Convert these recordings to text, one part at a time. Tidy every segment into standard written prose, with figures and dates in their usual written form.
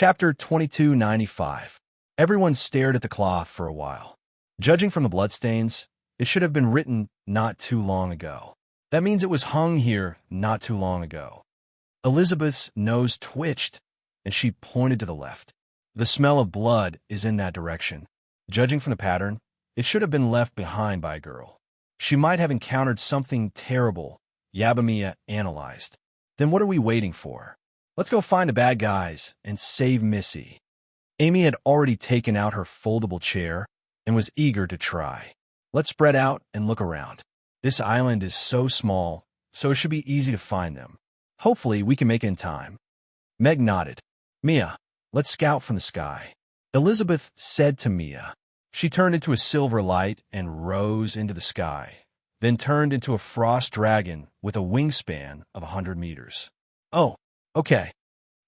Chapter 2295. Everyone stared at the cloth for a while. Judging from the bloodstains, it should have been written not too long ago. That means it was hung here not too long ago. Elizabeth's nose twitched, and she pointed to the left. The smell of blood is in that direction. Judging from the pattern, it should have been left behind by a girl. She might have encountered something terrible, Yabamiya analyzed. Then what are we waiting for? Let's go find the bad guys and save Missy. Amy had already taken out her foldable chair and was eager to try. Let's spread out and look around. This island is so small, so it should be easy to find them. Hopefully, we can make it in time. Meg nodded. Mia, let's scout from the sky. Elizabeth said to Mia. She turned into a silver light and rose into the sky, then turned into a frost dragon with a wingspan of 100 meters. Oh, okay.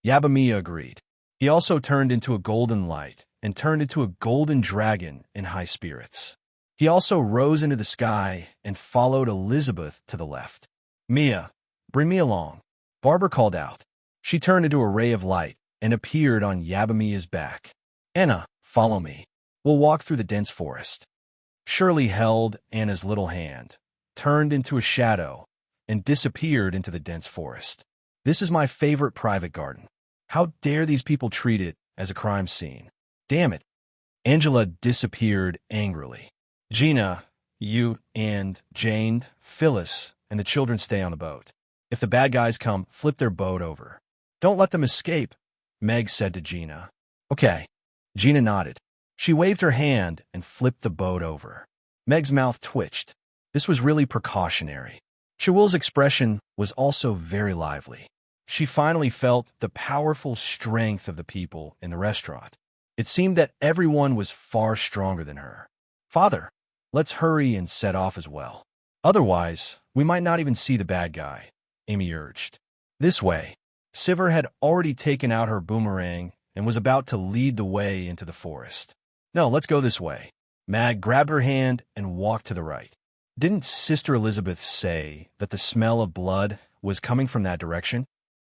Yabamiya agreed. He also turned into a golden light and turned into a golden dragon in high spirits. He also rose into the sky and followed Elizabeth to the left. Mia, bring me along. Barbara called out. She turned into a ray of light and appeared on Yabamiya's back. Anna, follow me. We'll walk through the dense forest. Shirley held Anna's little hand, turned into a shadow, and disappeared into the dense forest. This is my favorite private garden. How dare these people treat it as a crime scene? Damn it. Angela disappeared angrily. Gina, you and Jane, Phyllis, and the children stay on the boat. If the bad guys come, flip their boat over. Don't let them escape, Meg said to Gina. Okay. Gina nodded. She waved her hand and flipped the boat over. Meg's mouth twitched. This was really precautionary. Chawil's expression was also very lively. She finally felt the powerful strength of the people in the restaurant. It seemed that everyone was far stronger than her. Father, let's hurry and set off as well. Otherwise, we might not even see the bad guy, Amy urged. This way. Sivir had already taken out her boomerang and was about to lead the way into the forest. No, let's go this way. Mag grabbed her hand and walked to the right. Didn't Sister Elizabeth say that the smell of blood was coming from that direction?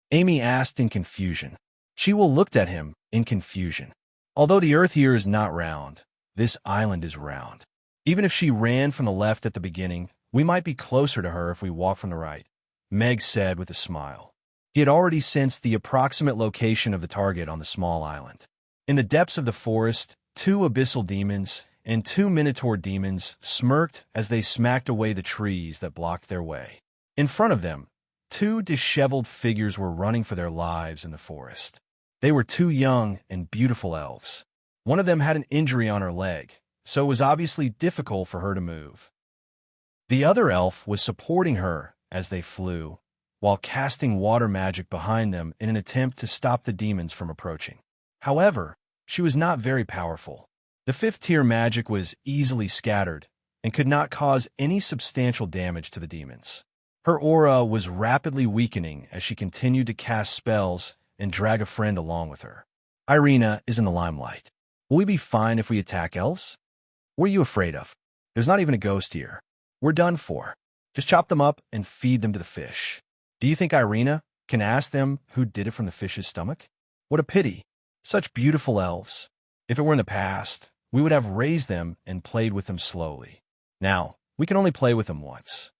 Amy asked in confusion. Chawil looked at him in confusion. Although the earth here is not round, this island is round. Even if she ran from the left at the beginning, we might be closer to her if we walk from the right, Meg said with a smile. He had already sensed the approximate location of the target on the small island. In the depths of the forest, 2 abyssal demons and 2 minotaur demons smirked as they smacked away the trees that blocked their way. In front of them, 2 disheveled figures were running for their lives in the forest. They were 2 young and beautiful elves. One of them had an injury on her leg, so it was obviously difficult for her to move. The other elf was supporting her as they flew, while casting water magic behind them in an attempt to stop the demons from approaching. However, she was not very powerful. The 5th-tier magic was easily scattered and could not cause any substantial damage to the demons. Her aura was rapidly weakening as she continued to cast spells and drag a friend along with her. Irina is in the limelight. Will we be fine if we attack elves? What are you afraid of? There's not even a ghost here. We're done for. Just chop them up and feed them to the fish. Do you think Irina can ask them who did it from the fish's stomach? What a pity. Such beautiful elves. If it were in the past, we would have raised them and played with them slowly. Now, we can only play with them once.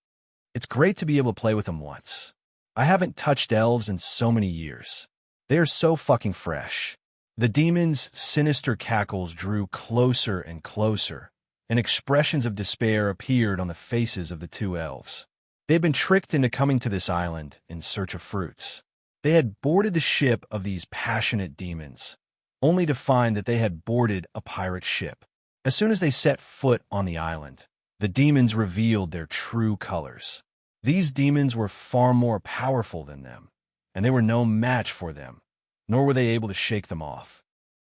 It's great to be able to play with them once. I haven't touched elves in so many years. They are so fucking fresh. The demons' sinister cackles drew closer and closer, and expressions of despair appeared on the faces of the 2 elves. They had been tricked into coming to this island in search of fruits. They had boarded the ship of these passionate demons, only to find that they had boarded a pirate ship. As soon as they set foot on the island, the demons revealed their true colors. These demons were far more powerful than them, and they were no match for them, nor were they able to shake them off.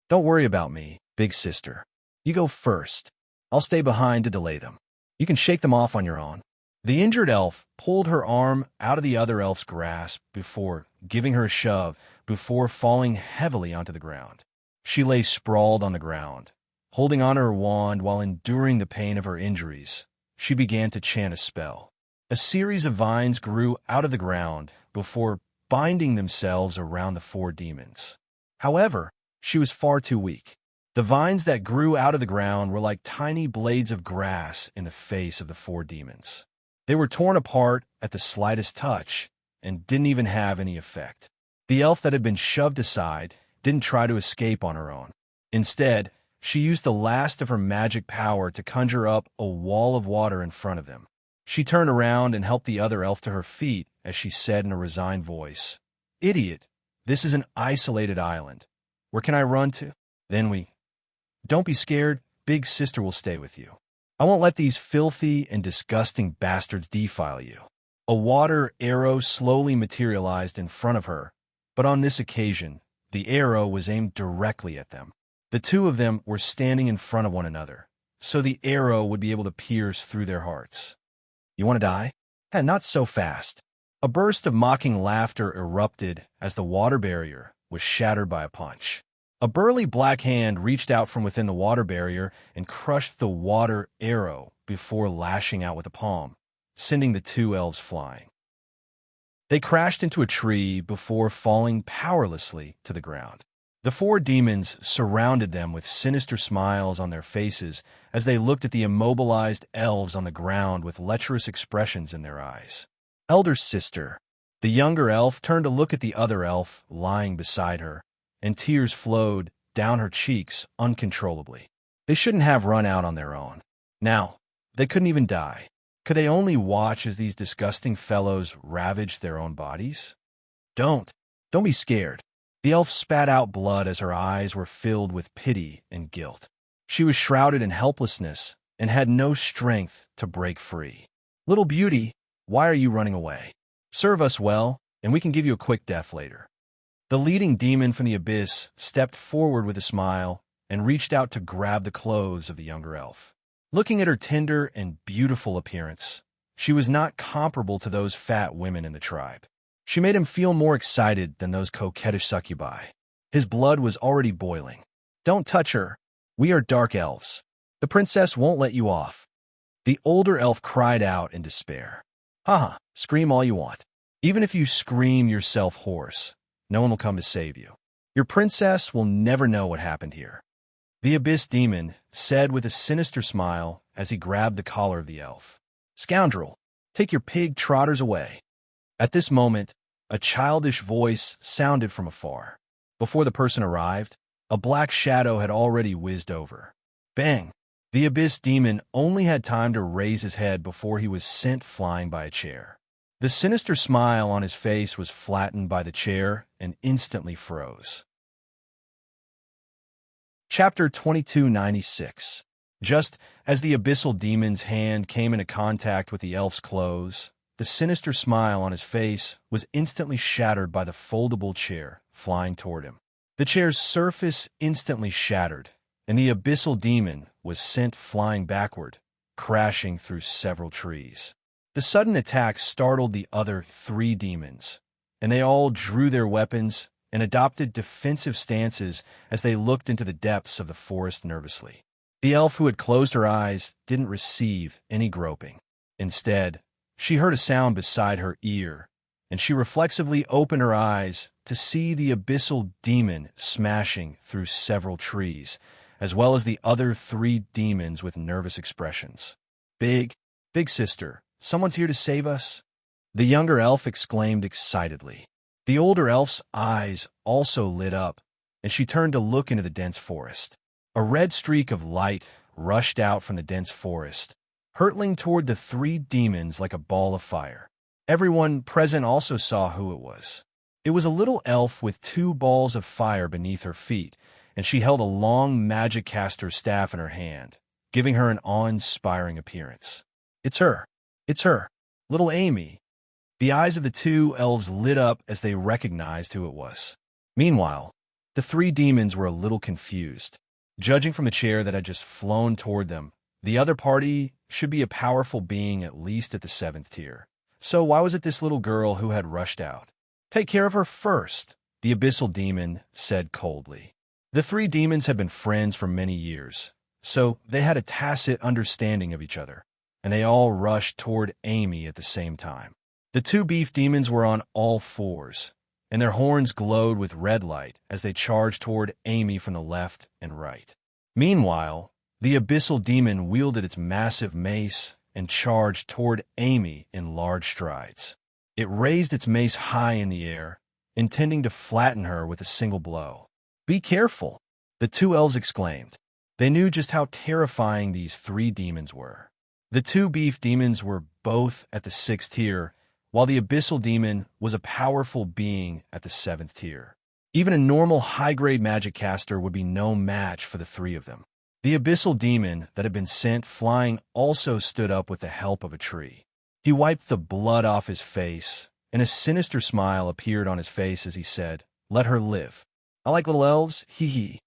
Don't worry about me, big sister. You go first. I'll stay behind to delay them. You can shake them off on your own. The injured elf pulled her arm out of the other elf's grasp before giving her a shove, before falling heavily onto the ground. She lay sprawled on the ground, holding on her wand while enduring the pain of her injuries. She began to chant a spell. A series of vines grew out of the ground before binding themselves around the 4 demons. However, She was far too weak. The vines that grew out of the ground were like tiny blades of grass in the face of the four demons. They were torn apart at the slightest touch and didn't even have any effect. The elf that had been shoved aside didn't try to escape on her own. Instead, she used the last of her magic power to conjure up a wall of water in front of them. She turned around and helped the other elf to her feet as she said in a resigned voice, "Idiot, this is an isolated island. Where can I run to? Don't be scared, big sister will stay with you. I won't let these filthy and disgusting bastards defile you." A water arrow slowly materialized in front of her, but on this occasion, the arrow was aimed directly at them. The two of them were standing in front of one another, so the arrow would be able to pierce through their hearts. "You want to die? Not so fast." A burst of mocking laughter erupted as the water barrier was shattered by a punch. A burly black hand reached out from within the water barrier and crushed the water arrow before lashing out with a palm, sending the two elves flying. They crashed into a tree before falling powerlessly to the ground. The four demons surrounded them with sinister smiles on their faces as they looked at the immobilized elves on the ground with lecherous expressions in their eyes. "Elder sister." The younger elf turned to look at the other elf lying beside her, and tears flowed down her cheeks uncontrollably. They shouldn't have run out on their own. Now, they couldn't even die. Could they only watch as these disgusting fellows ravaged their own bodies? Don't be scared." The elf spat out blood as her eyes were filled with pity and guilt. She was shrouded in helplessness and had no strength to break free. "Little beauty, why are you running away? Serve us well, and we can give you a quick death later." The leading demon from the abyss stepped forward with a smile and reached out to grab the clothes of the younger elf. Looking at her tender and beautiful appearance, she was not comparable to those fat women in the tribe. She made him feel more excited than those coquettish succubi. His blood was already boiling. "Don't touch her. We are dark elves. The princess won't let you off." The older elf cried out in despair. "Haha, scream all you want. Even if you scream yourself hoarse, no one will come to save you. Your princess will never know what happened here." The abyss demon said with a sinister smile as he grabbed the collar of the elf. "Scoundrel, take your pig trotters away." At this moment, a childish voice sounded from afar. Before the person arrived, a black shadow had already whizzed over. Bang! The abyss demon only had time to raise his head before he was sent flying by a chair. The sinister smile on his face was flattened by the chair and instantly froze. Chapter 2296. Just as the abyssal demon's hand came into contact with the elf's clothes, the sinister smile on his face was instantly shattered by the foldable chair flying toward him. The chair's surface instantly shattered, and the abyssal demon was sent flying backward, crashing through several trees. The sudden attack startled the other three demons, and they all drew their weapons and adopted defensive stances as they looked into the depths of the forest nervously. The elf who had closed her eyes didn't receive any groping. Instead, she heard a sound beside her ear, and she reflexively opened her eyes to see the abyssal demon smashing through several trees, as well as the other three demons with nervous expressions. Big sister, someone's here to save us?" The younger elf exclaimed excitedly. The older elf's eyes also lit up, and she turned to look into the dense forest. A red streak of light rushed out from the dense forest, hurtling toward the three demons like a ball of fire. Everyone present also saw who it was. It was a little elf with two balls of fire beneath her feet, and she held a long magic caster staff in her hand, giving her an awe-inspiring appearance. It's her, little Amy." The eyes of the two elves lit up as they recognized who it was. Meanwhile, the three demons were a little confused. Judging from the chair that had just flown toward them, the other party should be a powerful being at least at the 7th tier. So why was it this little girl who had rushed out? "Take care of her first," the abyssal demon said coldly. The three demons had been friends for many years, so they had a tacit understanding of each other, and they all rushed toward Amy at the same time. The two beef demons were on all fours, and their horns glowed with red light as they charged toward Amy from the left and right. Meanwhile, the abyssal demon wielded its massive mace and charged toward Amy in large strides. It raised its mace high in the air, intending to flatten her with a single blow. "Be careful," the two elves exclaimed. They knew just how terrifying these three demons were. The two beef demons were both at the 6th tier, while the abyssal demon was a powerful being at the 7th tier. Even a normal high-grade magic caster would be no match for the three of them. The abyssal demon that had been sent flying also stood up with the help of a tree. He wiped the blood off his face, and a sinister smile appeared on his face as he said, "Let her live. I like little elves, hee.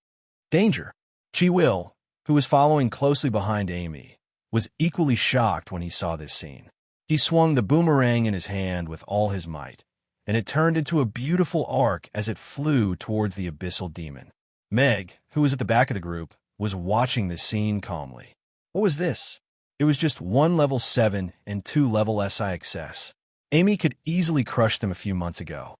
Danger." Will, who was following closely behind Amy, was equally shocked when he saw this scene. He swung the boomerang in his hand with all his might, and it turned into a beautiful arc as it flew towards the abyssal demon. Meg, who was at the back of the group, was watching the scene calmly. What was this? It was just 1 level 7 and 2 level SIXS. Amy could easily crush them a few months ago.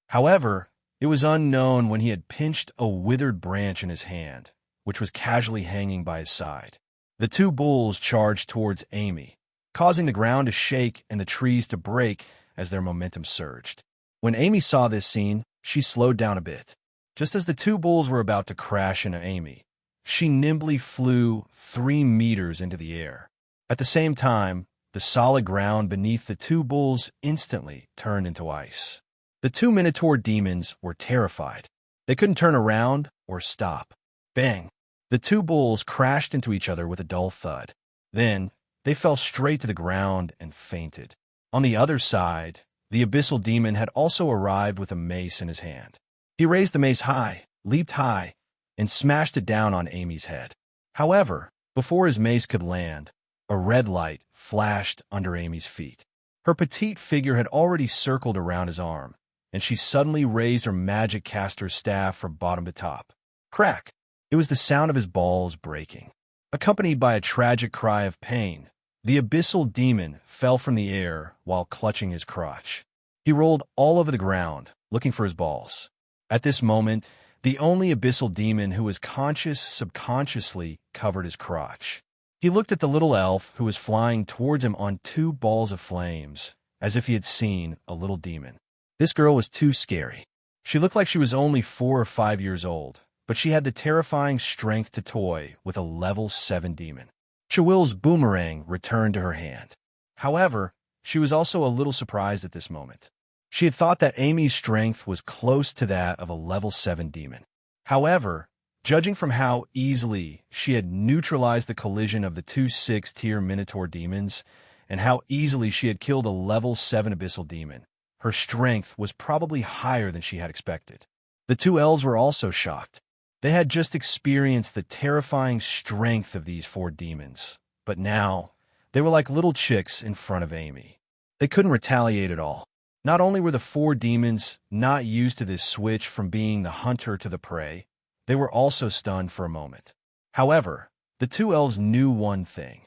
However, it was unknown when he had pinched a withered branch in his hand, which was casually hanging by his side. The two bulls charged towards Amy, causing the ground to shake and the trees to break as their momentum surged. When Amy saw this scene, she slowed down a bit. Just as the two bulls were about to crash into Amy, she nimbly flew 3 meters into the air. At the same time, the solid ground beneath the two bulls instantly turned into ice. The two Minotaur demons were terrified. They couldn't turn around or stop. Bang! The two bulls crashed into each other with a dull thud. Then, they fell straight to the ground and fainted. On the other side, the abyssal demon had also arrived with a mace in his hand. He raised the mace high, leaped high, and smashed it down on Amy's head. However, before his mace could land, a red light flashed under Amy's feet. Her petite figure had already circled around his arm, and she suddenly raised her magic caster's staff from bottom to top. Crack! It was the sound of his balls breaking. Accompanied by a tragic cry of pain, the abyssal demon fell from the air while clutching his crotch. He rolled all over the ground, looking for his balls. At this moment, the only abyssal demon who was conscious subconsciously covered his crotch. He looked at the little elf who was flying towards him on 2 balls of flames, as if he had seen a little demon. This girl was too scary. She looked like she was only 4 or 5 years old, but she had the terrifying strength to toy with a level 7 demon. Will's boomerang returned to her hand. However, she was also a little surprised at this moment. She had thought that Amy's strength was close to that of a level 7 demon. However, judging from how easily she had neutralized the collision of the 2 6th-tier Minotaur demons, and how easily she had killed a level 7 abyssal demon, her strength was probably higher than she had expected. The two elves were also shocked. They had just experienced the terrifying strength of these 4 demons, but now they were like little chicks in front of Amy. They couldn't retaliate at all. Not only were the 4 demons not used to this switch from being the hunter to the prey, they were also stunned for a moment. However, the two elves knew one thing.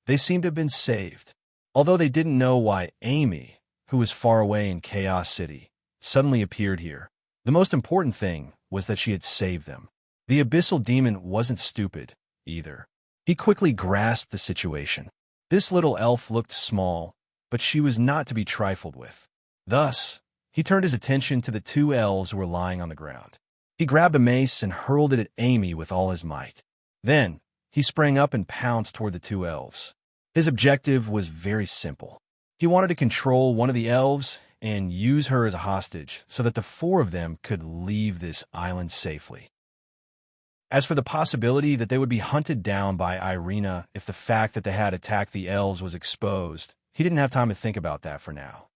They seemed to have been saved. Although they didn't know why Amy, who was far away in Chaos City, suddenly appeared here, the most important thing was that she had saved them. The abyssal demon wasn't stupid, either. He quickly grasped the situation. This little elf looked small, but she was not to be trifled with. Thus, he turned his attention to the 2 elves who were lying on the ground. He grabbed a mace and hurled it at Amy with all his might. Then, he sprang up and pounced toward the 2 elves. His objective was very simple. He wanted to control one of the elves and use her as a hostage so that the 4 of them could leave this island safely. As for the possibility that they would be hunted down by Irina if the fact that they had attacked the elves was exposed, he didn't have time to think about that for now.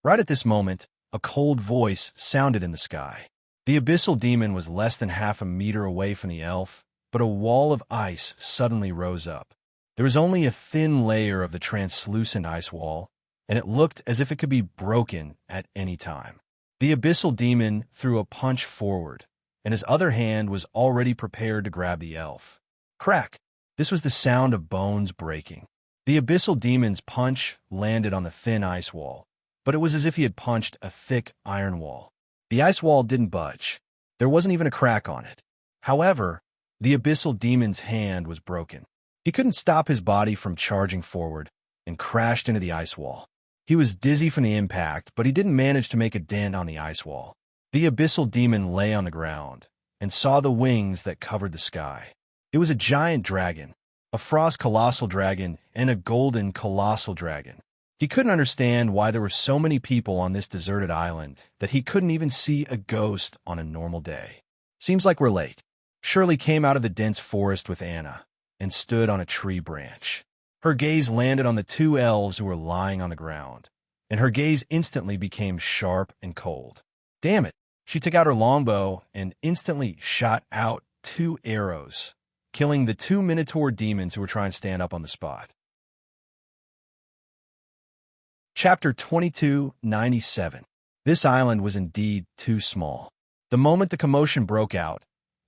Right at this moment, a cold voice sounded in the sky. The abyssal demon was less than half a meter away from the elf, but a wall of ice suddenly rose up. There was only a thin layer of the translucent ice wall, and it looked as if it could be broken at any time. The abyssal demon threw a punch forward, and his other hand was already prepared to grab the elf. Crack! This was the sound of bones breaking. The abyssal demon's punch landed on the thin ice wall, but it was as if he had punched a thick iron wall. The ice wall didn't budge. There wasn't even a crack on it. However, the abyssal demon's hand was broken. He couldn't stop his body from charging forward and crashed into the ice wall. He was dizzy from the impact, but he didn't manage to make a dent on the ice wall. The abyssal demon lay on the ground and saw the wings that covered the sky. It was a giant dragon, a frost colossal dragon and a golden colossal dragon. He couldn't understand why there were so many people on this deserted island that he couldn't even see a ghost on a normal day. Seems like we're late. Shirley came out of the dense forest with Anna and stood on a tree branch. Her gaze landed on the two elves who were lying on the ground, and her gaze instantly became sharp and cold. Damn it! She took out her longbow and instantly shot out 2 arrows, killing the 2 Minotaur demons who were trying to stand up on the spot. Chapter 2297. This island was indeed too small. The moment the commotion broke out,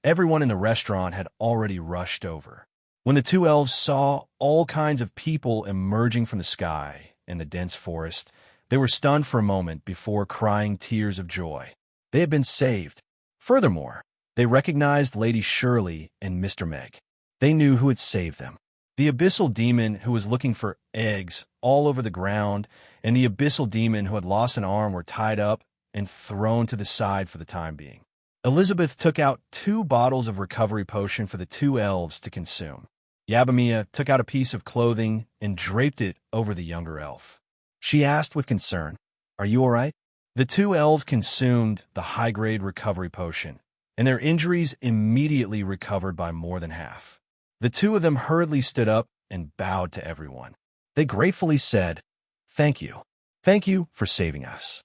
everyone in the restaurant had already rushed over. When the 2 elves saw all kinds of people emerging from the sky and the dense forest, they were stunned for a moment before crying tears of joy. They had been saved. Furthermore, they recognized Lady Shirley and Mr. Meg. They knew who had saved them. The abyssal demon who was looking for eggs all over the ground and the abyssal demon who had lost an arm were tied up and thrown to the side for the time being. Elizabeth took out 2 bottles of recovery potion for the 2 elves to consume. Yabamia took out a piece of clothing and draped it over the younger elf. She asked with concern, "Are you all right?" The 2 elves consumed the high-grade recovery potion, and their injuries immediately recovered by more than half. The 2 of them hurriedly stood up and bowed to everyone. They gratefully said, "Thank you. Thank you for saving us.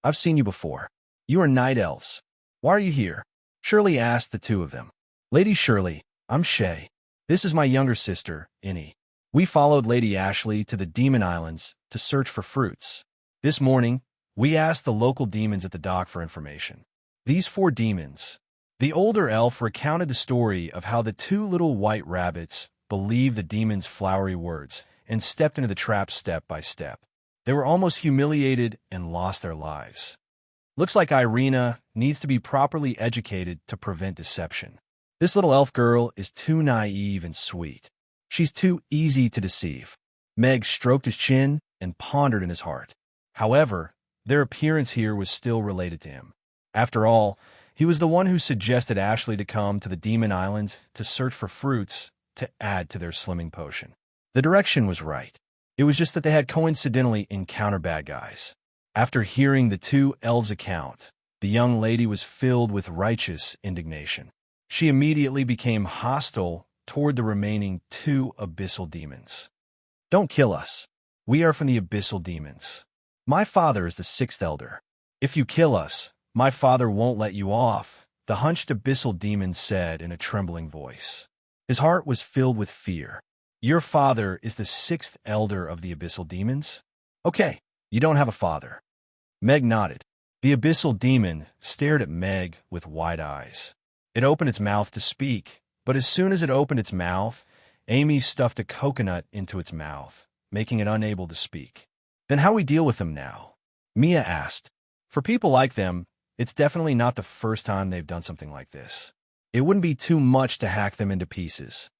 I've seen you before. You are night elves. Why are you here?" Shirley asked the 2 of them. "Lady Shirley, I'm Shay. This is my younger sister, Innie. We followed Lady Ashley to the Demon Islands to search for fruits. This morning, we asked the local demons at the dock for information. These 4 demons." The older elf recounted the story of how the 2 little white rabbits believed the demon's flowery words and stepped into the trap step by step. They were almost humiliated and lost their lives. Looks like Irina needs to be properly educated to prevent deception. This little elf girl is too naive and sweet. She's too easy to deceive. Meg stroked his chin and pondered in his heart. However, their appearance here was still related to him. After all, he was the one who suggested Ashley to come to the Demon Islands to search for fruits to add to their slimming potion. The direction was right. It was just that they had coincidentally encountered bad guys. After hearing the 2 elves' account, the young lady was filled with righteous indignation. She immediately became hostile toward the remaining 2 abyssal demons. "Don't kill us. We are from the abyssal demons. My father is the 6th elder. If you kill us, my father won't let you off," the hunched abyssal demon said in a trembling voice. His heart was filled with fear. "Your father is the 6th elder of the abyssal demons? Okay, you don't have a father." Meg nodded. The abyssal demon stared at Meg with wide eyes. It opened its mouth to speak, but as soon as it opened its mouth, Amy stuffed a coconut into its mouth, making it unable to speak. "Then how we deal with them now?" Mia asked. "For people like them, it's definitely not the first time they've done something like this. It wouldn't be too much to hack them into pieces."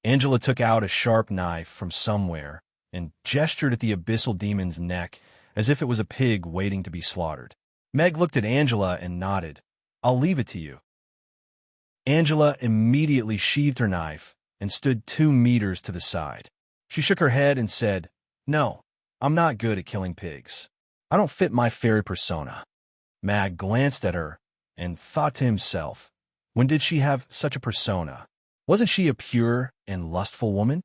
Angela took out a sharp knife from somewhere and gestured at the abyssal demon's neck as if it was a pig waiting to be slaughtered. Meg looked at Angela and nodded. "I'll leave it to you." Angela immediately sheathed her knife and stood 2 meters to the side. She shook her head and said, "No, I'm not good at killing pigs. I don't fit my fairy persona." Mag glanced at her and thought to himself, when did she have such a persona? Wasn't she a pure and lustful woman?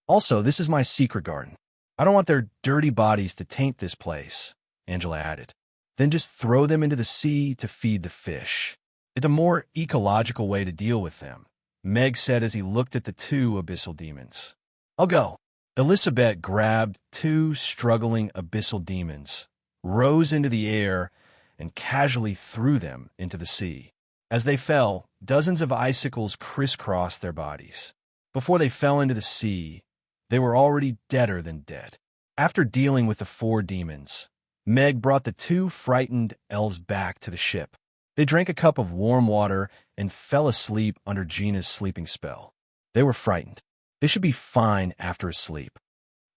Also, this is my secret garden. I don't want their dirty bodies to taint this place, Angela added. Then just throw them into the sea to feed the fish. It's a more ecological way to deal with them, Meg said as he looked at the 2 abyssal demons. "I'll go." Elizabeth grabbed 2 struggling abyssal demons, rose into the air, and casually threw them into the sea. As they fell, dozens of icicles crisscrossed their bodies. Before they fell into the sea, they were already deader than dead. After dealing with the 4 demons, Meg brought the two frightened elves back to the ship. They drank a cup of warm water and fell asleep under Gina's sleeping spell. They were frightened. They should be fine after a sleep.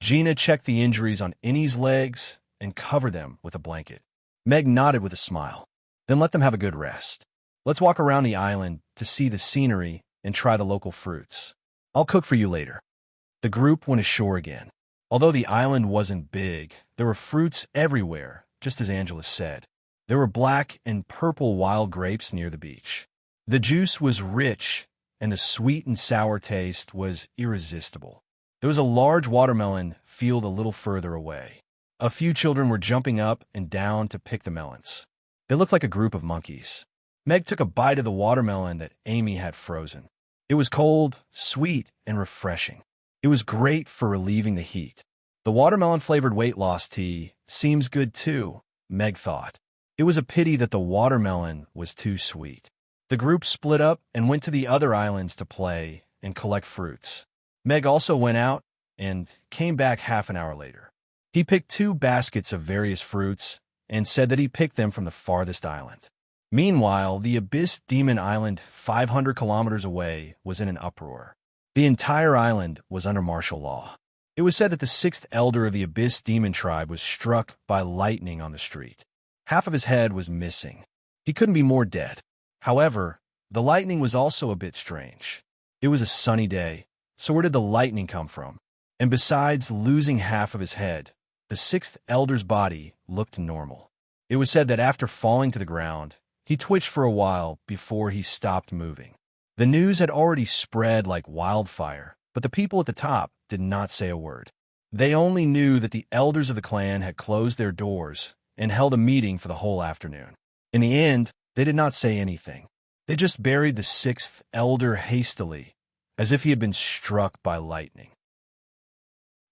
Gina checked the injuries on Innie's legs and covered them with a blanket. Meg nodded with a smile. Then let them have a good rest. Let's walk around the island to see the scenery and try the local fruits. I'll cook for you later. The group went ashore again. Although the island wasn't big, there were fruits everywhere, just as Angela said. There were black and purple wild grapes near the beach. The juice was rich, and the sweet and sour taste was irresistible. There was a large watermelon field a little further away. A few children were jumping up and down to pick the melons. They looked like a group of monkeys. Meg took a bite of the watermelon that Amy had frozen. It was cold, sweet, and refreshing. It was great for relieving the heat. The watermelon-flavored weight loss tea seems good too, Meg thought. It was a pity that the watermelon was too sweet. The group split up and went to the other islands to play and collect fruits. Meg also went out and came back half an hour later. He picked 2 baskets of various fruits and said that he picked them from the farthest island. Meanwhile, the Abyss Demon Island, 500 kilometers away, was in an uproar. The entire island was under martial law. It was said that the 6th elder of the Abyss Demon tribe was struck by lightning on the street. Half of his head was missing. He couldn't be more dead. However, the lightning was also a bit strange. It was a sunny day, so where did the lightning come from? And besides losing half of his head, the 6th elder's body looked normal. It was said that after falling to the ground, he twitched for a while before he stopped moving. The news had already spread like wildfire, but the people at the top did not say a word. They only knew that the elders of the clan had closed their doors and held a meeting for the whole afternoon. In the end, they did not say anything. They just buried the 6th elder hastily, as if he had been struck by lightning.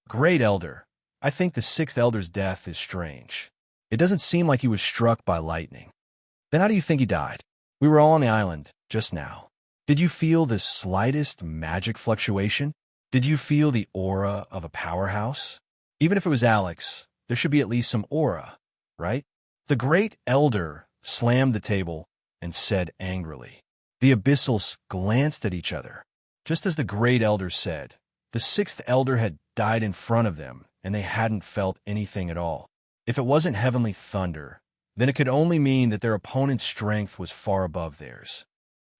Great elder, I think the 6th elder's death is strange. It doesn't seem like he was struck by lightning. Then how do you think he died? We were all on the island just now. Did you feel the slightest magic fluctuation? Did you feel the aura of a powerhouse? Even if it was Alex, there should be at least some aura, right? The great elder slammed the table and said angrily. The Abyssals glanced at each other. Just as the great elder said, the 6th elder had died in front of them, and they hadn't felt anything at all. If it wasn't heavenly thunder, then it could only mean that their opponent's strength was far above theirs.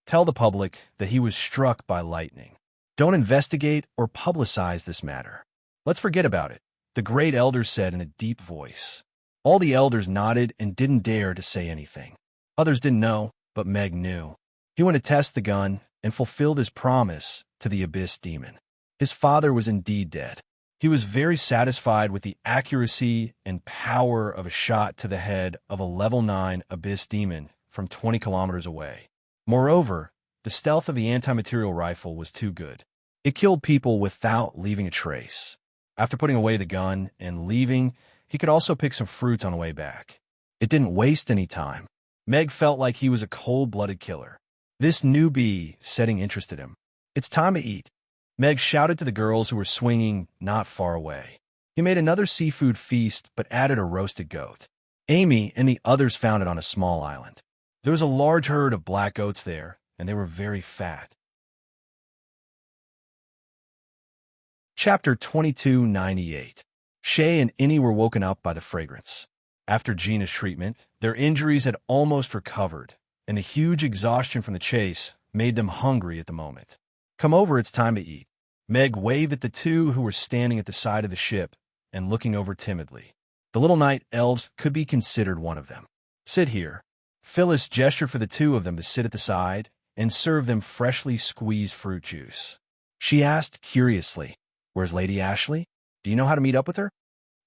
Tell the public that he was struck by lightning. Don't investigate or publicize this matter. Let's forget about it, the great elder said in a deep voice. All the elders nodded and didn't dare to say anything. Others didn't know, but Meg knew. He went to test the gun and fulfilled his promise to the Abyss Demon. His father was indeed dead. He was very satisfied with the accuracy and power of a shot to the head of a level 9 Abyss Demon from 20 kilometers away. Moreover, the stealth of the anti-material rifle was too good. It killed people without leaving a trace. After putting away the gun and leaving, he could also pick some fruits on the way back. It didn't waste any time. Meg felt like he was a cold-blooded killer. This newbie setting interested him. It's time to eat. Meg shouted to the girls who were swinging not far away. He made another seafood feast but added a roasted goat. Amy and the others found it on a small island. There was a large herd of black goats there, and they were very fat. Chapter 2298. Shay and Innie were woken up by the fragrance. After Gina's treatment, their injuries had almost recovered, and the huge exhaustion from the chase made them hungry at the moment. Come over, it's time to eat. Meg waved at the two who were standing at the side of the ship and looking over timidly. The little night elves could be considered one of them. Sit here. Phyllis gestured for the two of them to sit at the side and serve them freshly squeezed fruit juice. She asked curiously, "Where's Lady Ashley? Do you know how to meet up with her?"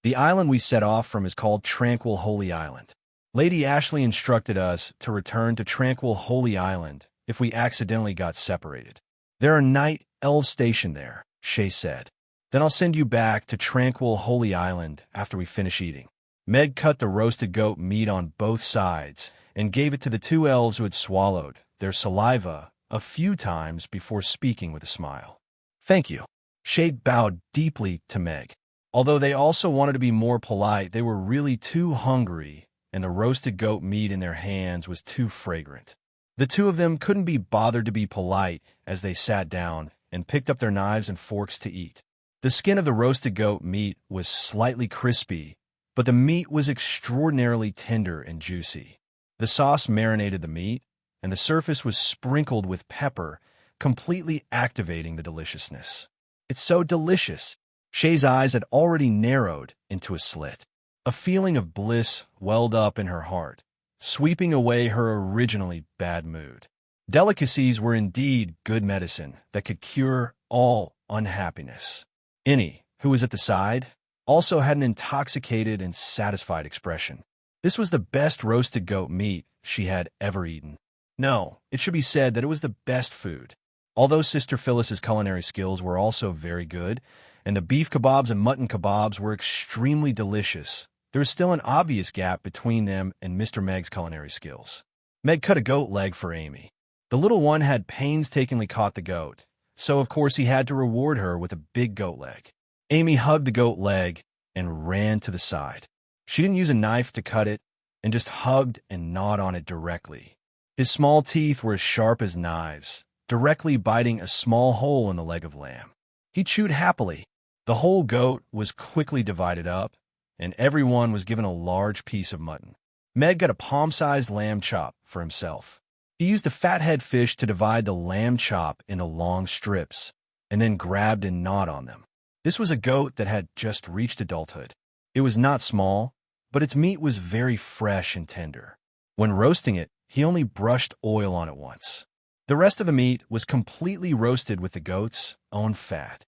"The island we set off from is called Tranquil Holy Island. Lady Ashley instructed us to return to Tranquil Holy Island if we accidentally got separated. There are night elves stationed there," Shay said. "Then I'll send you back to Tranquil Holy Island after we finish eating." Meg cut the roasted goat meat on both sides and gave it to the two elves who had swallowed their saliva a few times before speaking with a smile. "Thank you." Shay bowed deeply to Meg. Although they also wanted to be more polite, they were really too hungry, and the roasted goat meat in their hands was too fragrant. The two of them couldn't be bothered to be polite as they sat down and picked up their knives and forks to eat. The skin of the roasted goat meat was slightly crispy, but the meat was extraordinarily tender and juicy. The sauce marinated the meat, and the surface was sprinkled with pepper, completely activating the deliciousness. "It's so delicious." Shay's eyes had already narrowed into a slit. A feeling of bliss welled up in her heart, sweeping away her originally bad mood. Delicacies were indeed good medicine that could cure all unhappiness. Innie, who was at the side, also had an intoxicated and satisfied expression. This was the best roasted goat meat she had ever eaten. No, it should be said that it was the best food. Although Sister Phyllis's culinary skills were also very good, and the beef kebabs and mutton kebabs were extremely delicious, there was still an obvious gap between them and Mr. Meg's culinary skills. Meg cut a goat leg for Amy. The little one had painstakingly caught the goat, so of course he had to reward her with a big goat leg. Amy hugged the goat leg and ran to the side. She didn't use a knife to cut it, and just hugged and gnawed on it directly. His small teeth were as sharp as knives, directly biting a small hole in the leg of lamb. He chewed happily. The whole goat was quickly divided up, and everyone was given a large piece of mutton. Meg got a palm-sized lamb chop for himself. He used the fathead fish to divide the lamb chop into long strips, and then grabbed and gnawed on them. This was a goat that had just reached adulthood. It was not small, but its meat was very fresh and tender. When roasting it, he only brushed oil on it once. The rest of the meat was completely roasted with the goat's own fat.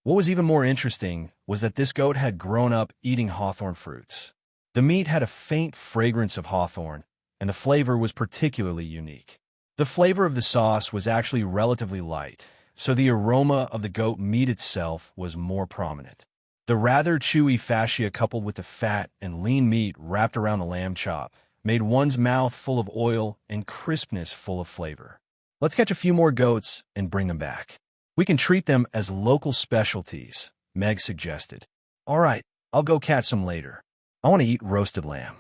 What was even more interesting was that this goat had grown up eating hawthorn fruits. The meat had a faint fragrance of hawthorn, and the flavor was particularly unique. The flavor of the sauce was actually relatively light, so the aroma of the goat meat itself was more prominent. The rather chewy fascia coupled with the fat and lean meat wrapped around the lamb chop made one's mouth full of oil and crispness full of flavor. "Let's catch a few more goats and bring them back. We can treat them as local specialties," Meg suggested. "All right, I'll go catch some later. I want to eat roasted lamb."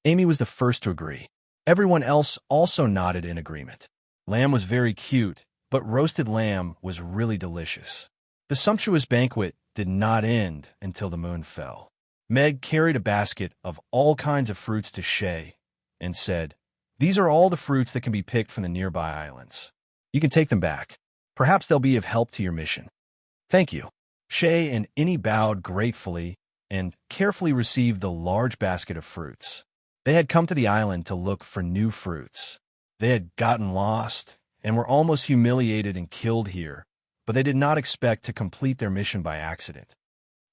Amy was the first to agree. Everyone else also nodded in agreement. Lamb was very cute, but roasted lamb was really delicious. The sumptuous banquet did not end until the moon fell. Meg carried a basket of all kinds of fruits to Shay and said, "These are all the fruits that can be picked from the nearby islands. You can take them back. Perhaps they'll be of help to your mission." "Thank you." Shay and Innie bowed gratefully and carefully received the large basket of fruits. They had come to the island to look for new fruits. They had gotten lost and were almost humiliated and killed here, but they did not expect to complete their mission by accident.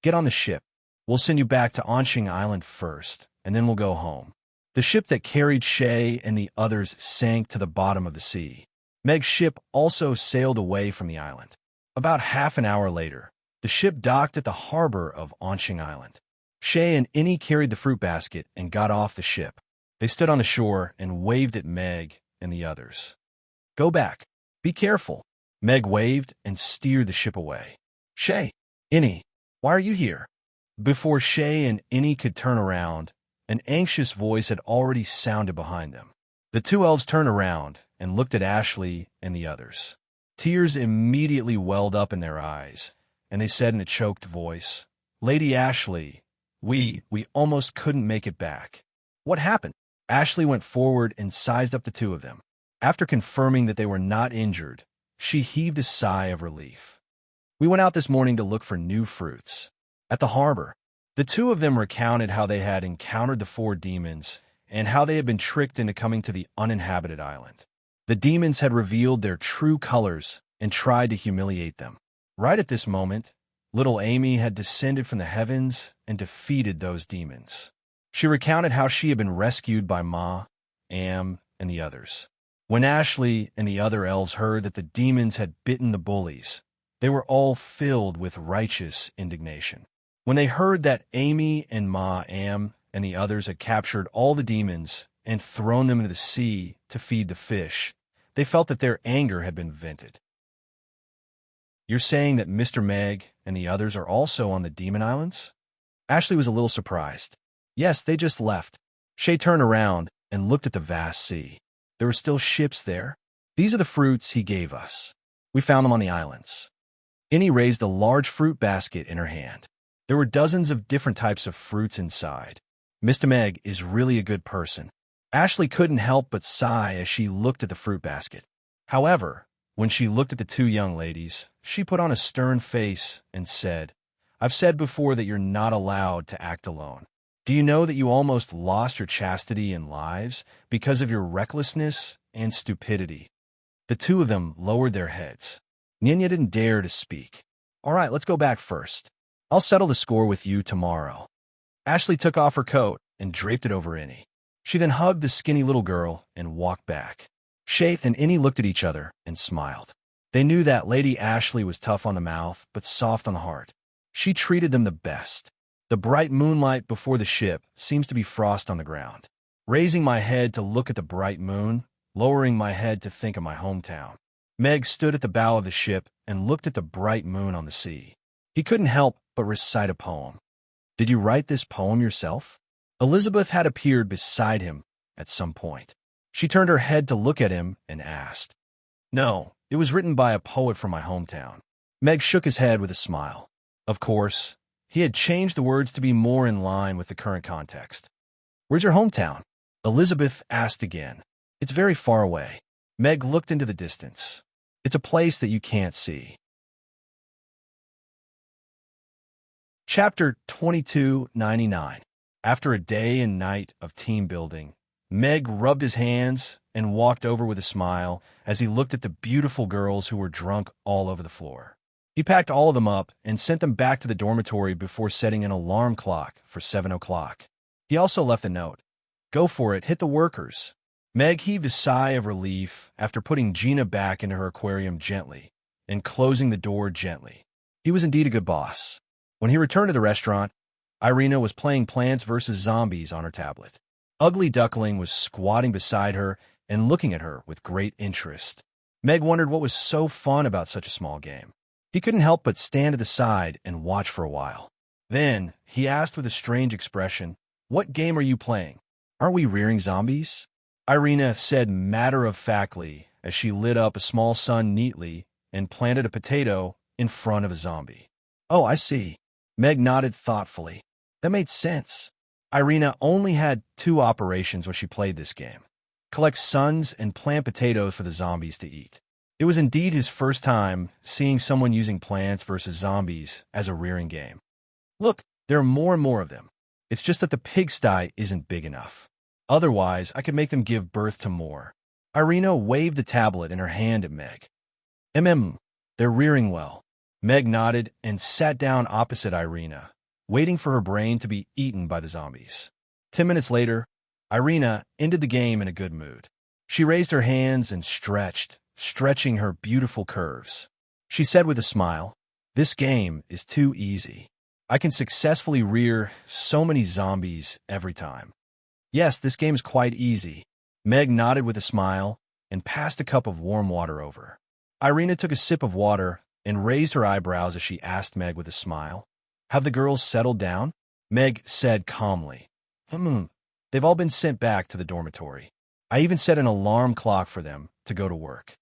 "Get on the ship. We'll send you back to Enrich Island first, and then we'll go home." The ship that carried Shay and the others sank to the bottom of the sea. Meg's ship also sailed away from the island. About half an hour later, the ship docked at the harbor of Enrich Island. Shay and Innie carried the fruit basket and got off the ship. They stood on the shore and waved at Meg and the others. "Go back. Be careful." Meg waved and steered the ship away. "Shay, Innie, why are you here?" Before Shay and Innie could turn around, an anxious voice had already sounded behind them. The two elves turned around and looked at Ashley and the others. Tears immediately welled up in their eyes, and they said in a choked voice, "Lady Ashley, we almost couldn't make it back." "What happened?" Ashley went forward and sized up the two of them. After confirming that they were not injured, she heaved a sigh of relief. "We went out this morning to look for new fruits. At the harbor, the two of them recounted how they had encountered the four demons and how they had been tricked into coming to the uninhabited island. The demons had revealed their true colors and tried to humiliate them. Right at this moment, little Amy had descended from the heavens and defeated those demons. She recounted how she had been rescued by Ma, Am, and the others. When Ashley and the other elves heard that the demons had bitten the bullies, they were all filled with righteous indignation. When they heard that Amy and Ma, Am, and the others had captured all the demons and thrown them into the sea to feed the fish, they felt that their anger had been vented. You're saying that Mr. Meg and the others are also on the Demon Islands? Ashley was a little surprised. Yes, they just left. Shay turned around and looked at the vast sea. There were still ships there. These are the fruits he gave us. We found them on the islands. Innie raised a large fruit basket in her hand. There were dozens of different types of fruits inside. Mr. Meg is really a good person. Ashley couldn't help but sigh as she looked at the fruit basket. However, when she looked at the two young ladies, she put on a stern face and said, I've said before that you're not allowed to act alone. Do you know that you almost lost your chastity and lives because of your recklessness and stupidity? The two of them lowered their heads. Ninya didn't dare to speak. All right, let's go back first. I'll settle the score with you tomorrow. Ashley took off her coat and draped it over Innie. She then hugged the skinny little girl and walked back. Shaith and Innie looked at each other and smiled. They knew that Lady Ashley was tough on the mouth, but soft on the heart. She treated them the best. The bright moonlight before the ship seems to be frost on the ground. Raising my head to look at the bright moon, lowering my head to think of my hometown. Meg stood at the bow of the ship and looked at the bright moon on the sea. He couldn't help but recite a poem. Did you write this poem yourself? Elizabeth had appeared beside him at some point. She turned her head to look at him and asked, No, it was written by a poet from my hometown. Meg shook his head with a smile. Of course, he had changed the words to be more in line with the current context. Where's your hometown? Elizabeth asked again. It's very far away. Meg looked into the distance. It's a place that you can't see. Chapter 2299. After a day and night of team building, Meg rubbed his hands and walked over with a smile as he looked at the beautiful girls who were drunk all over the floor. He packed all of them up and sent them back to the dormitory before setting an alarm clock for 7 o'clock. He also left a note. Go for it, hit the workers. Meg heaved a sigh of relief after putting Gina back into her aquarium gently and closing the door gently. He was indeed a good boss. When he returned to the restaurant, Irina was playing Plants vs. Zombies on her tablet. Ugly Duckling was squatting beside her and looking at her with great interest. Meg wondered what was so fun about such a small game. He couldn't help but stand at the side and watch for a while. Then, he asked with a strange expression, What game are you playing? Aren't we rearing zombies? Irina said matter-of-factly as she lit up a small sun neatly and planted a potato in front of a zombie. Oh, I see. Meg nodded thoughtfully. That made sense. Irina only had two operations when she played this game. Collect suns and plant potatoes for the zombies to eat. It was indeed his first time seeing someone using Plants vs. Zombies as a rearing game. Look, there are more and more of them. It's just that the pigsty isn't big enough. Otherwise, I could make them give birth to more. Irina waved the tablet in her hand at Meg. They're rearing well. Meg nodded and sat down opposite Irina, waiting for her brain to be eaten by the zombies. 10 minutes later, Irina ended the game in a good mood. She raised her hands and stretched, stretching her beautiful curves. She said with a smile, This game is too easy. I can successfully rear so many zombies every time. Yes, this game is quite easy. Meg nodded with a smile and passed a cup of warm water over. Irina took a sip of water and raised her eyebrows as she asked Meg with a smile, Have the girls settled down? Meg said calmly, They've all been sent back to the dormitory. I even set an alarm clock for them to go to work.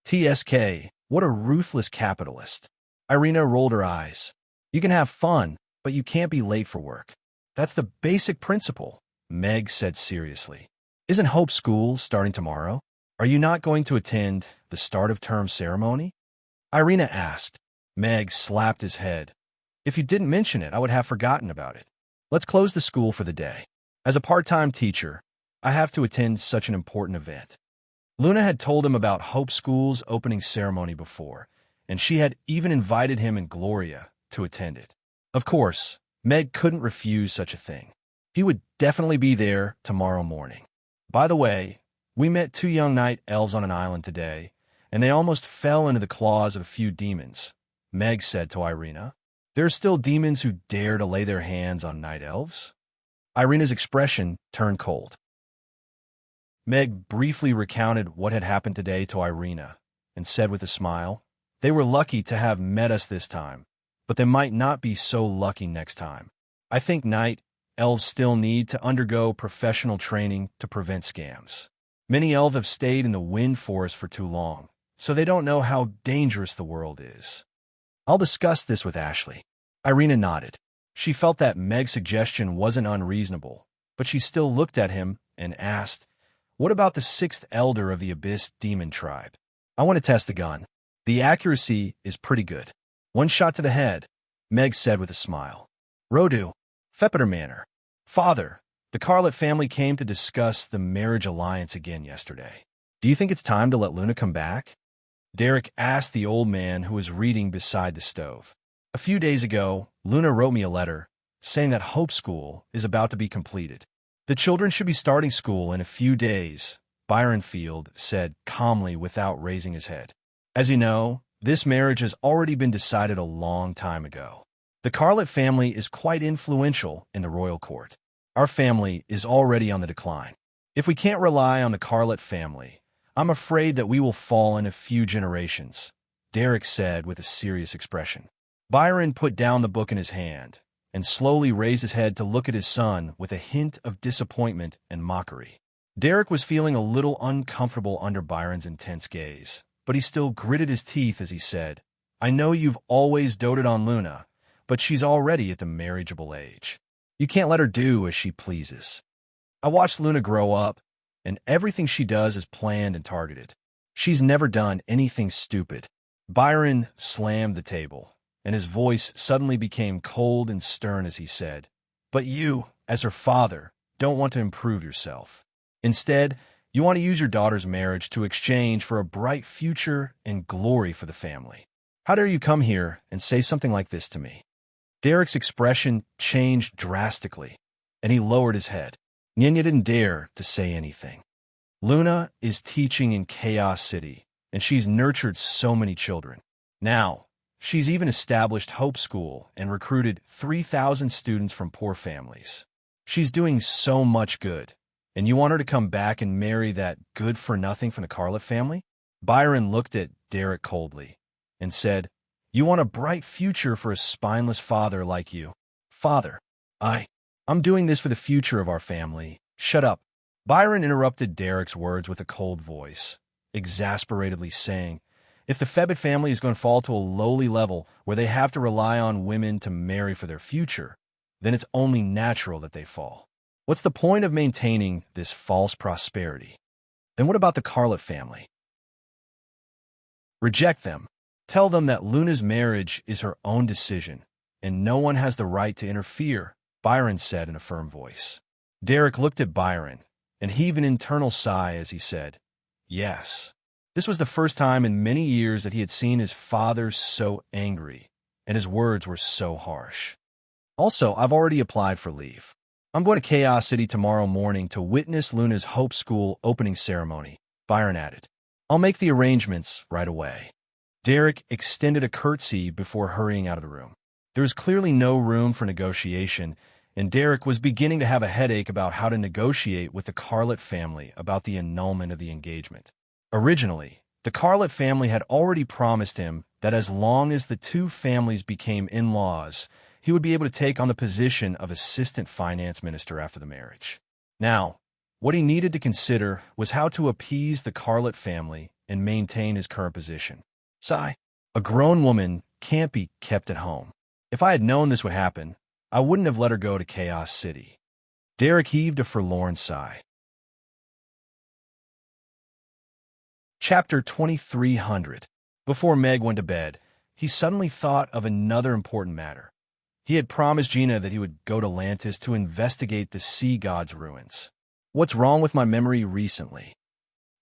TSK, what a ruthless capitalist. Irina rolled her eyes. You can have fun, but you can't be late for work. That's the basic principle, Meg said seriously. Isn't Hope School starting tomorrow? Are you not going to attend the start of term ceremony? Irina asked. Meg slapped his head. If you didn't mention it, I would have forgotten about it. Let's close the school for the day. As a part-time teacher, I have to attend such an important event. Luna had told him about Hope School's opening ceremony before, and she had even invited him and Gloria to attend it. Of course, Meg couldn't refuse such a thing. He would definitely be there tomorrow morning. By the way, we met two young night elves on an island today, and they almost fell into the claws of a few demons, Meg said to Irina. There are still demons who dare to lay their hands on night elves? Irina's expression turned cold. Meg briefly recounted what had happened today to Irina and said with a smile, They were lucky to have met us this time, but they might not be so lucky next time. I think night elves still need to undergo professional training to prevent scams. Many elves have stayed in the wind forest for too long, so they don't know how dangerous the world is. I'll discuss this with Ashley. Irina nodded. She felt that Meg's suggestion wasn't unreasonable, but she still looked at him and asked, "What about the sixth elder of the Abyss Demon Tribe? I want to test the gun. The accuracy is pretty good." "One shot to the head," Meg said with a smile. Rodu, Fepiter Manor. "Father, the Carlet family came to discuss the marriage alliance again yesterday. Do you think it's time to let Luna come back?" Derek asked the old man who was reading beside the stove. "A few days ago, Luna wrote me a letter saying that Hope School is about to be completed. The children should be starting school in a few days," Byron Field said calmly without raising his head. "As you know, this marriage has already been decided a long time ago. The Carlet family is quite influential in the royal court. Our family is already on the decline. If we can't rely on the Carlet family, I'm afraid that we will fall in a few generations," Derek said with a serious expression. Byron put down the book in his hand and slowly raised his head to look at his son with a hint of disappointment and mockery. Derek was feeling a little uncomfortable under Byron's intense gaze, but he still gritted his teeth as he said, "I know you've always doted on Luna, but she's already at the marriageable age. You can't let her do as she pleases. I watched Luna grow up, and everything she does is planned and targeted. She's never done anything stupid." Byron slammed the table, and his voice suddenly became cold and stern as he said, "But you, as her father, don't want to improve yourself. Instead, you want to use your daughter's marriage to exchange for a bright future and glory for the family. How dare you come here and say something like this to me?" Derek's expression changed drastically, and he lowered his head. Nyanya didn't dare to say anything. "Luna is teaching in Chaos City, and she's nurtured so many children. Now, she's even established Hope School and recruited 3,000 students from poor families. She's doing so much good, and you want her to come back and marry that good-for-nothing from the Carlet family?" Byron looked at Derek coldly and said, "You want a bright future for a spineless father like you." "Father, I'm doing this for the future of our family. Shut up." Byron interrupted Derek's words with a cold voice, exasperatedly saying, "If the Febit family is going to fall to a lowly level where they have to rely on women to marry for their future, then it's only natural that they fall. What's the point of maintaining this false prosperity? Then what about the Carlet family? Reject them. Tell them that Luna's marriage is her own decision, and no one has the right to interfere," Byron said in a firm voice. Derek looked at Byron and heaved an internal sigh as he said, "Yes." This was the first time in many years that he had seen his father so angry, and his words were so harsh. "Also, I've already applied for leave. I'm going to Chaos City tomorrow morning to witness Luna's Hope School opening ceremony," Byron added. "I'll make the arrangements right away." Derek extended a curtsy before hurrying out of the room. There was clearly no room for negotiation, and Derek was beginning to have a headache about how to negotiate with the Carlet family about the annulment of the engagement. Originally, the Carlet family had already promised him that as long as the two families became in-laws, he would be able to take on the position of assistant finance minister after the marriage. Now, what he needed to consider was how to appease the Carlet family and maintain his current position. Sigh. A grown woman can't be kept at home. If I had known this would happen, I wouldn't have let her go to Chaos City. Derek heaved a forlorn sigh. Chapter 2300. Before Meg went to bed, he suddenly thought of another important matter. He had promised Gina that he would go to Lantis to investigate the sea god's ruins. What's wrong with my memory recently?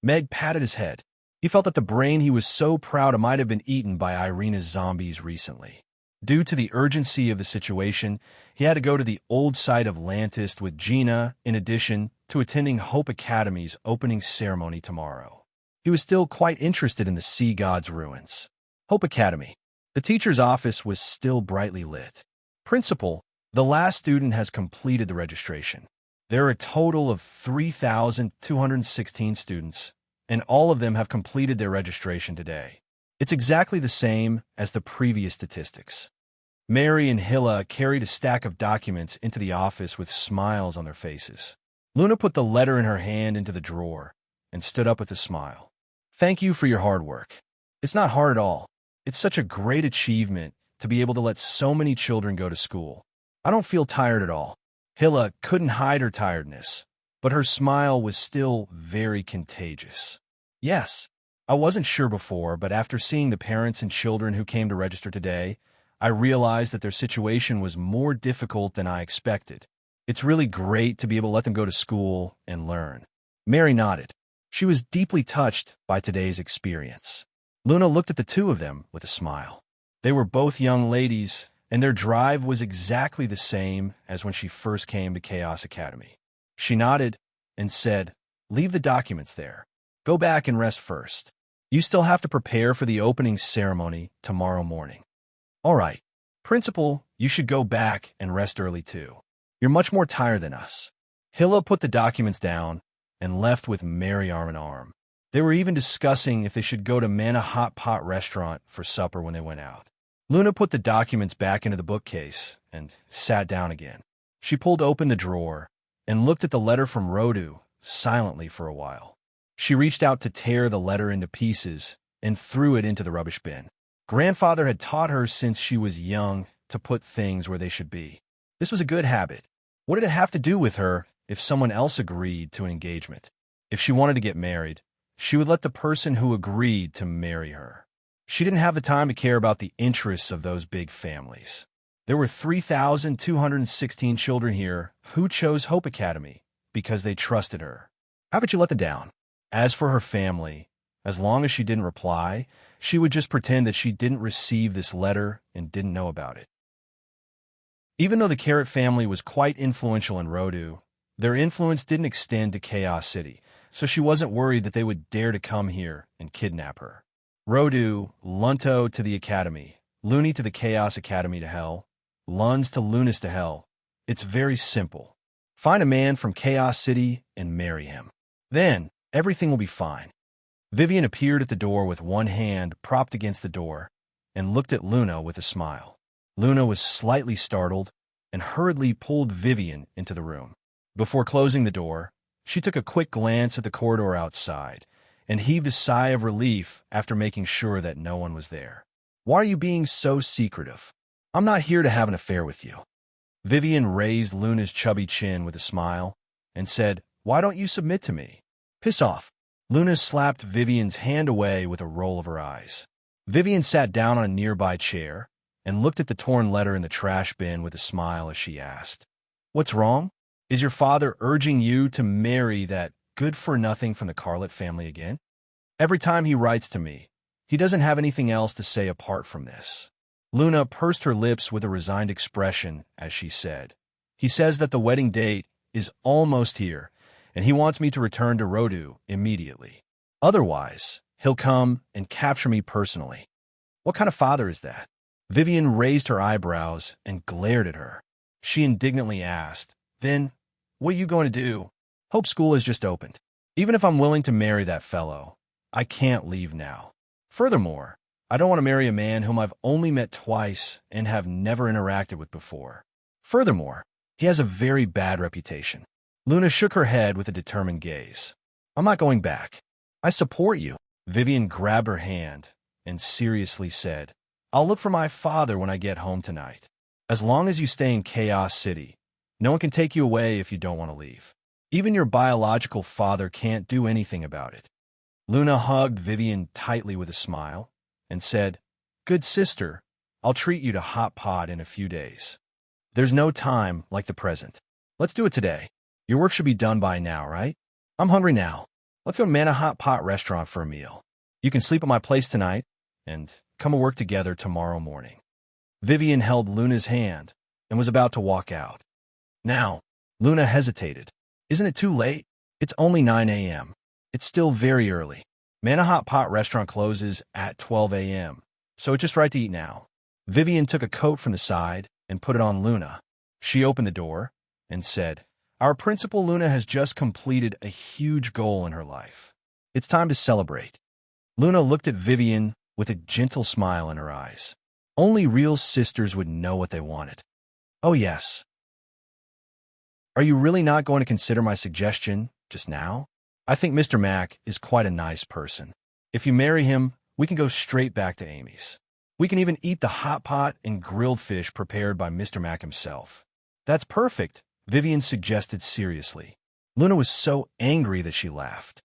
Meg patted his head. He felt that the brain he was so proud of might have been eaten by Irina's zombies recently. Due to the urgency of the situation, he had to go to the old site of Lantis with Gina, in addition to attending Hope Academy's opening ceremony tomorrow. He was still quite interested in the sea god's ruins. Hope Academy. The teacher's office was still brightly lit. "Principal, the last student has completed the registration. There are a total of 3,216 students, and all of them have completed their registration today. It's exactly the same as the previous statistics. Mary and Hilla carried a stack of documents into the office with smiles on their faces. Luna put the letter in her hand into the drawer and stood up with a smile. Thank you for your hard work. It's not hard at all. It's such a great achievement to be able to let so many children go to school. I don't feel tired at all. Hilla couldn't hide her tiredness, but her smile was still very contagious. Yes, I wasn't sure before, but after seeing the parents and children who came to register today, I realized that their situation was more difficult than I expected. It's really great to be able to let them go to school and learn. Mary nodded. She was deeply touched by today's experience. Luna looked at the two of them with a smile. They were both young ladies, and their drive was exactly the same as when she first came to Chaos Academy. She nodded and said, "Leave the documents there. Go back and rest first. You still have to prepare for the opening ceremony tomorrow morning." "All right. Principal, you should go back and rest early too. You're much more tired than us." Hilla put the documents down and left with Mary arm in arm. They were even discussing if they should go to Manna Hot Pot restaurant for supper when they went out. Luna put the documents back into the bookcase and sat down again. She pulled open the drawer and looked at the letter from Rodu silently for a while. She reached out to tear the letter into pieces and threw it into the rubbish bin. Grandfather had taught her since she was young to put things where they should be. This was a good habit. What did it have to do with her if someone else agreed to an engagement? If she wanted to get married, she would let the person who agreed to marry her. She didn't have the time to care about the interests of those big families. There were 3,216 children here who chose Hope Academy because they trusted her. How could you let them down? As for her family, as long as she didn't reply, she would just pretend that she didn't receive this letter and didn't know about it. Even though the Carrot family was quite influential in Rodu, their influence didn't extend to Chaos City, so she wasn't worried that they would dare to come here and kidnap her. Rodu, Lunto to the Academy, Looney to the Chaos Academy to hell, Luns to Lunas to hell. It's very simple. Find a man from Chaos City and marry him. Then, everything will be fine. Vivian appeared at the door with one hand propped against the door and looked at Luna with a smile. Luna was slightly startled and hurriedly pulled Vivian into the room. Before closing the door, she took a quick glance at the corridor outside and heaved a sigh of relief after making sure that no one was there. "Why are you being so secretive? I'm not here to have an affair with you." Vivian raised Luna's chubby chin with a smile and said, "Why don't you submit to me?" "Piss off." Luna slapped Vivian's hand away with a roll of her eyes. Vivian sat down on a nearby chair and looked at the torn letter in the trash bin with a smile as she asked, "What's wrong? Is your father urging you to marry that good-for-nothing from the Carlet family again? Every time he writes to me, he doesn't have anything else to say apart from this." Luna pursed her lips with a resigned expression as she said, "He says that the wedding date is almost here, and he wants me to return to Rodu immediately. Otherwise, he'll come and capture me personally." "What kind of father is that?" Vivian raised her eyebrows and glared at her. She indignantly asked, "Then, what are you going to do? Hope School has just opened. Even if I'm willing to marry that fellow, I can't leave now. Furthermore, I don't want to marry a man whom I've only met twice and have never interacted with before. Furthermore, he has a very bad reputation." Luna shook her head with a determined gaze. "I'm not going back. I support you." Vivian grabbed her hand and seriously said, "I'll look for my father when I get home tonight. As long as you stay in Chaos City, no one can take you away if you don't want to leave. Even your biological father can't do anything about it." Luna hugged Vivian tightly with a smile and said, "Good sister, I'll treat you to hot pot in a few days. There's no time like the present. Let's do it today. Your work should be done by now, right? I'm hungry now. Let's go to Manna Hot Pot restaurant for a meal. You can sleep at my place tonight and come and work together tomorrow morning." Vivian held Luna's hand and was about to walk out. "Now," Luna hesitated. "Isn't it too late? It's only 9 a.m. It's still very early. Manna Hot Pot restaurant closes at 12 a.m., so it's just right to eat now." Vivian took a coat from the side and put it on Luna. She opened the door and said, "Our principal Luna has just completed a huge goal in her life. It's time to celebrate." Luna looked at Vivian with a gentle smile in her eyes. Only real sisters would know what they wanted. Oh, yes. Are you really not going to consider my suggestion just now? I think Mr. Mac is quite a nice person. If you marry him, we can go straight back to Amy's. We can even eat the hot pot and grilled fish prepared by Mr. Mac himself. That's perfect, Vivian suggested seriously. Luna was so angry that she laughed.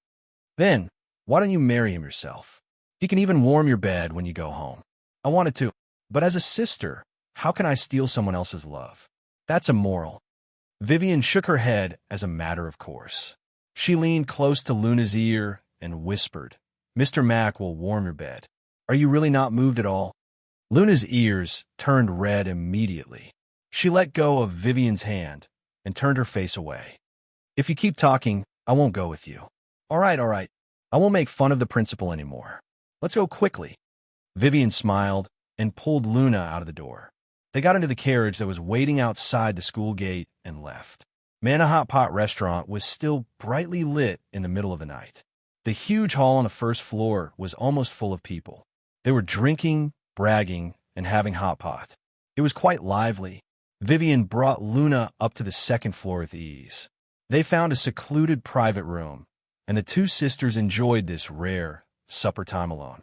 Then, why don't you marry him yourself? He can even warm your bed when you go home. I wanted to, but as a sister, how can I steal someone else's love? That's immoral. Vivian shook her head as a matter of course. She leaned close to Luna's ear and whispered, Mr. Mac will warm your bed. Are you really not moved at all? Luna's ears turned red immediately. She let go of Vivian's hand and turned her face away. If you keep talking, I won't go with you. All right. I won't make fun of the principal anymore. Let's go quickly. Vivian smiled and pulled Luna out of the door. They got into the carriage that was waiting outside the school gate and left. Manna Hot Pot restaurant was still brightly lit in the middle of the night. The huge hall on the first floor was almost full of people. They were drinking, bragging, and having hot pot. It was quite lively. Vivian brought Luna up to the second floor with ease. They found a secluded private room, and the two sisters enjoyed this rare supper time alone.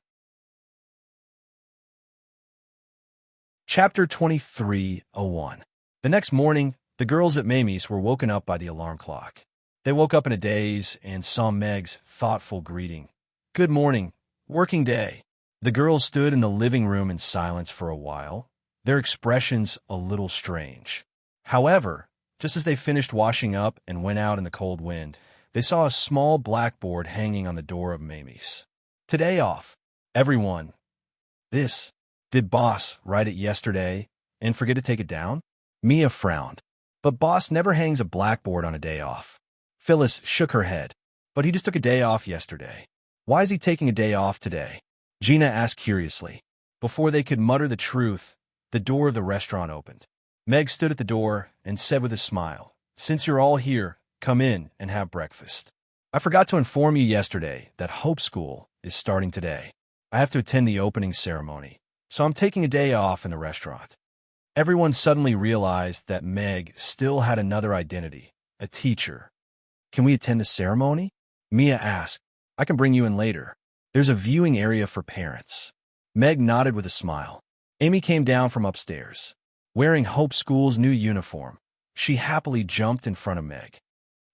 Chapter 23:01. The next morning, the girls at Mamie's were woken up by the alarm clock. They woke up in a daze and saw Meg's thoughtful greeting. Good morning, working day. The girls stood in the living room in silence for a while, their expressions a little strange. However, just as they finished washing up and went out in the cold wind, they saw a small blackboard hanging on the door of Mamie's. Today off. Everyone. This. Did Boss write it yesterday and forget to take it down? Mia frowned. But Boss never hangs a blackboard on a day off. Phyllis shook her head. But he just took a day off yesterday. Why is he taking a day off today? Gina asked curiously. Before they could mutter the truth, the door of the restaurant opened. Meg stood at the door and said with a smile, Since you're all here, come in and have breakfast. I forgot to inform you yesterday that Hope School is starting today. I have to attend the opening ceremony, so I'm taking a day off in the restaurant. Everyone suddenly realized that Meg still had another identity, a teacher. Can we attend the ceremony? Mia asked. I can bring you in later. There's a viewing area for parents. Meg nodded with a smile. Amy came down from upstairs. Wearing Hope School's new uniform, she happily jumped in front of Meg.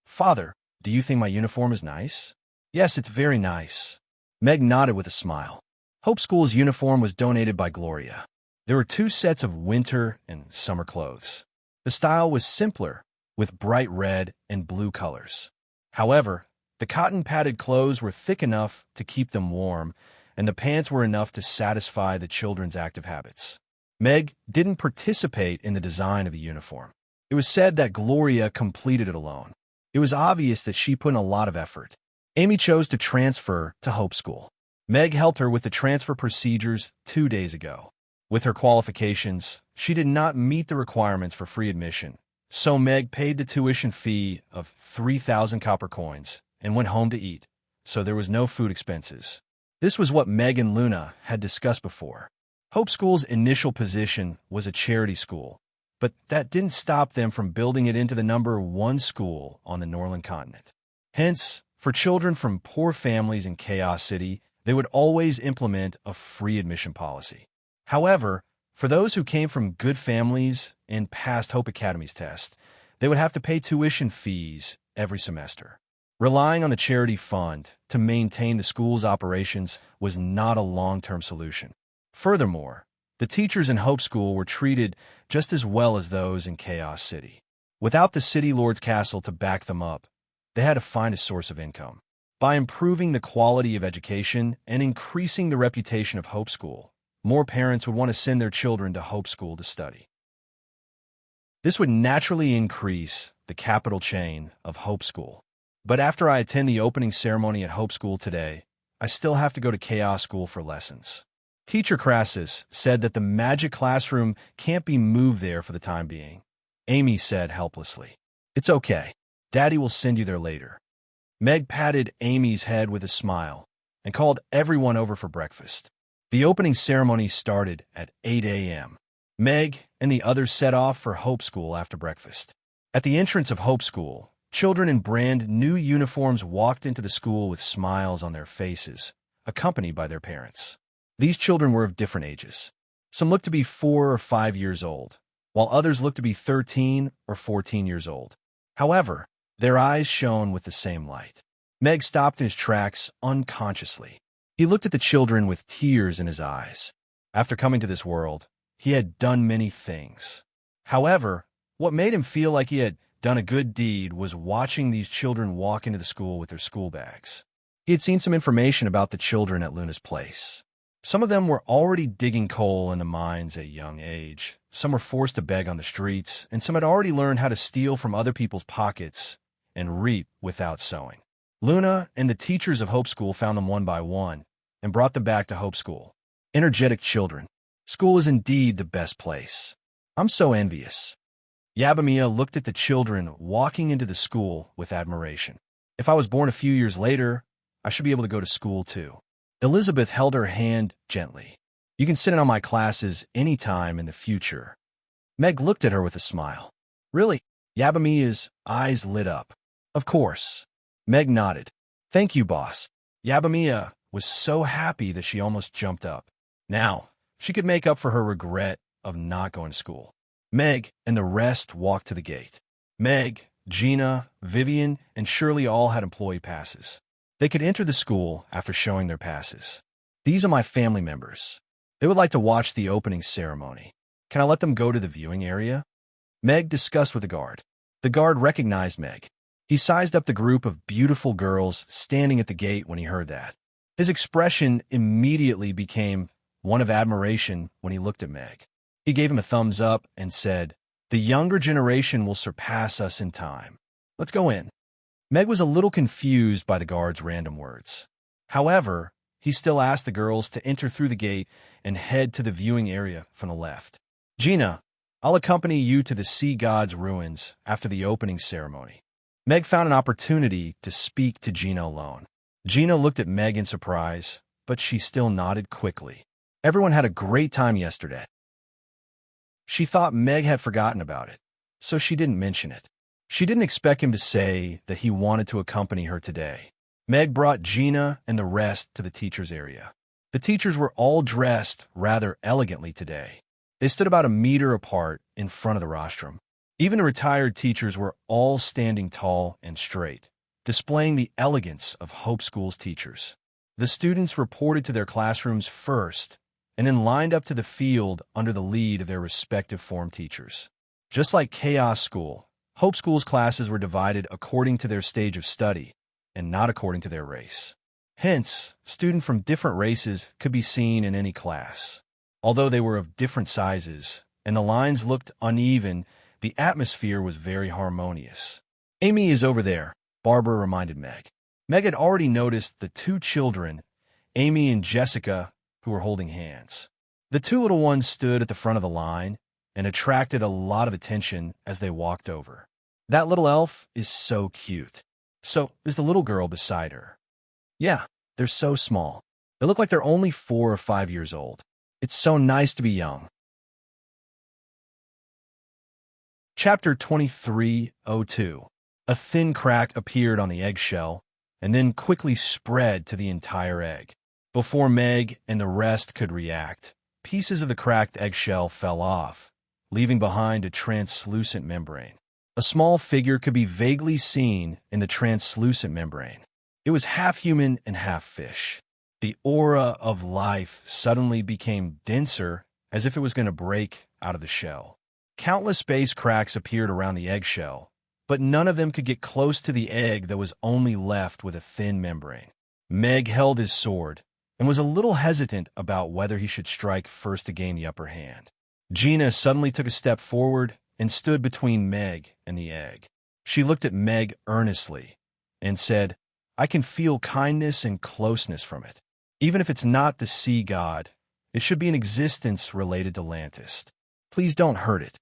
Father, do you think my uniform is nice? Yes, it's very nice. Meg nodded with a smile. Hope School's uniform was donated by Gloria. There were 2 sets of winter and summer clothes. The style was simpler, with bright red and blue colors. However, the cotton-padded clothes were thick enough to keep them warm, and the pants were enough to satisfy the children's active habits. Meg didn't participate in the design of the uniform. It was said that Gloria completed it alone. It was obvious that she put in a lot of effort. Amy chose to transfer to Hope School. Meg helped her with the transfer procedures 2 days ago. With her qualifications, she did not meet the requirements for free admission, so Meg paid the tuition fee of 3,000 copper coins and went home to eat, so there was no food expenses. This was what Meg and Luna had discussed before. Hope School's initial position was a charity school, but that didn't stop them from building it into the #1 school on the Northern continent. Hence, for children from poor families in Chaos City, they would always implement a free admission policy. However, for those who came from good families and passed Hope Academy's test, they would have to pay tuition fees every semester. Relying on the charity fund to maintain the school's operations was not a long-term solution. Furthermore, the teachers in Hope School were treated just as well as those in Chaos City. Without the City Lord's castle to back them up, they had to find a source of income. By improving the quality of education and increasing the reputation of Hope School, more parents would want to send their children to Hope School to study. This would naturally increase the capital chain of Hope School. But after I attend the opening ceremony at Hope School today, I still have to go to Chaos School for lessons. Teacher Crassus said that the magic classroom can't be moved there for the time being. Amy said helplessly. It's okay. Daddy will send you there later. Meg patted Amy's head with a smile and called everyone over for breakfast. The opening ceremony started at 8 a.m. Meg and the others set off for Hope School after breakfast. At the entrance of Hope School, children in brand new uniforms walked into the school with smiles on their faces, accompanied by their parents. These children were of different ages. Some looked to be 4 or 5 years old, while others looked to be 13 or 14 years old. However, their eyes shone with the same light. Meg stopped in his tracks unconsciously. He looked at the children with tears in his eyes. After coming to this world, he had done many things. However, what made him feel like he had done a good deed was watching these children walk into the school with their school bags. He had seen some information about the children at Luna's place. Some of them were already digging coal in the mines at a young age. Some were forced to beg on the streets, and some had already learned how to steal from other people's pockets and reap without sowing. Luna and the teachers of Hope School found them one by one and brought them back to Hope School. Energetic children. School is indeed the best place. I'm so envious. Yabamiya looked at the children walking into the school with admiration. If I was born a few years later, I should be able to go to school too. Elizabeth held her hand gently. You can sit in on my classes any time in the future. Meg looked at her with a smile. Really? Yabamiya's eyes lit up. Of course. Meg nodded. Thank you, boss. Yabamiya was so happy that she almost jumped up. Now, she could make up for her regret of not going to school. Meg and the rest walked to the gate. Meg, Gina, Vivian, and Shirley all had employee passes. They could enter the school after showing their passes. These are my family members. They would like to watch the opening ceremony. Can I let them go to the viewing area? Meg discussed with the guard. The guard recognized Meg. He sized up the group of beautiful girls standing at the gate when he heard that. His expression immediately became one of admiration when he looked at Meg. He gave him a thumbs up and said, "The younger generation will surpass us in time. Let's go in." Meg was a little confused by the guard's random words. However, he still asked the girls to enter through the gate and head to the viewing area from the left. Gina, I'll accompany you to the Sea God's ruins after the opening ceremony. Meg found an opportunity to speak to Gina alone. Gina looked at Meg in surprise, but she still nodded quickly. Everyone had a great time yesterday. She thought Meg had forgotten about it, so she didn't mention it. She didn't expect him to say that he wanted to accompany her today. Meg brought Gina and the rest to the teachers' area. The teachers were all dressed rather elegantly today. They stood about a meter apart in front of the rostrum. Even the retired teachers were all standing tall and straight, displaying the elegance of Hope School's teachers. The students reported to their classrooms first and then lined up to the field under the lead of their respective form teachers. Just like Chaos School, Hope School's classes were divided according to their stage of study and not according to their race. Hence, students from different races could be seen in any class. Although they were of different sizes and the lines looked uneven, the atmosphere was very harmonious. Amy is over there, Barbara reminded Meg. Meg had already noticed the two children, Amy and Jessica, who were holding hands. The two little ones stood at the front of the line and attracted a lot of attention as they walked over. That little elf is so cute. So is the little girl beside her. Yeah, they're so small. They look like they're only 4 or 5 years old. It's so nice to be young. Chapter 2302. A thin crack appeared on the eggshell and then quickly spread to the entire egg. Before Meg and the rest could react, pieces of the cracked eggshell fell off, leaving behind a translucent membrane. A small figure could be vaguely seen in the translucent membrane. It was half human and half fish. The aura of life suddenly became denser, as if it was going to break out of the shell. Countless space cracks appeared around the eggshell, but none of them could get close to the egg that was only left with a thin membrane. Meg held his sword and was a little hesitant about whether he should strike first to gain the upper hand. Gina suddenly took a step forward and stood between Meg and the egg. She looked at Meg earnestly and said, "I can feel kindness and closeness from it. Even if it's not the sea god, it should be an existence related to Lantis. Please don't hurt it."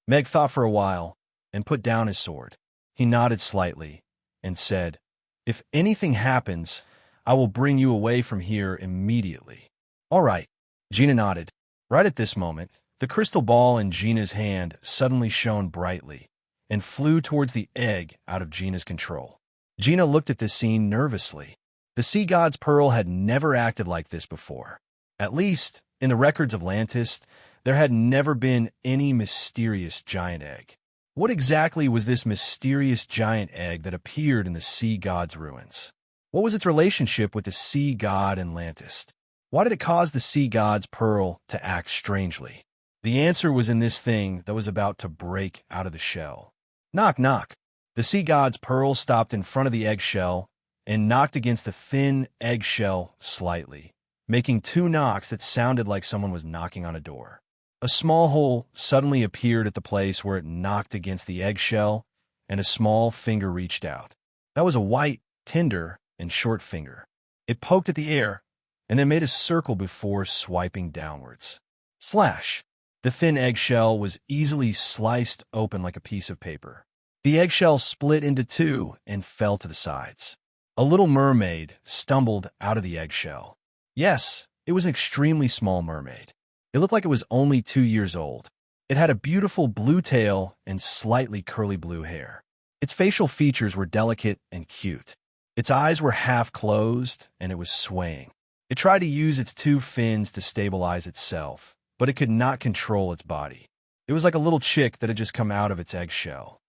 Meg thought for a while and put down his sword. He nodded slightly and said, "If anything happens, I will bring you away from here immediately." All right. Gina nodded. Right at this moment, the crystal ball in Gina's hand suddenly shone brightly and flew towards the egg out of Gina's control. Gina looked at this scene nervously. The sea god's pearl had never acted like this before. At least, in the records of Lantis, there had never been any mysterious giant egg. What exactly was this mysterious giant egg that appeared in the sea god's ruins? What was its relationship with the sea god and Lantis? Why did it cause the sea god's pearl to act strangely? The answer was in this thing that was about to break out of the shell. Knock, knock. The sea god's pearl stopped in front of the eggshell and knocked against the thin eggshell slightly, making two knocks that sounded like someone was knocking on a door. A small hole suddenly appeared at the place where it knocked against the eggshell, and a small finger reached out. That was a white, tender, and short finger. It poked at the air, and then made a circle before swiping downwards. Slash! The thin eggshell was easily sliced open like a piece of paper. The eggshell split into two and fell to the sides. A little mermaid stumbled out of the eggshell. Yes, it was an extremely small mermaid. It looked like it was only 2 years old. It had a beautiful blue tail and slightly curly blue hair. Its facial features were delicate and cute. Its eyes were half closed, and it was swaying. It tried to use its two fins to stabilize itself, but it could not control its body. It was like a little chick that had just come out of its eggshell.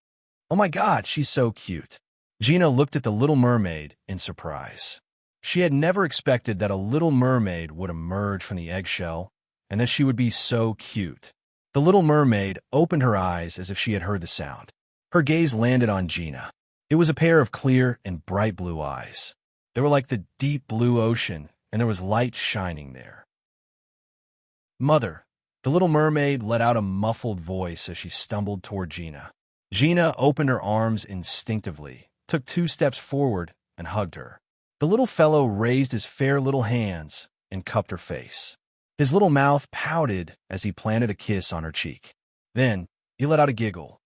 Oh my God, she's so cute. Gina looked at the little mermaid in surprise. She had never expected that a little mermaid would emerge from the eggshell and that she would be so cute. The little mermaid opened her eyes as if she had heard the sound. Her gaze landed on Gina. It was a pair of clear and bright blue eyes. They were like the deep blue ocean, and there was light shining there. Mother, the little mermaid let out a muffled voice as she stumbled toward Gina. Gina opened her arms instinctively, took 2 steps forward, and hugged her. The little fellow raised his fair little hands and cupped her face. His little mouth pouted as he planted a kiss on her cheek. Then, he let out a giggle.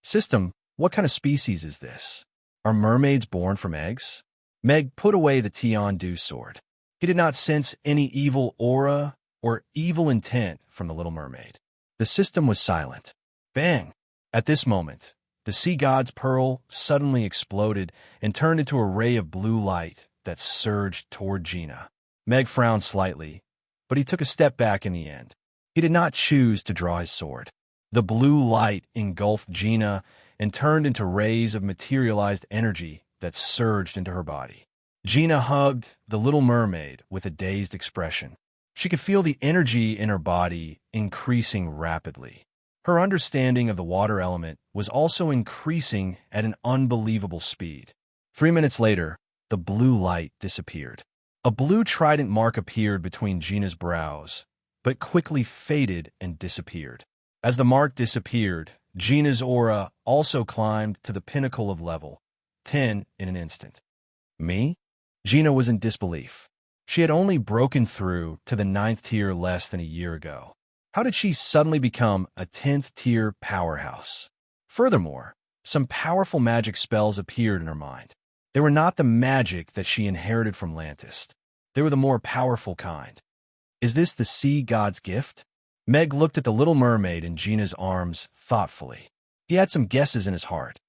System, what kind of species is this? Are mermaids born from eggs? Meg put away the Tian-Du sword. He did not sense any evil aura or evil intent from the little mermaid. The system was silent. Bang! At this moment, the sea god's pearl suddenly exploded and turned into a ray of blue light that surged toward Gina. Meg frowned slightly, but he took a step back in the end. He did not choose to draw his sword. The blue light engulfed Gina and turned into rays of materialized energy that surged into her body. Gina hugged the little mermaid with a dazed expression. She could feel the energy in her body increasing rapidly. Her understanding of the water element was also increasing at an unbelievable speed. 3 minutes later, the blue light disappeared. A blue trident mark appeared between Gina's brows, but quickly faded and disappeared. As the mark disappeared, Gina's aura also climbed to the pinnacle of level 10 in an instant. Me? Gina was in disbelief. She had only broken through to the 9th tier less than a year ago. How did she suddenly become a 10th tier powerhouse? Furthermore, some powerful magic spells appeared in her mind. They were not the magic that she inherited from Lantis. They were the more powerful kind. Is this the sea god's gift? Meg looked at the little mermaid in Gina's arms thoughtfully. He had some guesses in his heart.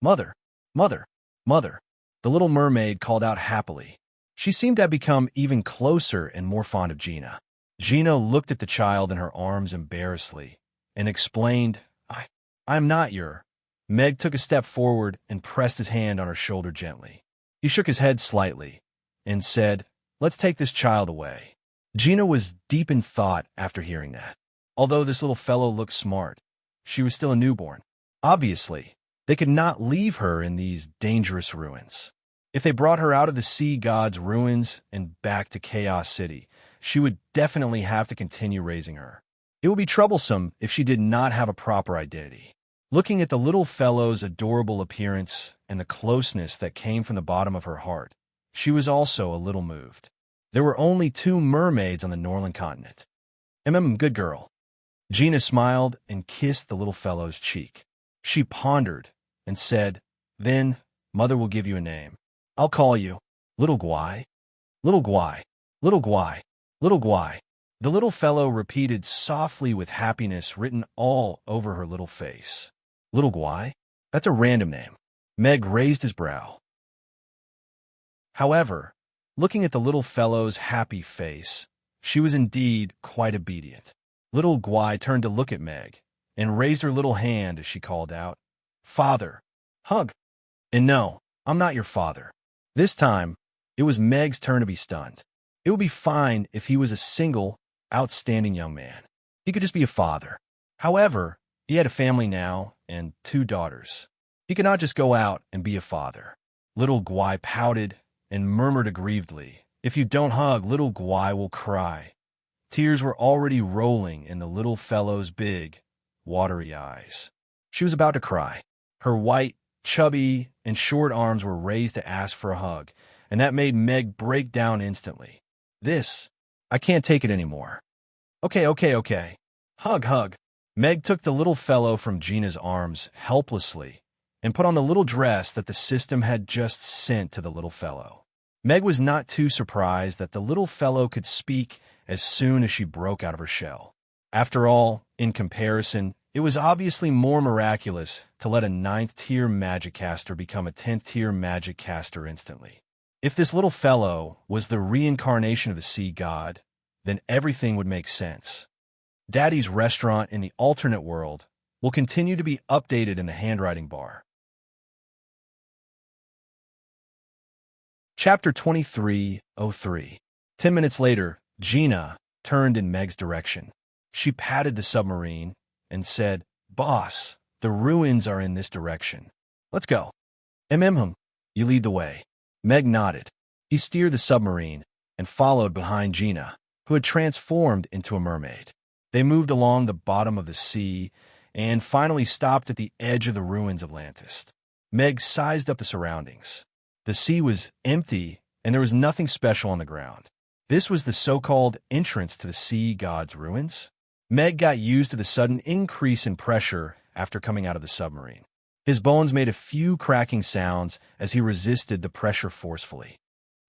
Mother, mother, mother. The little mermaid called out happily. She seemed to have become even closer and more fond of Gina. Gina looked at the child in her arms embarrassedly and explained, I'm not your. Meg took a step forward and pressed his hand on her shoulder gently. He shook his head slightly and said, let's take this child away. Gina was deep in thought after hearing that. Although this little fellow looked smart, she was still a newborn. Obviously, they could not leave her in these dangerous ruins. If they brought her out of the sea god's ruins and back to Chaos City, she would definitely have to continue raising her. It would be troublesome if she did not have a proper identity. Looking at the little fellow's adorable appearance and the closeness that came from the bottom of her heart, she was also a little moved. There were only 2 mermaids on the Norland continent. Good girl. Gina smiled and kissed the little fellow's cheek. She pondered and said, then, Mother will give you a name. I'll call you Little Guai. Little Guai. Little Guai. Little Guy. The little fellow repeated softly with happiness written all over her little face. Little Guy? That's a random name. Meg raised his brow. However, looking at the little fellow's happy face, she was indeed quite obedient. Little Guy turned to look at Meg and raised her little hand as she called out, "Father, hug." And no, I'm not your father. This time, it was Meg's turn to be stunned. It would be fine if he was a single, outstanding young man. He could just be a father. However, he had a family now and 2 daughters. He could not just go out and be a father. Little Guy pouted and murmured aggrievedly, "If you don't hug, little Guy will cry." Tears were already rolling in the little fellow's big, watery eyes. She was about to cry. Her white, chubby, and short arms were raised to ask for a hug, and that made Meg break down instantly. I can't take it anymore. Okay. Hug. Meg took the little fellow from Gina's arms helplessly and put on the little dress that the system had just sent to the little fellow. Meg was not too surprised that the little fellow could speak as soon as she broke out of her shell. After all, in comparison, it was obviously more miraculous to let a 9th-tier magic caster become a 10th-tier magic caster instantly. If this little fellow was the reincarnation of the sea god, then everything would make sense. Daddy's restaurant in the alternate world will continue to be updated in the handwriting bar. Chapter 2303. 10 minutes later, Gina turned in Meg's direction. She patted the submarine and said, "Boss, the ruins are in this direction. Let's go." You lead the way." Meg nodded. He steered the submarine and followed behind Gina, who had transformed into a mermaid. They moved along the bottom of the sea and finally stopped at the edge of the ruins of Atlantis. Meg sized up the surroundings. The sea was empty and there was nothing special on the ground. This was the so-called entrance to the sea god's ruins. Meg got used to the sudden increase in pressure after coming out of the submarine. His bones made a few cracking sounds as he resisted the pressure forcefully.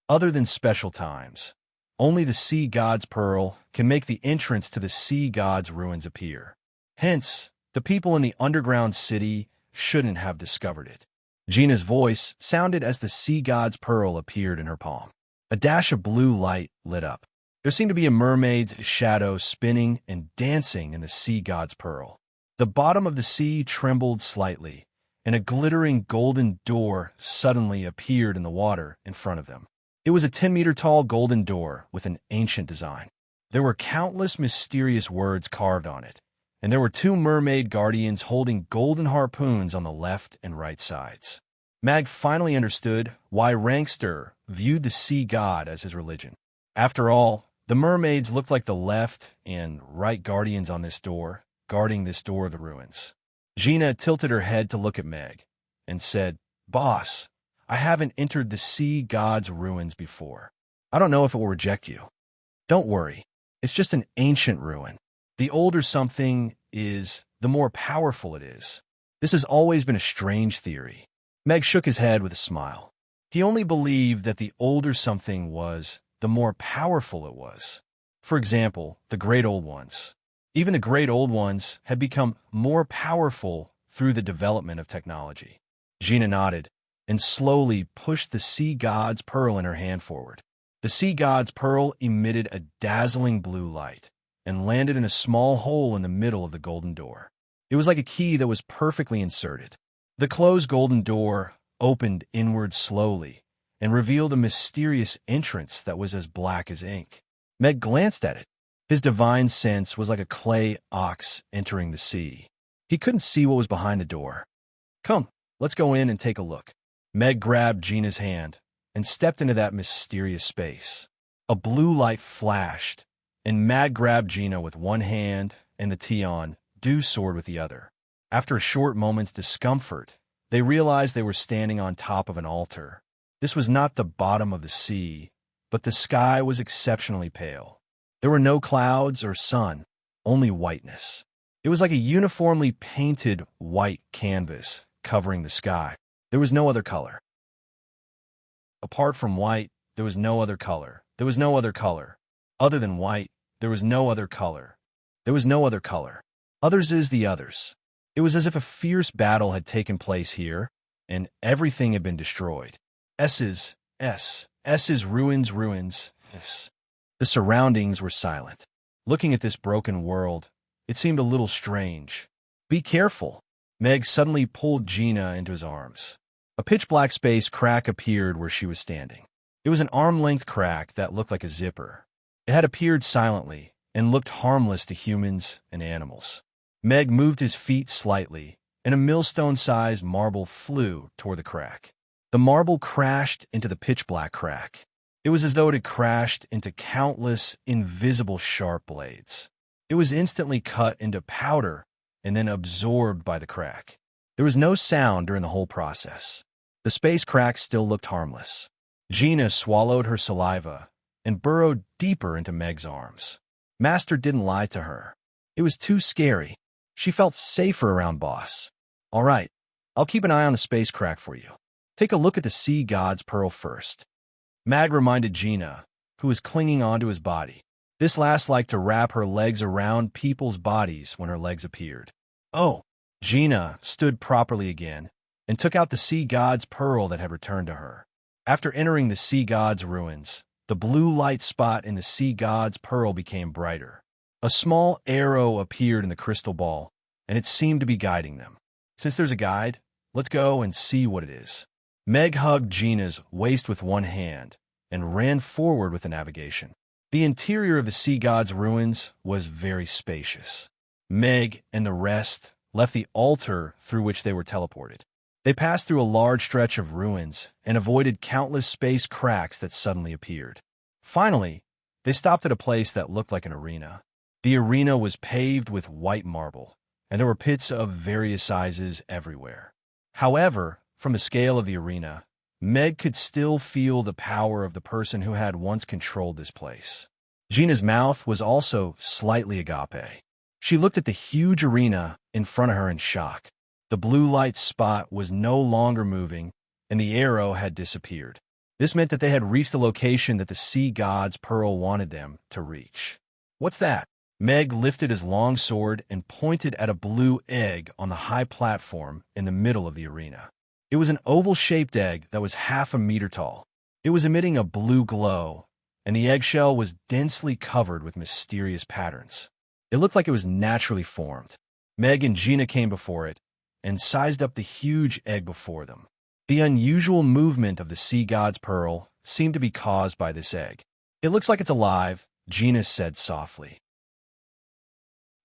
Other than special times, only the sea god's pearl can make the entrance to the sea god's ruins appear. Hence, the people in the underground city shouldn't have discovered it. Gina's voice sounded as the sea god's pearl appeared in her palm. A dash of blue light lit up. There seemed to be a mermaid's shadow spinning and dancing in the sea god's pearl. The bottom of the sea trembled slightly, and a glittering golden door suddenly appeared in the water in front of them. It was a 10-meter-tall golden door with an ancient design. There were countless mysterious words carved on it, and there were 2 mermaid guardians holding golden harpoons on the left and right sides. Mag finally understood why Rankster viewed the sea god as his religion. After all, the mermaids looked like the left and right guardians on this door, guarding this door of the ruins. Gina tilted her head to look at Meg and said, "Boss, I haven't entered the sea god's ruins before. I don't know if it will reject you." "Don't worry. It's just an ancient ruin. The older something is, the more powerful it is. This has always been a strange theory." Meg shook his head with a smile. He only believed that the older something was, the more powerful it was. For example, the Great Old Ones. Even the Great Old Ones had become more powerful through the development of technology. Gina nodded and slowly pushed the sea god's pearl in her hand forward. The sea god's pearl emitted a dazzling blue light and landed in a small hole in the middle of the golden door. It was like a key that was perfectly inserted. The closed golden door opened inward slowly and revealed a mysterious entrance that was as black as ink. Meg glanced at it. His divine sense was like a clay ox entering the sea. He couldn't see what was behind the door. "Come, let's go in and take a look." Meg grabbed Gina's hand and stepped into that mysterious space. A blue light flashed, and Mag grabbed Gina with one hand and the Tion Dew sword with the other. After a short moment's discomfort, they realized they were standing on top of an altar. This was not the bottom of the sea, but the sky was exceptionally pale. There were no clouds or sun, only whiteness. It was like a uniformly painted white canvas covering the sky. There was no other color. Apart from white, there was no other color. There was no other color. Other than white, there was no other color. There was no other color. Others is the others. It was as if a fierce battle had taken place here, and everything had been destroyed. S's ruins, ruins, S. The surroundings were silent. Looking at this broken world, it seemed a little strange. Be careful. Meg suddenly pulled Gina into his arms. A pitch-black space crack appeared where she was standing. It was an arm-length crack that looked like a zipper. It had appeared silently and looked harmless to humans and animals. Meg moved his feet slightly, and a millstone-sized marble flew toward the crack. The marble crashed into the pitch-black crack. It was as though it had crashed into countless invisible sharp blades. It was instantly cut into powder and then absorbed by the crack. There was no sound during the whole process. The space crack still looked harmless. Gina swallowed her saliva and burrowed deeper into Meg's arms. Master didn't lie to her. It was too scary. She felt safer around Boss. All right, I'll keep an eye on the space crack for you. Take a look at the sea god's pearl first. Mag reminded Gina, who was clinging onto his body. This lass liked to wrap her legs around people's bodies when her legs appeared. Oh, Gina stood properly again and took out the sea god's pearl that had returned to her. After entering the sea god's ruins, the blue light spot in the sea god's pearl became brighter. A small arrow appeared in the crystal ball, and it seemed to be guiding them. Since there's a guide, let's go and see what it is. Meg hugged Gina's waist with one hand and ran forward with the navigation. The interior of the sea god's ruins was very spacious. Meg and the rest left the altar through which they were teleported. They passed through a large stretch of ruins and avoided countless space cracks that suddenly appeared. Finally, they stopped at a place that looked like an arena. The arena was paved with white marble, and there were pits of various sizes everywhere. However, from the scale of the arena, Meg could still feel the power of the person who had once controlled this place. Gina's mouth was also slightly agape. She looked at the huge arena in front of her in shock. The blue light spot was no longer moving, and the arrow had disappeared. This meant that they had reached the location that the sea god's pearl wanted them to reach. What's that? Meg lifted his long sword and pointed at a blue egg on the high platform in the middle of the arena. It was an oval-shaped egg that was half a meter tall. It was emitting a blue glow, and the eggshell was densely covered with mysterious patterns. It looked like it was naturally formed. Meg and Gina came before it and sized up the huge egg before them. The unusual movement of the sea god's pearl seemed to be caused by this egg. It looks like it's alive, Gina said softly.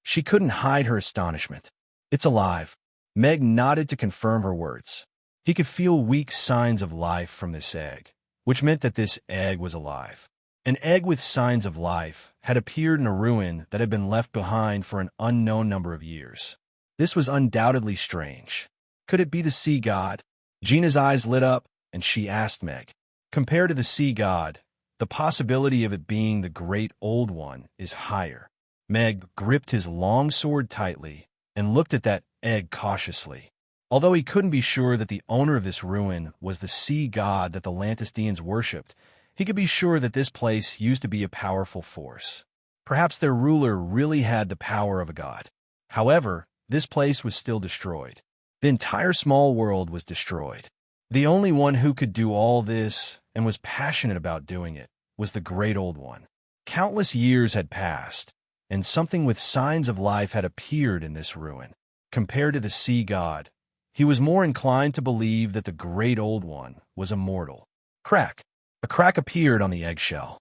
She couldn't hide her astonishment. It's alive. Meg nodded to confirm her words. He could feel weak signs of life from this egg, which meant that this egg was alive. An egg with signs of life had appeared in a ruin that had been left behind for an unknown number of years. This was undoubtedly strange. Could it be the sea god? Gina's eyes lit up, and she asked Meg. Compared to the sea god, the possibility of it being the great old one is higher. Meg gripped his long sword tightly and looked at that egg cautiously. Although he couldn't be sure that the owner of this ruin was the sea god that the Lantisteans worshipped, he could be sure that this place used to be a powerful force. Perhaps their ruler really had the power of a god. However, this place was still destroyed. The entire small world was destroyed. The only one who could do all this and was passionate about doing it was the Great Old One. Countless years had passed, and something with signs of life had appeared in this ruin. Compared to the sea god, he was more inclined to believe that the Great Old One was immortal. Crack. A crack appeared on the eggshell.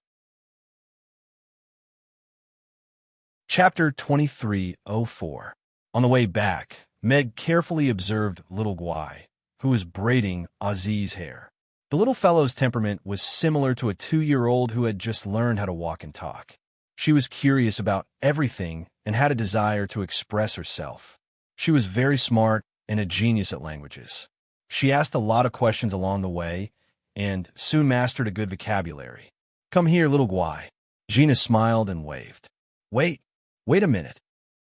Chapter 2304. On the way back, Meg carefully observed little Guai, who was braiding Aziz's hair. The little fellow's temperament was similar to a 2-year-old who had just learned how to walk and talk. She was curious about everything and had a desire to express herself. She was very smart and a genius at languages. She asked a lot of questions along the way and soon mastered a good vocabulary. Come here, little Guai. Gina smiled and waved. Wait a minute.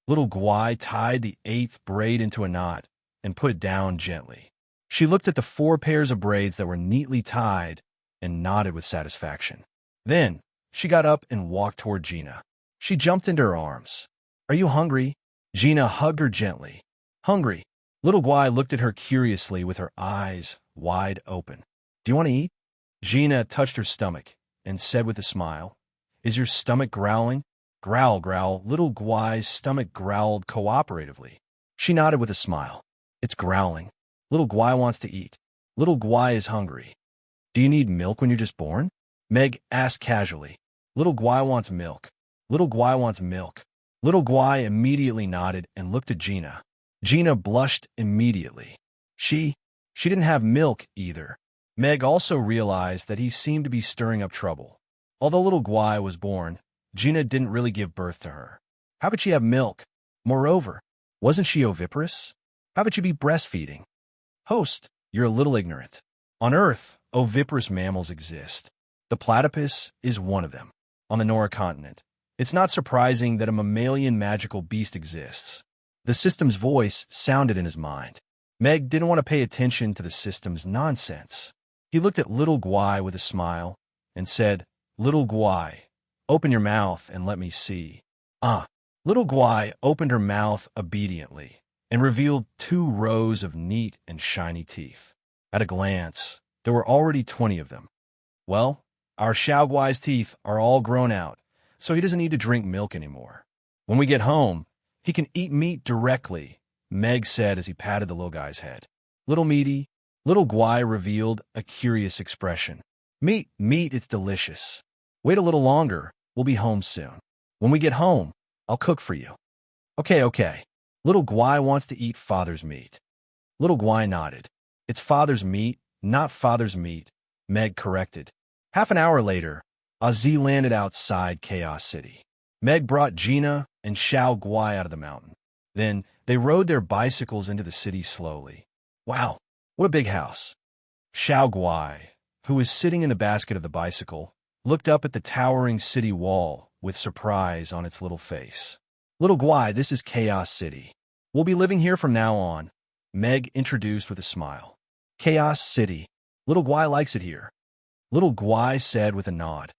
Little Guai tied the 8th braid into a knot and put it down gently. She looked at the 4 pairs of braids that were neatly tied and nodded with satisfaction. Then, She got up and walked toward Gina. She jumped into her arms. Are you hungry? Gina hugged her gently. Hungry. Little Guai looked at her curiously with her eyes wide open. Do you want to eat? Gina touched her stomach and said with a smile, Is your stomach growling? Growl, growl. Little Guai's stomach growled cooperatively. She nodded with a smile. It's growling. Little Guai wants to eat. Little Guai is hungry. Do you need milk when you're just born? Meg asked casually. Little Guai wants milk. Little Guai wants milk. Little Guai immediately nodded and looked at Gina. Gina blushed immediately. She didn't have milk either. Meg also realized that he seemed to be stirring up trouble. Although Little Guai was born, Gina didn't really give birth to her. How could she have milk? Moreover, wasn't she oviparous? How could she be breastfeeding? Host, you're a little ignorant. On Earth, oviparous mammals exist. The platypus is one of them. On the Nora continent, it's not surprising that a mammalian magical beast exists. The system's voice sounded in his mind. Meg didn't want to pay attention to the system's nonsense. He looked at Little Guai with a smile and said, Little Guai, open your mouth and let me see. Little Guai opened her mouth obediently and revealed 2 rows of neat and shiny teeth. At a glance, there were already 20 of them. Well, our Xiao Guai's teeth are all grown out, so he doesn't need to drink milk anymore. When we get home, he can eat meat directly, Meg said as he patted the little guy's head. Little meaty, Little Guai revealed a curious expression. Meat, it's delicious. Wait a little longer, we'll be home soon. When we get home, I'll cook for you. Okay. Little Guai wants to eat father's meat. Little Guai nodded. It's father's meat, not father's meat, Meg corrected. Half an hour later, Ozzy landed outside Chaos City. Meg brought Gina and Xiao Guai out of the mountain. Then they rode their bicycles into the city slowly. Wow, what a big house. Xiao Guai, who was sitting in the basket of the bicycle, looked up at the towering city wall with surprise on its little face. Little Guai, this is Chaos City. We'll be living here from now on, Meg introduced with a smile. Chaos City. Little Guai likes it here. Little Guai said with a nod.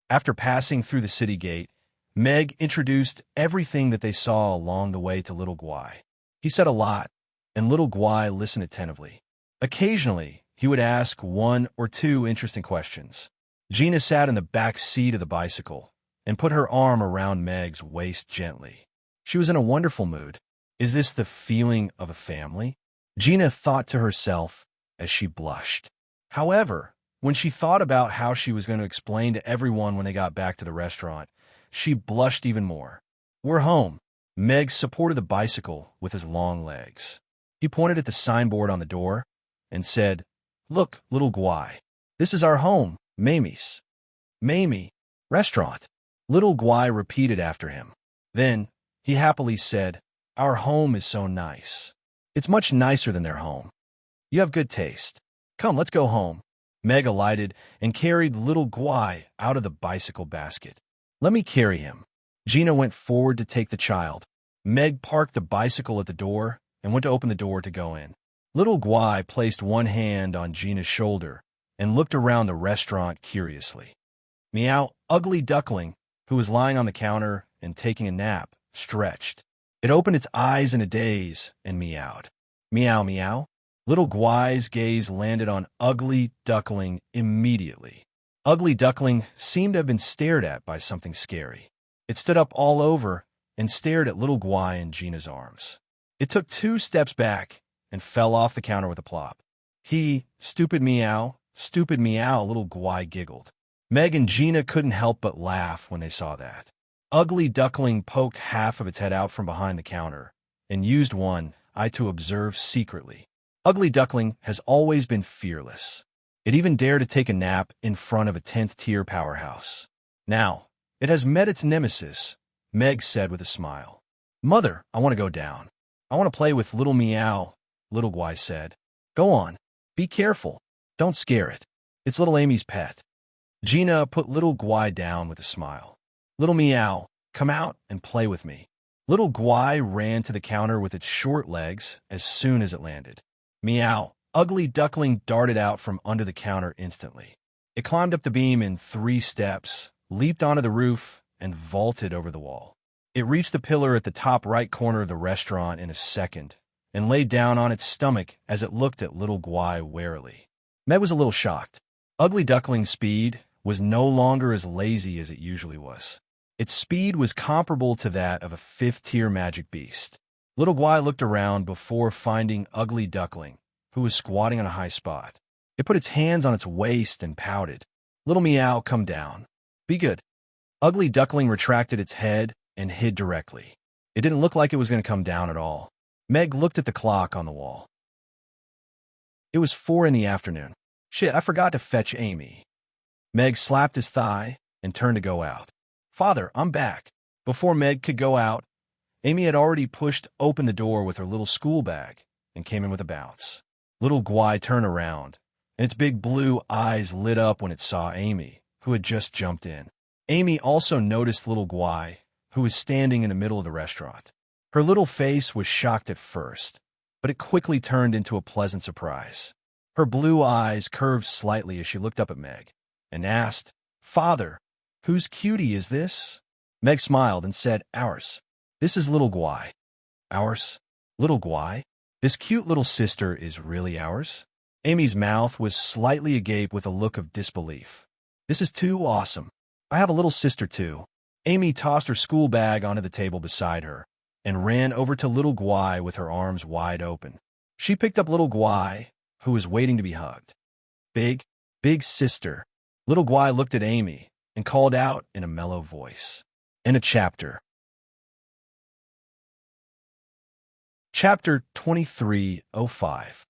After passing through the city gate, Meg introduced everything that they saw along the way to Little Guai. He said a lot, and Little Guai listened attentively. Occasionally, he would ask 1 or 2 interesting questions. Gina sat in the back seat of the bicycle and put her arm around Meg's waist gently. She was in a wonderful mood. Is this the feeling of a family? Gina thought to herself as she blushed. However, when she thought about how she was going to explain to everyone when they got back to the restaurant, she blushed even more. We're home. Meg supported the bicycle with his long legs. He pointed at the signboard on the door and said, Look, Little Guai, this is our home, Mamie's. Mamie, restaurant. Little Guai repeated after him. Then he happily said, Our home is so nice. It's much nicer than their home. You have good taste. Come, let's go home. Meg alighted and carried Little Guai out of the bicycle basket. Let me carry him. Gina went forward to take the child. Meg parked the bicycle at the door and went to open the door to go in. Little Guai placed one hand on Gina's shoulder and looked around the restaurant curiously. Meow, ugly duckling, who was lying on the counter and taking a nap, stretched. It opened its eyes in a daze and meowed. Meow, meow. Little Guai's gaze landed on Ugly Duckling immediately. Ugly Duckling seemed to have been stared at by something scary. It stood up all over and stared at Little Guai in Gina's arms. It took 2 steps back and fell off the counter with a plop. Stupid meow, Little Guai giggled. Meg and Gina couldn't help but laugh when they saw that. Ugly Duckling poked half of its head out from behind the counter and used one eye to observe secretly. Ugly Duckling has always been fearless. It even dared to take a nap in front of a 10th-tier powerhouse. Now, it has met its nemesis, Meg said with a smile. Mother, I want to go down. I want to play with Little Meow, Little Guai said. Go on. Be careful. Don't scare it. It's little Amy's pet. Gina put Little Guai down with a smile. Little Meow, come out and play with me. Little Guai ran to the counter with its short legs as soon as it landed. Meow. Ugly Duckling darted out from under the counter instantly. It climbed up the beam in 3 steps, leaped onto the roof, and vaulted over the wall. It reached the pillar at the top right corner of the restaurant in a second, and laid down on its stomach as it looked at little Gwai warily. Meg was a little shocked. Ugly Duckling's speed was no longer as lazy as it usually was. Its speed was comparable to that of a 5th-tier magic beast. Little Gwai looked around before finding Ugly Duckling, who was squatting on a high spot. It put its hands on its waist and pouted. Little Meow, come down. Be good. Ugly Duckling retracted its head and hid directly. It didn't look like it was going to come down at all. Meg looked at the clock on the wall. It was 4 in the afternoon. Shit, I forgot to fetch Amy. Meg slapped his thigh and turned to go out. Father, I'm back. Before Meg could go out, Amy had already pushed open the door with her little school bag and came in with a bounce. Little Gwai turned around, and its big blue eyes lit up when it saw Amy, who had just jumped in. Amy also noticed little Gwai, who was standing in the middle of the restaurant. Her little face was shocked at first, but it quickly turned into a pleasant surprise. Her blue eyes curved slightly as she looked up at Meg and asked, Father, whose cutie is this? Meg smiled and said, Ours. This is little Gwai. Ours? Little Gwai? This cute little sister is really ours? Amy's mouth was slightly agape with a look of disbelief. This is too awesome. I have a little sister too. Amy tossed her school bag onto the table beside her and ran over to little Gwai with her arms wide open. She picked up little Gwai, who was waiting to be hugged. Big sister. Little Gwai looked at Amy and called out in a mellow voice. In a chapter. Chapter 2305.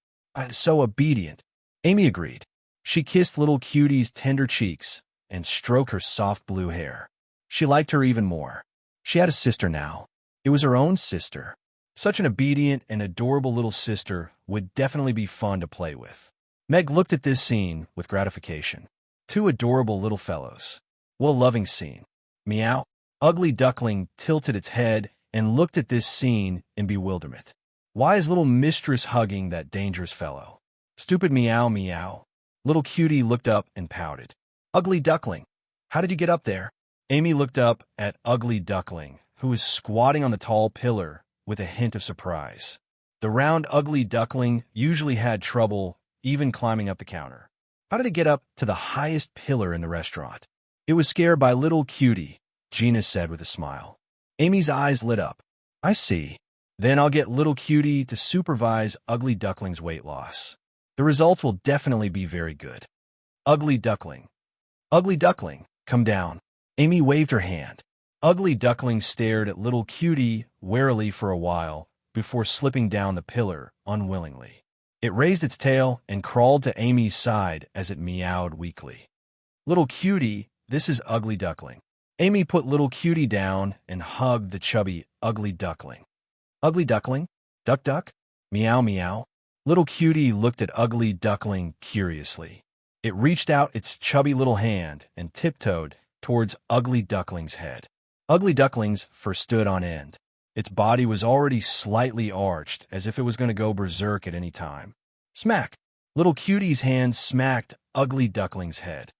So obedient. Amy agreed. She kissed little Cutie's tender cheeks and stroked her soft blue hair. She liked her even more. She had a sister now. It was her own sister. Such an obedient and adorable little sister would definitely be fun to play with. Meg looked at this scene with gratification. 2 adorable little fellows. What a loving scene. Meow. Ugly Duckling tilted its head and looked at this scene in bewilderment. Why is little mistress hugging that dangerous fellow? Stupid Meow Meow. Little Cutie looked up and pouted. Ugly Duckling, how did you get up there? Amy looked up at Ugly Duckling, who was squatting on the tall pillar with a hint of surprise. The round Ugly Duckling usually had trouble even climbing up the counter. How did it get up to the highest pillar in the restaurant? It was scared by little Cutie, Gina said with a smile. Amy's eyes lit up. I see. Then I'll get little Cutie to supervise Ugly Duckling's weight loss. The results will definitely be very good. Ugly Duckling. Ugly Duckling, come down. Amy waved her hand. Ugly Duckling stared at little Cutie warily for a while before slipping down the pillar unwillingly. It raised its tail and crawled to Amy's side as it meowed weakly. Little Cutie, this is Ugly Duckling. Amy put little Cutie down and hugged the chubby Ugly Duckling. Ugly Duckling? Duck duck? Meow meow. Little Cutie looked at Ugly Duckling curiously. It reached out its chubby little hand and tiptoed towards Ugly Duckling's head. Ugly Duckling's fur stood on end. Its body was already slightly arched, as if it was going to go berserk at any time. Smack! Little Cutie's hand smacked Ugly Duckling's head.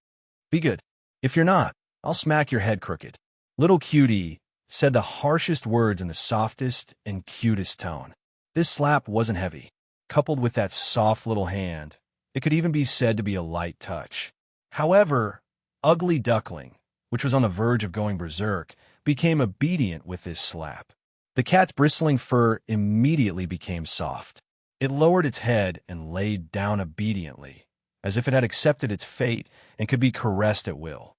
Be good. If you're not, I'll smack your head crooked. Little Cutie said the harshest words in the softest and cutest tone. This slap wasn't heavy. Coupled with that soft little hand, it could even be said to be a light touch. However, Ugly Duckling, which was on the verge of going berserk, became obedient with this slap. The cat's bristling fur immediately became soft. It lowered its head and laid down obediently, as if it had accepted its fate and could be caressed at will.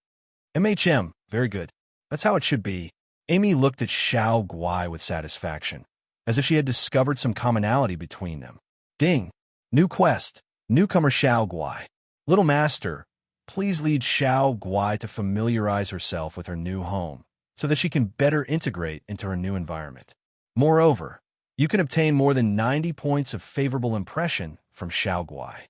MHM, very good. That's how it should be. Amy looked at Xiao Guai with satisfaction, as if she had discovered some commonality between them. Ding! New quest. Newcomer Xiao Guai. Little master, please lead Xiao Guai to familiarize herself with her new home, so that she can better integrate into her new environment. Moreover, you can obtain more than 90 points of favorable impression from Xiao Guai.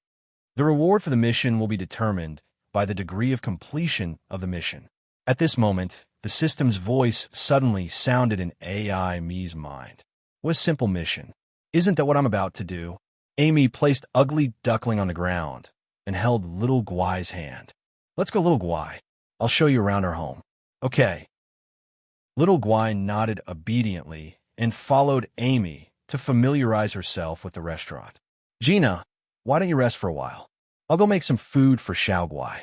The reward for the mission will be determined by the degree of completion of the mission. At this moment, the system's voice suddenly sounded in AI Mi's mind. What a simple mission. Isn't that what I'm about to do? Amy placed Ugly Duckling on the ground and held little Guai's hand. Let's go, little Guai. I'll show you around our home. Okay. Little Guai nodded obediently and followed Amy to familiarize herself with the restaurant. Gina, why don't you rest for a while? I'll go make some food for Xiao Guai.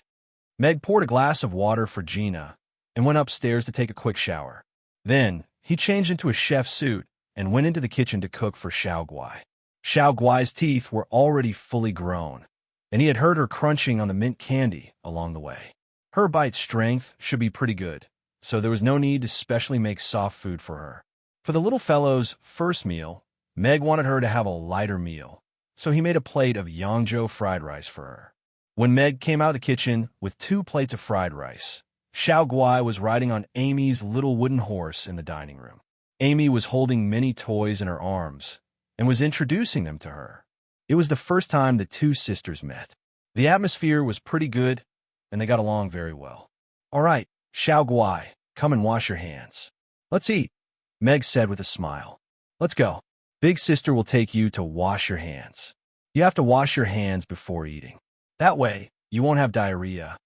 Meg poured a glass of water for Gina and went upstairs to take a quick shower. Then, he changed into a chef's suit and went into the kitchen to cook for Xiao Guai. Xiao Guai's teeth were already fully grown, and he had heard her crunching on the mint candy along the way. Her bite strength should be pretty good, so there was no need to specially make soft food for her. For the little fellow's first meal, Meg wanted her to have a lighter meal, so he made a plate of Yangzhou fried rice for her. When Meg came out of the kitchen with 2 plates of fried rice, Xiao Guai was riding on Amy's little wooden horse in the dining room. Amy was holding many toys in her arms and was introducing them to her. It was the first time the 2 sisters met. The atmosphere was pretty good, and they got along very well. All right, Xiao Guai, come and wash your hands. Let's eat, Meg said with a smile. Let's go. Big sister will take you to wash your hands. You have to wash your hands before eating. That way, you won't have diarrhea.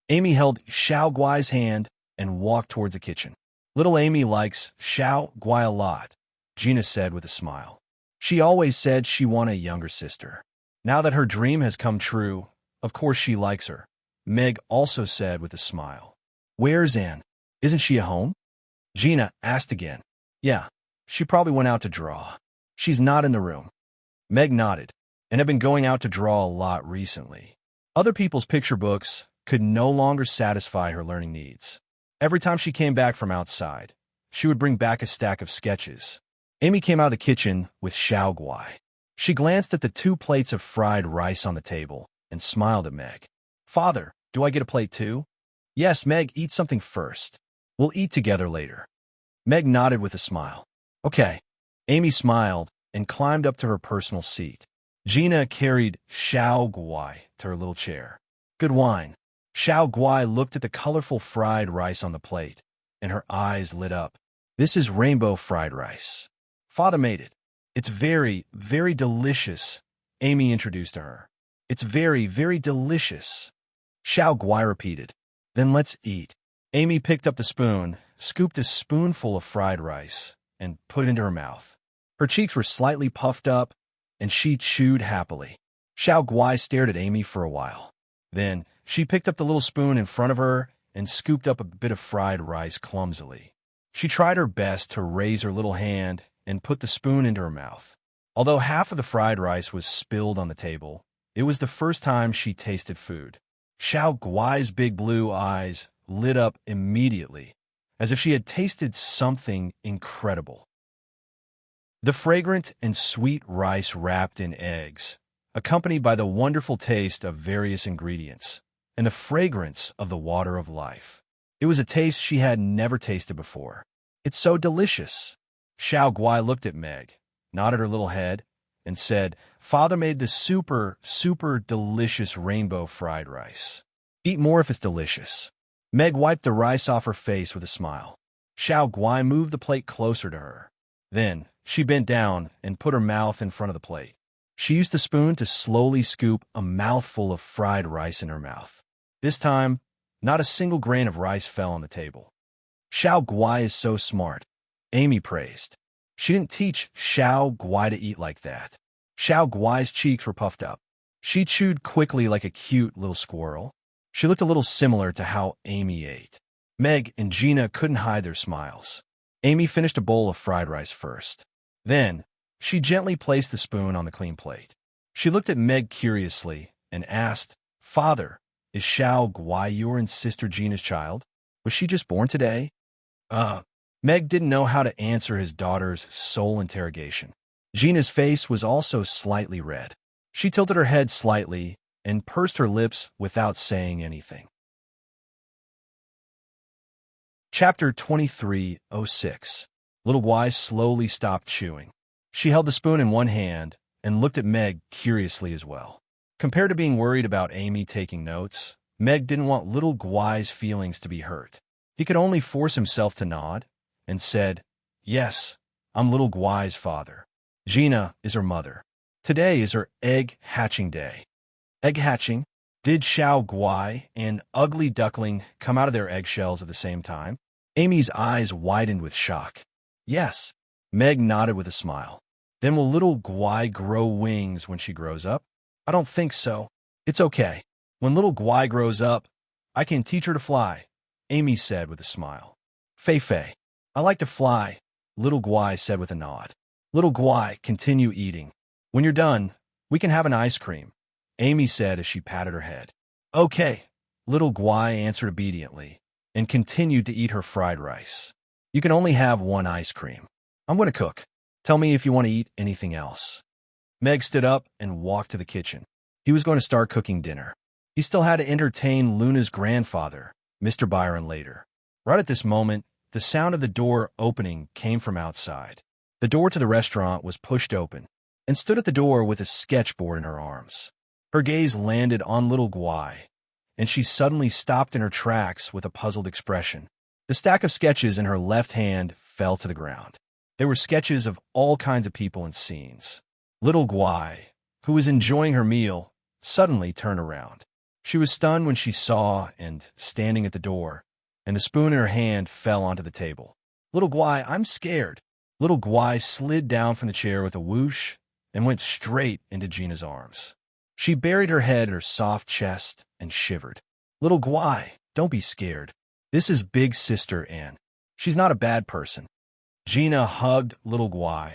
Amy held Xiao Guai's hand and walked towards the kitchen. Little Amy likes Xiao Guai a lot, Gina said with a smile. She always said she wanted a younger sister. Now that her dream has come true, of course she likes her, Meg also said with a smile. Where's Anne? Isn't she at home? Gina asked again. Yeah, she probably went out to draw. She's not in the room. Meg nodded, and had been going out to draw a lot recently. Other people's picture books could no longer satisfy her learning needs. Every time she came back from outside, she would bring back a stack of sketches. Amy came out of the kitchen with Xiao Guai. She glanced at the 2 plates of fried rice on the table and smiled at Meg. Father, do I get a plate too? Yes, Meg, eat something first. We'll eat together later. Meg nodded with a smile. Okay. Amy smiled and climbed up to her personal seat. Gina carried Xiao Guai to her little chair. Good wine. Xiao Guai looked at the colorful fried rice on the plate, and her eyes lit up. This is rainbow fried rice. Father made it. It's very, very delicious, Amy introduced to her. It's very, very delicious. Xiao Guai repeated. Then let's eat. Amy picked up the spoon, scooped a spoonful of fried rice, and put it into her mouth. Her cheeks were slightly puffed up, and she chewed happily. Xiao Guai stared at Amy for a while. Then, she picked up the little spoon in front of her and scooped up a bit of fried rice clumsily. She tried her best to raise her little hand and put the spoon into her mouth. Although half of the fried rice was spilled on the table, it was the first time she tasted food. Xiao Guai's big blue eyes lit up immediately, as if she had tasted something incredible. The fragrant and sweet rice wrapped in eggs, accompanied by the wonderful taste of various ingredients, and the fragrance of the water of life. It was a taste she had never tasted before. It's so delicious. Xiao Guai looked at Meg, nodded her little head, and said, Father made the super, super delicious rainbow fried rice. Eat more if it's delicious. Meg wiped the rice off her face with a smile. Xiao Guai moved the plate closer to her. Then, she bent down and put her mouth in front of the plate. She used the spoon to slowly scoop a mouthful of fried rice in her mouth. This time, not a single grain of rice fell on the table. Xiao Guai is so smart, Amy praised. She didn't teach Xiao Guai to eat like that. Xiao Guai's cheeks were puffed up. She chewed quickly like a cute little squirrel. She looked a little similar to how Amy ate. Meg and Gina couldn't hide their smiles. Amy finished a bowl of fried rice first. Then, she gently placed the spoon on the clean plate. She looked at Meg curiously and asked, Father, is Xiao Guai your and Sister Gina's child? Was she just born today? Meg didn't know how to answer his daughter's sole interrogation. Gina's face was also slightly red. She tilted her head slightly and pursed her lips without saying anything. Chapter 23:06. Little Guai slowly stopped chewing. She held the spoon in one hand and looked at Meg curiously as well. Compared to being worried about Amy taking notes, Meg didn't want little Guai's feelings to be hurt. He could only force himself to nod and said, Yes, I'm little Guai's father. Gina is her mother. Today is her egg hatching day. Egg hatching? Did Xiao Guai and Ugly Duckling come out of their eggshells at the same time? Amy's eyes widened with shock. Yes. Meg nodded with a smile. Then will little Guai grow wings when she grows up? I don't think so. It's okay. When little Guai grows up, I can teach her to fly, Amy said with a smile. Fei, I like to fly, little Guai said with a nod. Little Guai, continue eating. When you're done, we can have an ice cream, Amy said as she patted her head. Okay, little Guai answered obediently and continued to eat her fried rice. You can only have one ice cream. I'm going to cook. Tell me if you want to eat anything else. Meg stood up and walked to the kitchen. He was going to start cooking dinner. He still had to entertain Luna's grandfather, Mr. Byron, later. Right at this moment, the sound of the door opening came from outside. The door to the restaurant was pushed open, and stood at the door with a sketchboard in her arms. Her gaze landed on little Guai, and she suddenly stopped in her tracks with a puzzled expression. The stack of sketches in her left hand fell to the ground. They were sketches of all kinds of people and scenes. Little Guai, who was enjoying her meal, suddenly turned around. She was stunned when she saw and standing at the door, and the spoon in her hand fell onto the table. Little Guai, I'm scared. Little Guai slid down from the chair with a whoosh and went straight into Gina's arms. She buried her head in her soft chest and shivered. Little Guai, don't be scared. This is Big Sister Anne. She's not a bad person. Gina hugged little Guai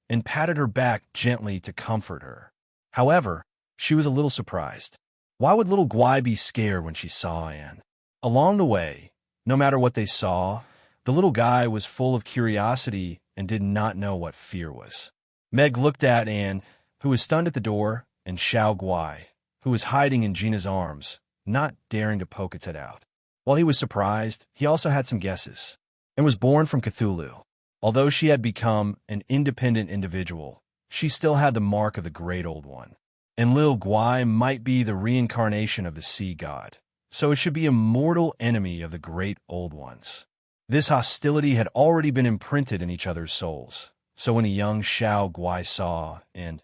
and patted her back gently to comfort her. However, she was a little surprised. Why would little Guai be scared when she saw Anne? Along the way, no matter what they saw, the little guy was full of curiosity and did not know what fear was. Meg looked at Anne, who was stunned at the door, and Xiao Guai, who was hiding in Gina's arms, not daring to poke its head out. While he was surprised, he also had some guesses, and was born from Cthulhu. Although she had become an independent individual, she still had the mark of the Great Old One. And Lil Guai might be the reincarnation of the sea god, so it should be a mortal enemy of the Great Old Ones. This hostility had already been imprinted in each other's souls, so when a young Xiao Guai saw, and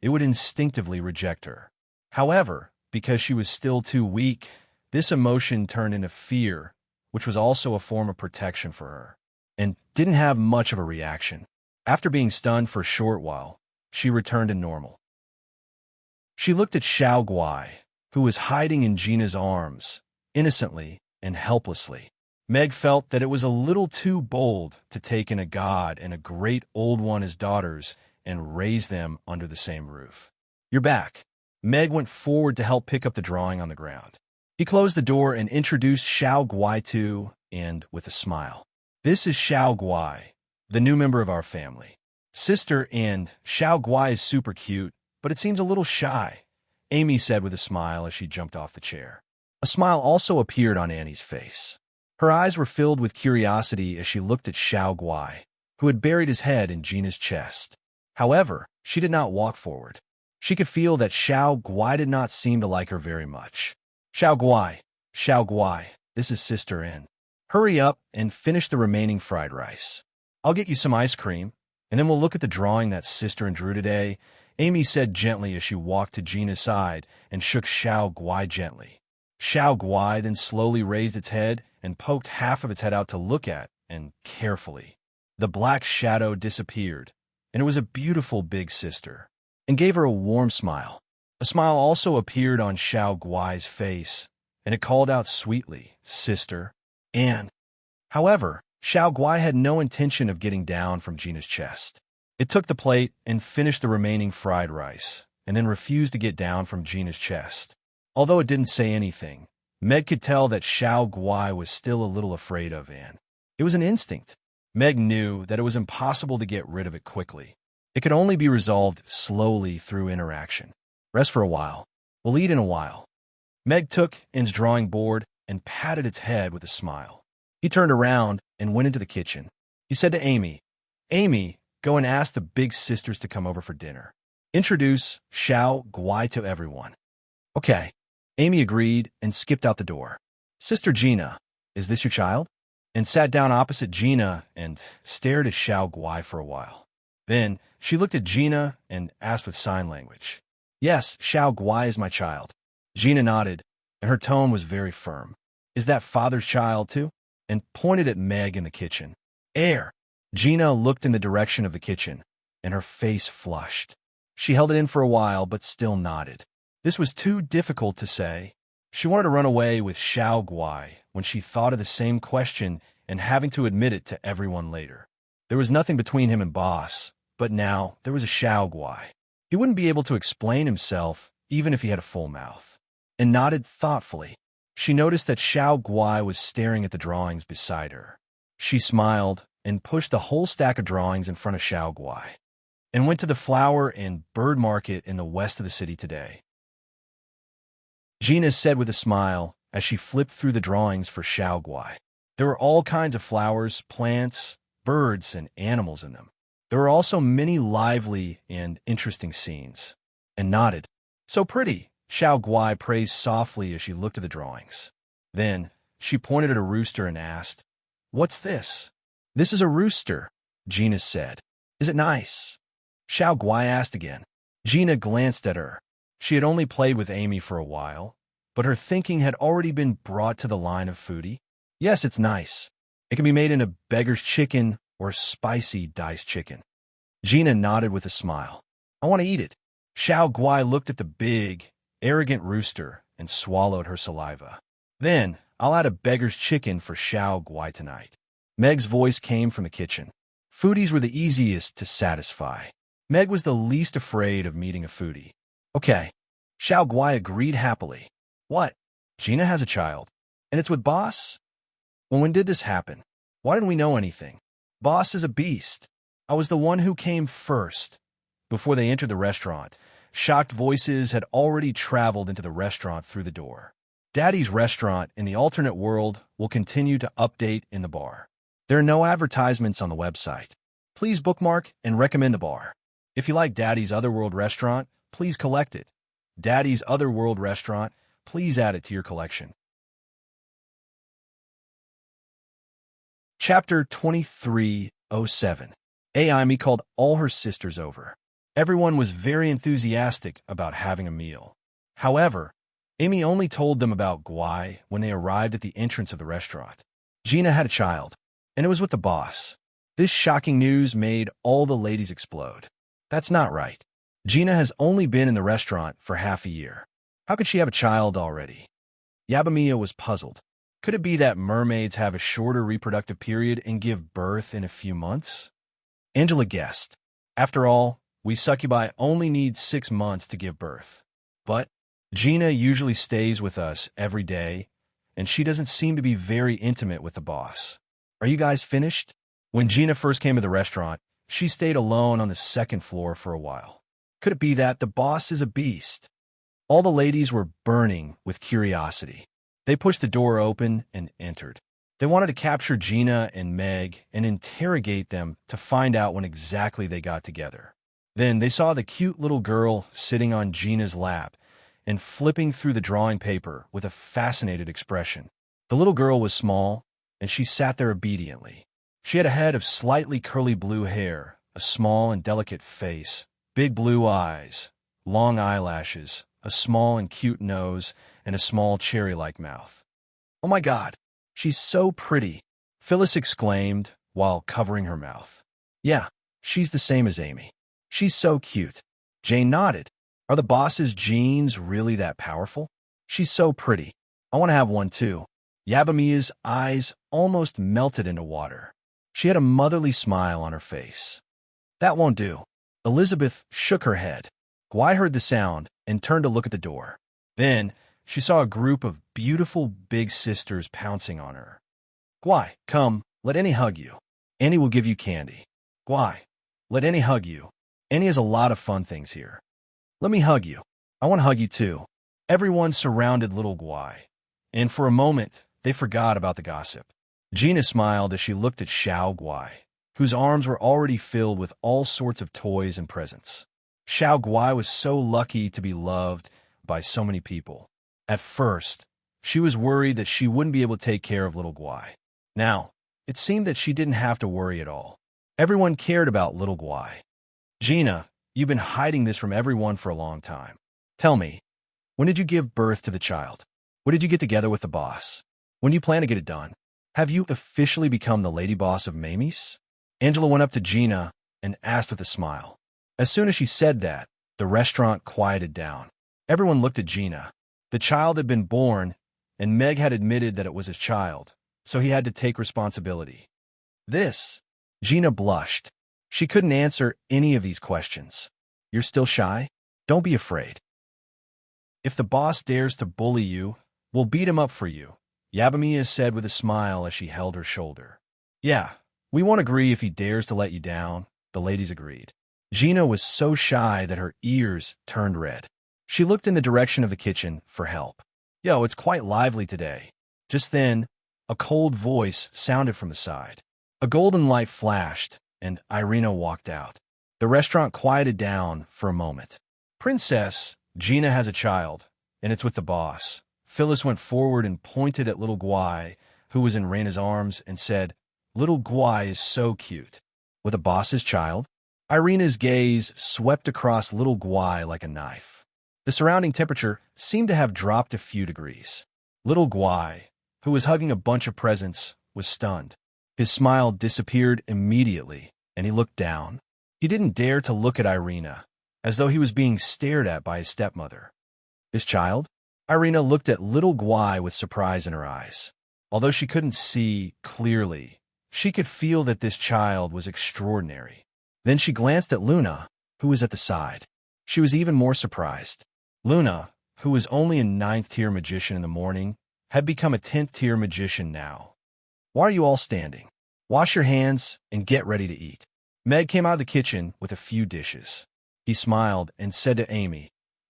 it would instinctively reject her. However, because she was still too weak, this emotion turned into fear, which was also a form of protection for her, and didn't have much of a reaction. After being stunned for a short while, she returned to normal. She looked at Xiao Guai, who was hiding in Gina's arms, innocently and helplessly. Meg felt that it was a little too bold to take in a god and a Great Old One as daughters and raise them under the same roof. You're back. Meg went forward to help pick up the drawing on the ground. He closed the door and introduced Xiao Guai to, and with a smile. This is Xiao Guai, the new member of our family. Sister, and Xiao Guai is super cute, but it seems a little shy, Amy said with a smile as she jumped off the chair. A smile also appeared on Annie's face. Her eyes were filled with curiosity as she looked at Xiao Guai, who had buried his head in Gina's chest. However, she did not walk forward. She could feel that Xiao Guai did not seem to like her very much. Xiao Guai, this is Sister N. Hurry up and finish the remaining fried rice. I'll get you some ice cream, and then we'll look at the drawing that Sister N drew today, Amy said gently as she walked to Gina's side and shook Xiao Guai gently. Xiao Guai then slowly raised its head and poked half of its head out to look at, and carefully. The black shadow disappeared, and it was a beautiful big sister, and gave her a warm smile. A smile also appeared on Xiao Guai's face, and it called out sweetly, Sister, Anne. However, Xiao Guai had no intention of getting down from Gina's chest. It took the plate and finished the remaining fried rice, and then refused to get down from Gina's chest. Although it didn't say anything, Meg could tell that Xiao Guai was still a little afraid of Anne. It was an instinct. Meg knew that it was impossible to get rid of it quickly. It could only be resolved slowly through interaction. Rest for a while. We'll eat in a while. Meg took Anne's drawing board and patted its head with a smile. He turned around and went into the kitchen. He said to Amy, Amy, go and ask the big sisters to come over for dinner. Introduce Xiao Guai to everyone. Okay. Amy agreed and skipped out the door. Sister Gina, is this your child? And sat down opposite Gina and stared at Xiao Guai for a while. Then she looked at Gina and asked with sign language. Yes, Xiao Guai is my child. Gina nodded and her tone was very firm. Is that father's child, too? And pointed at Meg in the kitchen. Air. Gina looked in the direction of the kitchen, and her face flushed. She held it in for a while, but still nodded. This was too difficult to say. She wanted to run away with Xiao Guai when she thought of the same question and having to admit it to everyone later. There was nothing between him and Boss, but now there was a Xiao Guai. He wouldn't be able to explain himself even if he had a full mouth. And nodded thoughtfully. She noticed that Xiao Guai was staring at the drawings beside her. She smiled and pushed the whole stack of drawings in front of Xiao Guai and went to the flower and bird market in the west of the city today. Gina said with a smile as she flipped through the drawings for Xiao Guai. There were all kinds of flowers, plants, birds, and animals in them. There were also many lively and interesting scenes. And nodded. So pretty, Xiao Guai praised softly as she looked at the drawings. Then, she pointed at a rooster and asked, What's this? This is a rooster, Gina said. Is it nice? Xiao Guai asked again. Gina glanced at her. She had only played with Amy for a while, but her thinking had already been brought to the line of foodie. Yes, it's nice. It can be made into beggar's chicken or spicy diced chicken. Gina nodded with a smile. I want to eat it. Xiao Guai looked at the big, arrogant rooster and swallowed her saliva. Then, I'll add a beggar's chicken for Xiao Guai tonight. Meg's voice came from the kitchen. Foodies were the easiest to satisfy. Meg was the least afraid of meeting a foodie. Okay. Xiao Guai agreed happily. What? Gina has a child. And it's with Boss? Well, when did this happen? Why didn't we know anything? Boss is a beast. I was the one who came first. Before they entered the restaurant, shocked voices had already traveled into the restaurant through the door. Daddy's restaurant in the alternate world will continue to update in the bar. There are no advertisements on the website. Please bookmark and recommend a bar. If you like Daddy's Otherworld restaurant, please collect it. Daddy's Otherworld restaurant, please add it to your collection. Chapter 2307. Amy called all her sisters over. Everyone was very enthusiastic about having a meal. However, Amy only told them about Guai when they arrived at the entrance of the restaurant. Gina had a child, and it was with the boss. This shocking news made all the ladies explode. That's not right. Gina has only been in the restaurant for half a year. How could she have a child already? Yabamiya was puzzled. Could it be that mermaids have a shorter reproductive period and give birth in a few months? Angela guessed. After all, we succubi only need 6 months to give birth. But Gina usually stays with us every day, and she doesn't seem to be very intimate with the boss. Are you guys finished? When Gina first came to the restaurant, she stayed alone on the second floor for a while. Could it be that the boss is a beast? All the ladies were burning with curiosity. They pushed the door open and entered. They wanted to capture Gina and Meg and interrogate them to find out when exactly they got together. Then they saw the cute little girl sitting on Gina's lap and flipping through the drawing paper with a fascinated expression. The little girl was small, and she sat there obediently. She had a head of slightly curly blue hair, a small and delicate face, big blue eyes, long eyelashes, a small and cute nose, and a small cherry-like mouth. Oh my God, she's so pretty, Phyllis exclaimed while covering her mouth. Yeah, she's the same as Amy. She's so cute. Jane nodded. Are the boss's genes really that powerful? She's so pretty. I want to have one too. Yabamiya's eyes almost melted into water. She had a motherly smile on her face. That won't do. Elizabeth shook her head. Guai heard the sound and turned to look at the door. Then she saw a group of beautiful big sisters pouncing on her. Guai, come, let Annie hug you. Annie will give you candy. Guai, let Annie hug you. Annie has a lot of fun things here. Let me hug you. I want to hug you too. Everyone surrounded little Guai, and for a moment, they forgot about the gossip. Gina smiled as she looked at Xiao Guai, whose arms were already filled with all sorts of toys and presents. Xiao Guai was so lucky to be loved by so many people. At first, she was worried that she wouldn't be able to take care of little Guai. Now, it seemed that she didn't have to worry at all. Everyone cared about little Guai. Gina, you've been hiding this from everyone for a long time. Tell me, when did you give birth to the child? What did you get together with the boss? When do you plan to get it done? Have you officially become the lady boss of Mamie's? Angela went up to Gina and asked with a smile. As soon as she said that, the restaurant quieted down. Everyone looked at Gina. The child had been born, and Meg had admitted that it was his child, so he had to take responsibility. Gina blushed. She couldn't answer any of these questions. You're still shy? Don't be afraid. If the boss dares to bully you, we'll beat him up for you, Yabamiya said with a smile as she held her shoulder. Yeah, we won't agree if he dares to let you down, the ladies agreed. Gina was so shy that her ears turned red. She looked in the direction of the kitchen for help. Yo, it's quite lively today. Just then, a cold voice sounded from the side. A golden light flashed, and Irina walked out. The restaurant quieted down for a moment. Princess, Gina has a child, and it's with the boss. Phyllis went forward and pointed at little Guai, who was in Raina's arms, and said, Little Guai is so cute. With a boss's child? Irina's gaze swept across little Guai like a knife. The surrounding temperature seemed to have dropped a few degrees. Little Guai, who was hugging a bunch of presents, was stunned. His smile disappeared immediately, and he looked down. He didn't dare to look at Irina, as though he was being stared at by his stepmother. His child? Irina looked at little Guai with surprise in her eyes. Although she couldn't see clearly, she could feel that this child was extraordinary. Then she glanced at Luna, who was at the side. She was even more surprised. Luna, who was only a 9th-tier magician in the morning, had become a 10th-tier magician now. Why are you all standing? Wash your hands and get ready to eat. Meg came out of the kitchen with a few dishes. He smiled and said to Amy,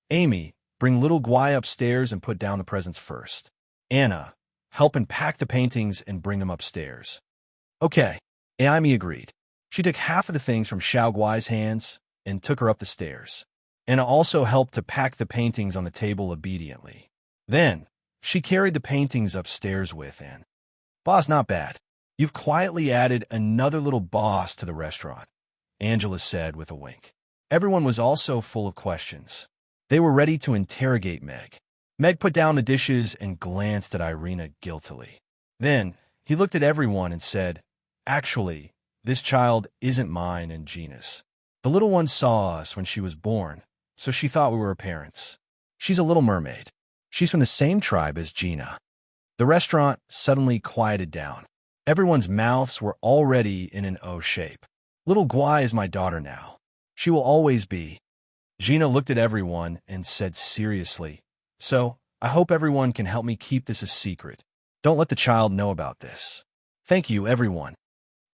Amy, bring little Guai upstairs and put down the presents first. Anna, help unpack the paintings and bring them upstairs. Okay, Amy agreed. She took half of the things from Xiao Guai's hands and took her up the stairs. Anna also helped to pack the paintings on the table obediently. Then, she carried the paintings upstairs with Anne. Boss, not bad. You've quietly added another little boss to the restaurant, Angela said with a wink. Everyone was also full of questions. They were ready to interrogate Meg. Meg put down the dishes and glanced at Irina guiltily. Then, he looked at everyone and said, Actually, this child isn't mine and Gina's. The little one saw us when she was born, so she thought we were her parents. She's a little mermaid. She's from the same tribe as Gina. The restaurant suddenly quieted down. Everyone's mouths were already in an O shape. Little Guai is my daughter now. She will always be. Gina looked at everyone and said seriously, So, I hope everyone can help me keep this a secret. Don't let the child know about this. Thank you, everyone.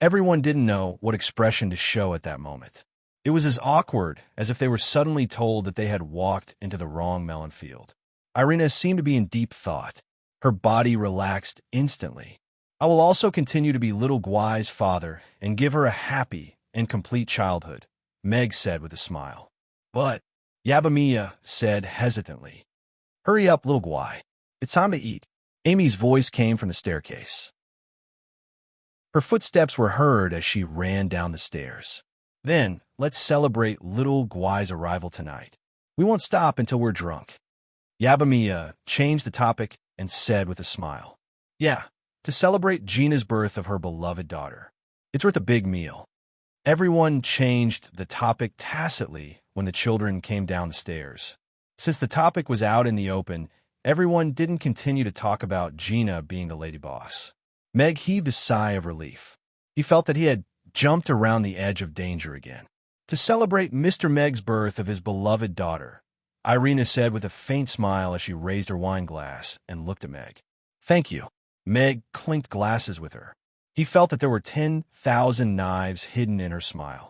Everyone didn't know what expression to show at that moment. It was as awkward as if they were suddenly told that they had walked into the wrong melon field. Irina seemed to be in deep thought. Her body relaxed instantly. I will also continue to be little Guai's father and give her a happy and complete childhood, Meg said with a smile. But, Yabamiya said hesitantly. Hurry up, little Guai. It's time to eat. Amy's voice came from the staircase. Her footsteps were heard as she ran down the stairs. Then, let's celebrate little Guai's arrival tonight. We won't stop until we're drunk. Yabamiya changed the topic and said with a smile. Yeah, to celebrate Gina's birth of her beloved daughter. It's worth a big meal. Everyone changed the topic tacitly when the children came down the stairs. Since the topic was out in the open, everyone didn't continue to talk about Gina being the lady boss. Meg heaved a sigh of relief. He felt that he had jumped around the edge of danger again. To celebrate Mr. Meg's birth of his beloved daughter, Irina said with a faint smile as she raised her wine glass and looked at Meg. Thank you. Meg clinked glasses with her. He felt that there were 10,000 knives hidden in her smile.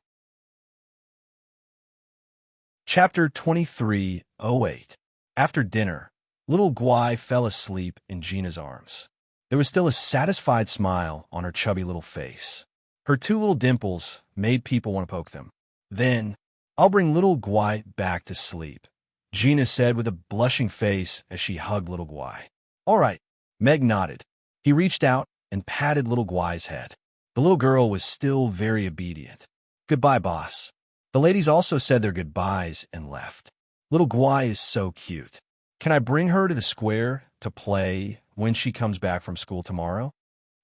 Chapter 23:08. After dinner, little Guai fell asleep in Gina's arms. There was still a satisfied smile on her chubby little face. Her 2 little dimples made people want to poke them. Then, I'll bring little Guai back to sleep, Gina said with a blushing face as she hugged little Guai. All right, Meg nodded. He reached out and patted little Guai's head. The little girl was still very obedient. Goodbye, boss. The ladies also said their goodbyes and left. Little Guai is so cute. Can I bring her to the square? to play when she comes back from school tomorrow?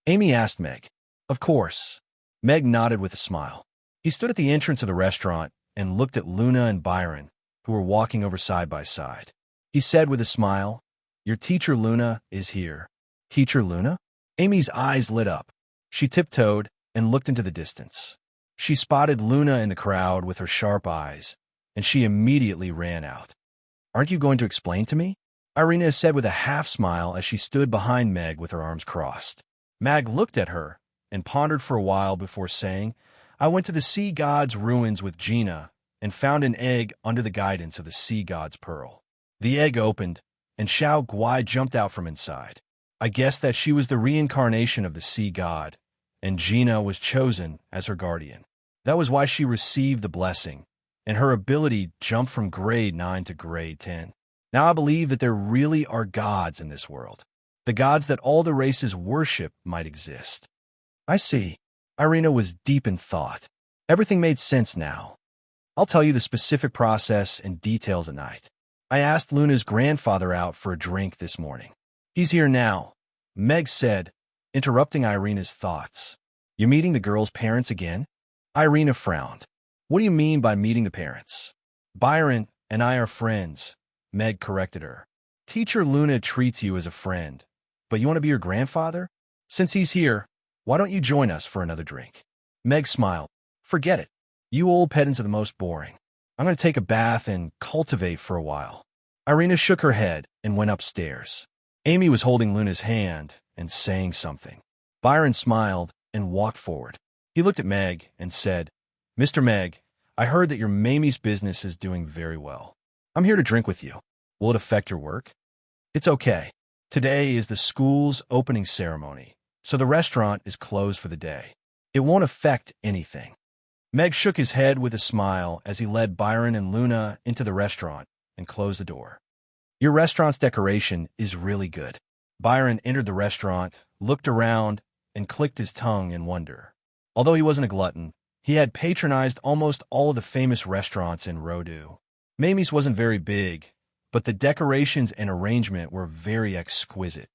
Amy asked Meg. Of course. Meg nodded with a smile. He stood at the entrance of the restaurant and looked at Luna and Byron, who were walking over side by side. He said with a smile, "Your teacher Luna is here." Teacher Luna? Amy's eyes lit up. She tiptoed and looked into the distance. She spotted Luna in the crowd with her sharp eyes, and she immediately ran out. "Aren't you going to explain to me?" Irina said with a half-smile as she stood behind Meg with her arms crossed. Meg looked at her and pondered for a while before saying, "I went to the sea god's ruins with Gina and found an egg under the guidance of the sea god's pearl. The egg opened, and Xiao Guai jumped out from inside. I guessed that she was the reincarnation of the sea god, and Gina was chosen as her guardian. That was why she received the blessing, and her ability jumped from grade 9 to grade 10. Now I believe that there really are gods in this world. The gods that all the races worship might exist." "I see." Irina was deep in thought. Everything made sense now. "I'll tell you the specific process and details at night. I asked Luna's grandfather out for a drink this morning. He's here now," Meg said, interrupting Irina's thoughts. "You're meeting the girl's parents again?" Irina frowned. "What do you mean by meeting the parents?" "Byron and I are friends," Meg corrected her. "Teacher Luna treats you as a friend, but you want to be your grandfather? Since he's here, why don't you join us for another drink?" Meg smiled. "Forget it. You old pedants are the most boring. I'm going to take a bath and cultivate for a while." Irina shook her head and went upstairs. Amy was holding Luna's hand and saying something. Byron smiled and walked forward. He looked at Meg and said, "Mr. Meg, I heard that your Mamie's business is doing very well. I'm here to drink with you. Will it affect your work?" "It's okay. Today is the school's opening ceremony, so the restaurant is closed for the day. It won't affect anything." Meg shook his head with a smile as he led Byron and Luna into the restaurant and closed the door. "Your restaurant's decoration is really good." Byron entered the restaurant, looked around, and clicked his tongue in wonder. Although he wasn't a glutton, he had patronized almost all of the famous restaurants in Rodu. Mamie's wasn't very big, but the decorations and arrangement were very exquisite.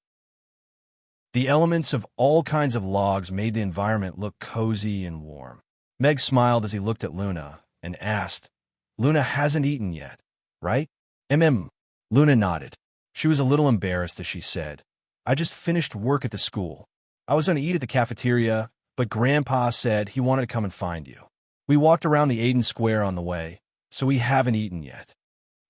The elements of all kinds of logs made the environment look cozy and warm. Meg smiled as he looked at Luna and asked, "Luna hasn't eaten yet, right?" Luna nodded. She was a little embarrassed as she said, "I just finished work at the school. I was going to eat at the cafeteria, but Grandpa said he wanted to come and find you. We walked around the Aiden Square on the way, so we haven't eaten yet."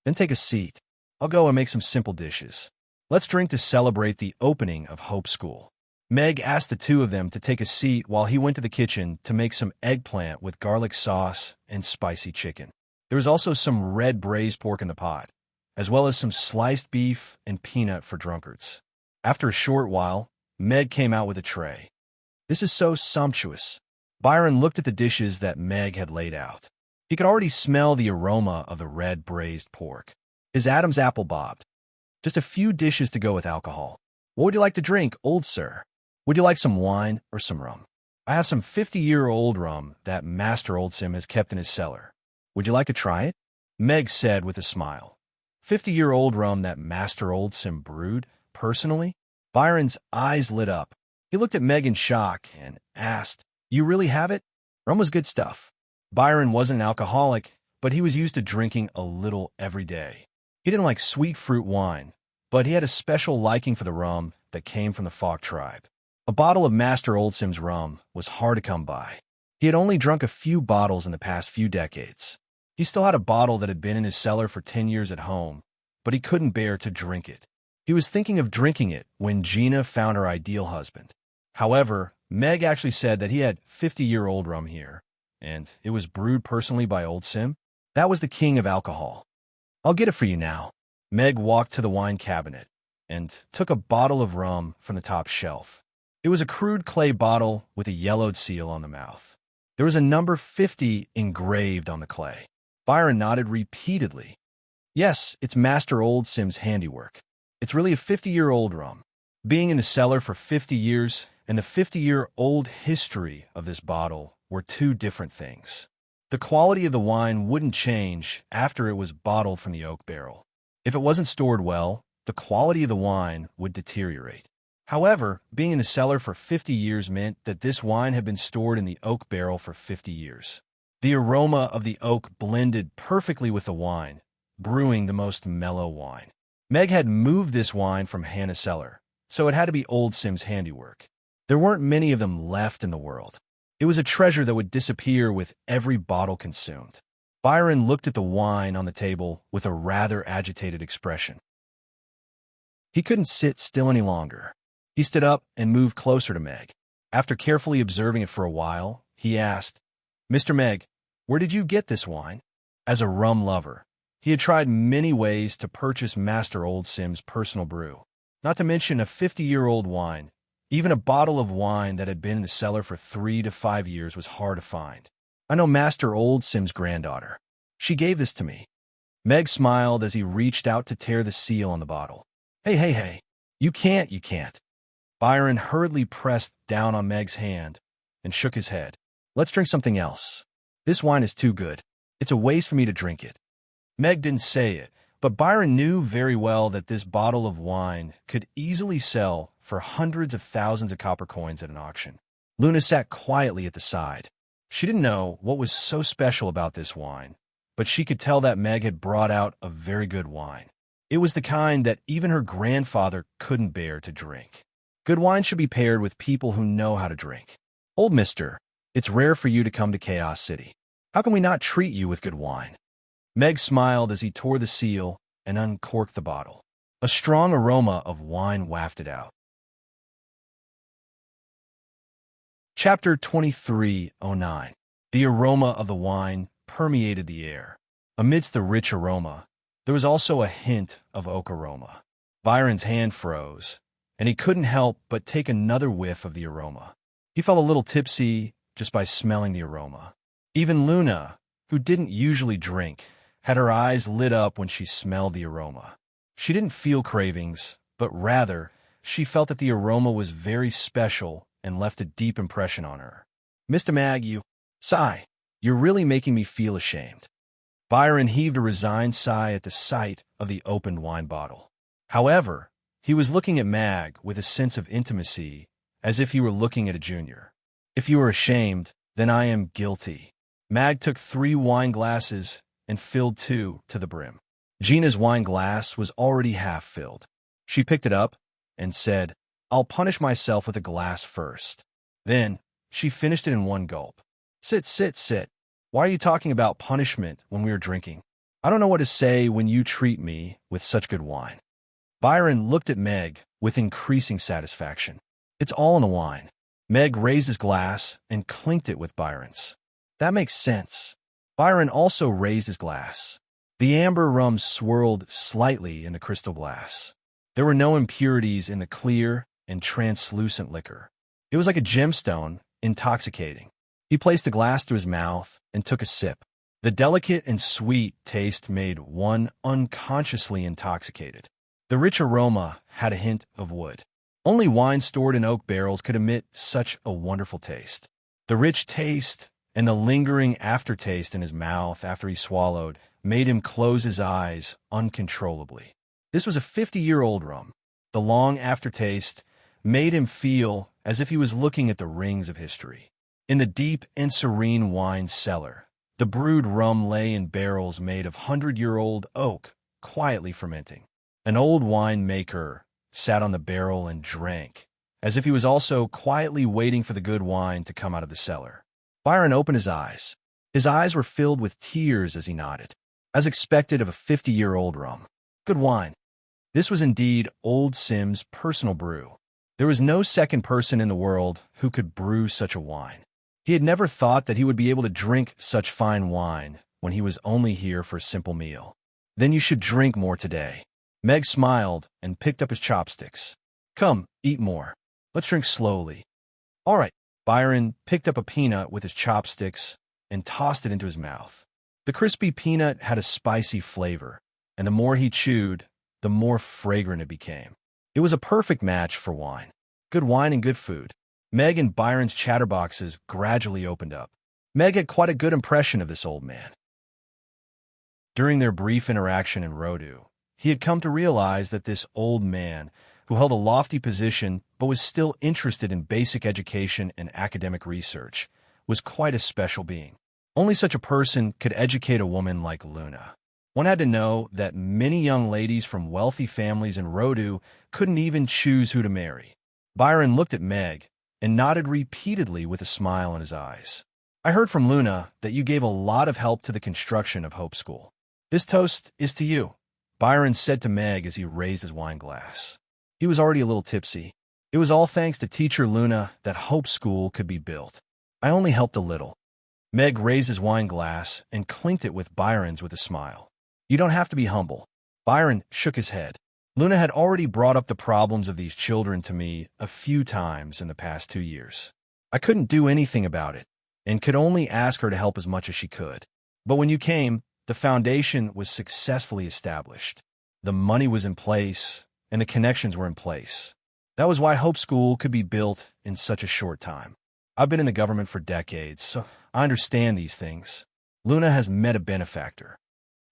"Then take a seat. I'll go and make some simple dishes. Let's drink to celebrate the opening of Hope School." Meg asked the two of them to take a seat while he went to the kitchen to make some eggplant with garlic sauce and spicy chicken. There was also some red braised pork in the pot, as well as some sliced beef and peanut for drunkards. After a short while, Meg came out with a tray. "This is so sumptuous." Byron looked at the dishes that Meg had laid out. He could already smell the aroma of the red braised pork. His Adam's apple bobbed. "Just a few dishes to go with alcohol. What would you like to drink, old sir? Would you like some wine or some rum? I have some 50-year-old rum that Master Oldsim has kept in his cellar. Would you like to try it?" Meg said with a smile. 50-year-old rum that Master Oldsim brewed, personally? Byron's eyes lit up. He looked at Meg in shock and asked, "You really have it?" Rum was good stuff. Byron wasn't an alcoholic, but he was used to drinking a little every day. He didn't like sweet fruit wine, but he had a special liking for the rum that came from the Fok tribe. A bottle of Master Oldsim's rum was hard to come by. He had only drunk a few bottles in the past few decades. He still had a bottle that had been in his cellar for 10 years at home, but he couldn't bear to drink it. He was thinking of drinking it when Gina found her ideal husband. However, Meg actually said that he had 50-year-old rum here, and it was brewed personally by Old Sim. That was the king of alcohol. "I'll get it for you now." Meg walked to the wine cabinet and took a bottle of rum from the top shelf. It was a crude clay bottle with a yellowed seal on the mouth. There was a number 50 engraved on the clay. Byron nodded repeatedly. "Yes, it's Master Old Sim's handiwork. It's really a 50-year-old rum. Being in the cellar for 50 years and the 50-year-old history of this bottle were two different things. The quality of the wine wouldn't change after it was bottled from the oak barrel. If it wasn't stored well, the quality of the wine would deteriorate. However, being in the cellar for 50 years meant that this wine had been stored in the oak barrel for 50 years. The aroma of the oak blended perfectly with the wine, brewing the most mellow wine. Meg had moved this wine from Hannah's cellar, so it had to be Old Sim's handiwork. There weren't many of them left in the world. It was a treasure that would disappear with every bottle consumed. Byron looked at the wine on the table with a rather agitated expression. He couldn't sit still any longer. He stood up and moved closer to Meg. After carefully observing it for a while, he asked, "Mr. Meg, where did you get this wine?" As a rum lover, he had tried many ways to purchase Master Old Sim's personal brew, not to mention a 50-year-old wine. Even a bottle of wine that had been in the cellar for 3 to 5 years was hard to find. "I know Master Old Sim's granddaughter. She gave this to me." Meg smiled as he reached out to tear the seal on the bottle. Hey. You can't. Byron hurriedly pressed down on Meg's hand and shook his head. "Let's drink something else. This wine is too good. It's a waste for me to drink it." Meg didn't say it, but Byron knew very well that this bottle of wine could easily sell for hundreds of thousands of copper coins at an auction. Luna sat quietly at the side. She didn't know what was so special about this wine, but she could tell that Meg had brought out a very good wine. It was the kind that even her grandfather couldn't bear to drink. Good wine should be paired with people who know how to drink. "Old mister, it's rare for you to come to Chaos City. How can we not treat you with good wine?" Meg smiled as he tore the seal and uncorked the bottle. A strong aroma of wine wafted out. Chapter 2309. The aroma of the wine permeated the air. Amidst the rich aroma, there was also a hint of oak aroma. Byron's hand froze, and he couldn't help but take another whiff of the aroma. He felt a little tipsy just by smelling the aroma. Even Luna, who didn't usually drink, had her eyes lit up when she smelled the aroma. She didn't feel cravings, but rather, she felt that the aroma was very special and left a deep impression on her. "Mr. Mag, you're really making me feel ashamed." Byron heaved a resigned sigh at the sight of the opened wine bottle. However, he was looking at Mag with a sense of intimacy, as if he were looking at a junior. "If you are ashamed, then I am guilty." Mag took 3 wine glasses and filled 2 to the brim. Gina's wine glass was already half filled. She picked it up and said, "I'll punish myself with a glass first." Then, she finished it in one gulp. Sit. Why are you talking about punishment when we are drinking? I don't know what to say when you treat me with such good wine." Byron looked at Meg with increasing satisfaction. "It's all in the wine." Meg raised his glass and clinked it with Byron's. "That makes sense." Byron also raised his glass. The amber rum swirled slightly in the crystal glass. There were no impurities in the clear and translucent liquor. It was like a gemstone, intoxicating. He placed the glass to his mouth and took a sip. The delicate and sweet taste made one unconsciously intoxicated. The rich aroma had a hint of wood. Only wine stored in oak barrels could emit such a wonderful taste. The rich taste and the lingering aftertaste in his mouth after he swallowed made him close his eyes uncontrollably. This was a 50-year-old rum. The long aftertaste made him feel as if he was looking at the rings of history. In the deep and serene wine cellar, the brewed rum lay in barrels made of 100-year-old oak, quietly fermenting. An old winemaker sat on the barrel and drank, as if he was also quietly waiting for the good wine to come out of the cellar. Byron opened his eyes. His eyes were filled with tears as he nodded, as expected of a 50-year-old rum. Good wine. This was indeed Old Sim's personal brew. There was no second person in the world who could brew such a wine. He had never thought that he would be able to drink such fine wine when he was only here for a simple meal. "Then you should drink more today." Meg smiled and picked up his chopsticks. "Come, eat more. Let's drink slowly." "All right." Byron picked up a peanut with his chopsticks and tossed it into his mouth. The crispy peanut had a spicy flavor, and the more he chewed, the more fragrant it became. It was a perfect match for wine. Good wine and good food. Meg and Byron's chatterboxes gradually opened up. Meg had quite a good impression of this old man. During their brief interaction in Rodu, He had come to realize that this old man, who held a lofty position but was still interested in basic education and academic research, was quite a special being. Only such a person could educate a woman like Luna. One had to know that many young ladies from wealthy families in Rodu couldn't even choose who to marry. Byron looked at Meg and nodded repeatedly with a smile in his eyes. I heard from Luna that you gave a lot of help to the construction of Hope School. This toast is to you, Byron said to Meg as he raised his wine glass. He was already a little tipsy. It was all thanks to teacher Luna that Hope School could be built. I only helped a little. Meg raised his wine glass and clinked it with Byron's with a smile. You don't have to be humble. Byron shook his head. Luna had already brought up the problems of these children to me a few times in the past 2 years. I couldn't do anything about it, and could only ask her to help as much as she could. But when you came, the foundation was successfully established. The money was in place, and the connections were in place. That was why Hope School could be built in such a short time. I've been in the government for decades, so I understand these things. Luna has met a benefactor.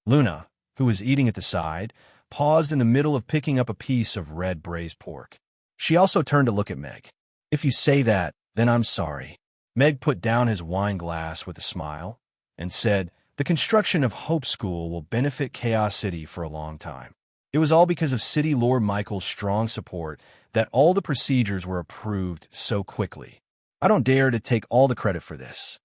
Luna, who was eating at the side, paused in the middle of picking up a piece of red braised pork. She also turned to look at Meg. If you say that, then I'm sorry. Meg put down his wine glass with a smile and said, the construction of Hope School will benefit Chaos City for a long time. It was all because of City Lord Michael's strong support that all the procedures were approved so quickly. I don't dare to take all the credit for this.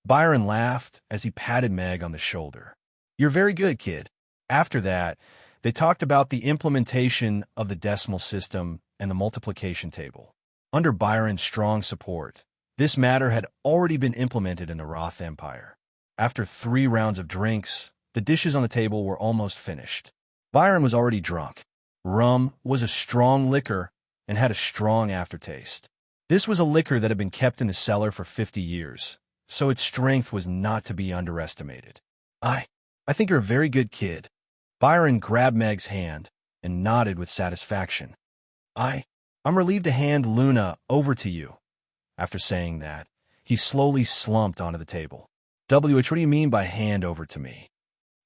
Byron laughed as he patted Meg on the shoulder. You're very good, kid. After that, they talked about the implementation of the decimal system and the multiplication table. Under Byron's strong support, this matter had already been implemented in the Roth Empire. After 3 rounds of drinks, the dishes on the table were almost finished. Byron was already drunk. Rum was a strong liquor and had a strong aftertaste. This was a liquor that had been kept in the cellar for 50 years, so its strength was not to be underestimated. I think you're a very good kid. Byron grabbed Meg's hand and nodded with satisfaction. I'm relieved to hand Luna over to you. After saying that, he slowly slumped onto the table. What do you mean by hand over to me?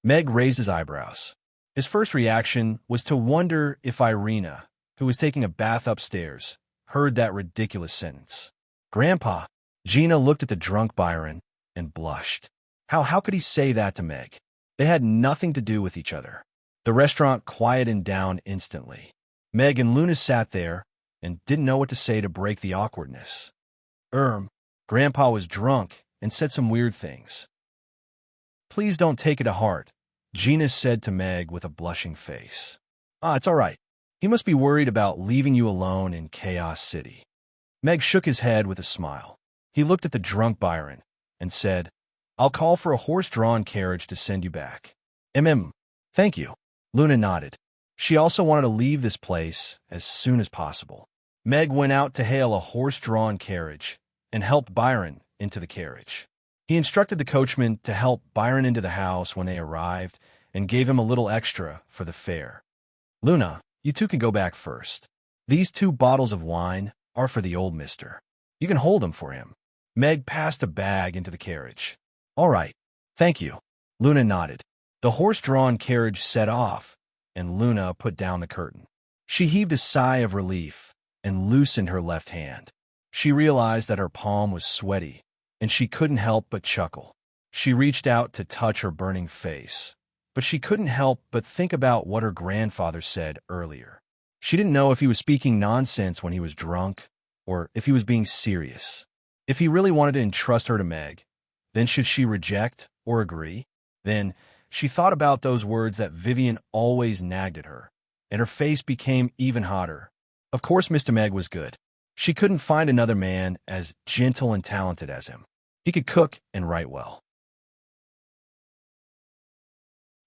Meg raised his eyebrows. His first reaction was to wonder if Irina, who was taking a bath upstairs, heard that ridiculous sentence. Grandpa, Gina looked at the drunk Byron and blushed. How could he say that to Meg? They had nothing to do with each other. The restaurant quieted down instantly. Meg and Luna sat there and didn't know what to say to break the awkwardness. Grandpa was drunk and said some weird things. Please don't take it to heart, Gina said to Meg with a blushing face. It's all right. He must be worried about leaving you alone in Chaos City. Meg shook his head with a smile. He looked at the drunk Byron and said, I'll call for a horse-drawn carriage to send you back. Thank you. Luna nodded. She also wanted to leave this place as soon as possible. Meg went out to hail a horse-drawn carriage and helped Byron into the carriage. He instructed the coachman to help Byron into the house when they arrived and gave him a little extra for the fare. Luna, you two can go back first. These 2 bottles of wine are for the old mister. You can hold them for him. Meg passed a bag into the carriage. All right, thank you. Luna nodded. The horse-drawn carriage set off, and Luna put down the curtain. She heaved a sigh of relief and loosened her left hand. She realized that her palm was sweaty, and she couldn't help but chuckle. She reached out to touch her burning face, but she couldn't help but think about what her grandfather said earlier. She didn't know if he was speaking nonsense when he was drunk, or if he was being serious. If he really wanted to entrust her to Meg, then should she reject or agree? Then she thought about those words that Vivian always nagged at her, and her face became even hotter. Of course Mr. Meg was good. She couldn't find another man as gentle and talented as him. He could cook and write well.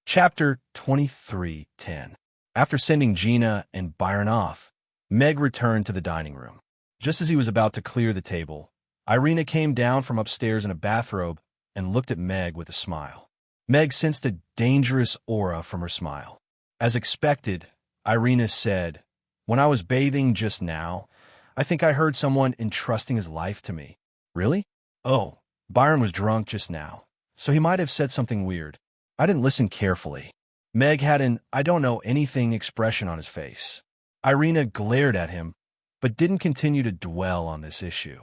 Chapter 23:10. After sending Gina and Byron off, Meg returned to the dining room. Just as he was about to clear the table, Irina came down from upstairs in a bathrobe and looked at Meg with a smile. Meg sensed a dangerous aura from her smile. As expected, Irina said, When I was bathing just now, I think I heard someone entrusting his life to me. Really? Oh, Byron was drunk just now, so he might have said something weird. I didn't listen carefully. Meg had an I don't know anything expression on his face. Irina glared at him, but didn't continue to dwell on this issue.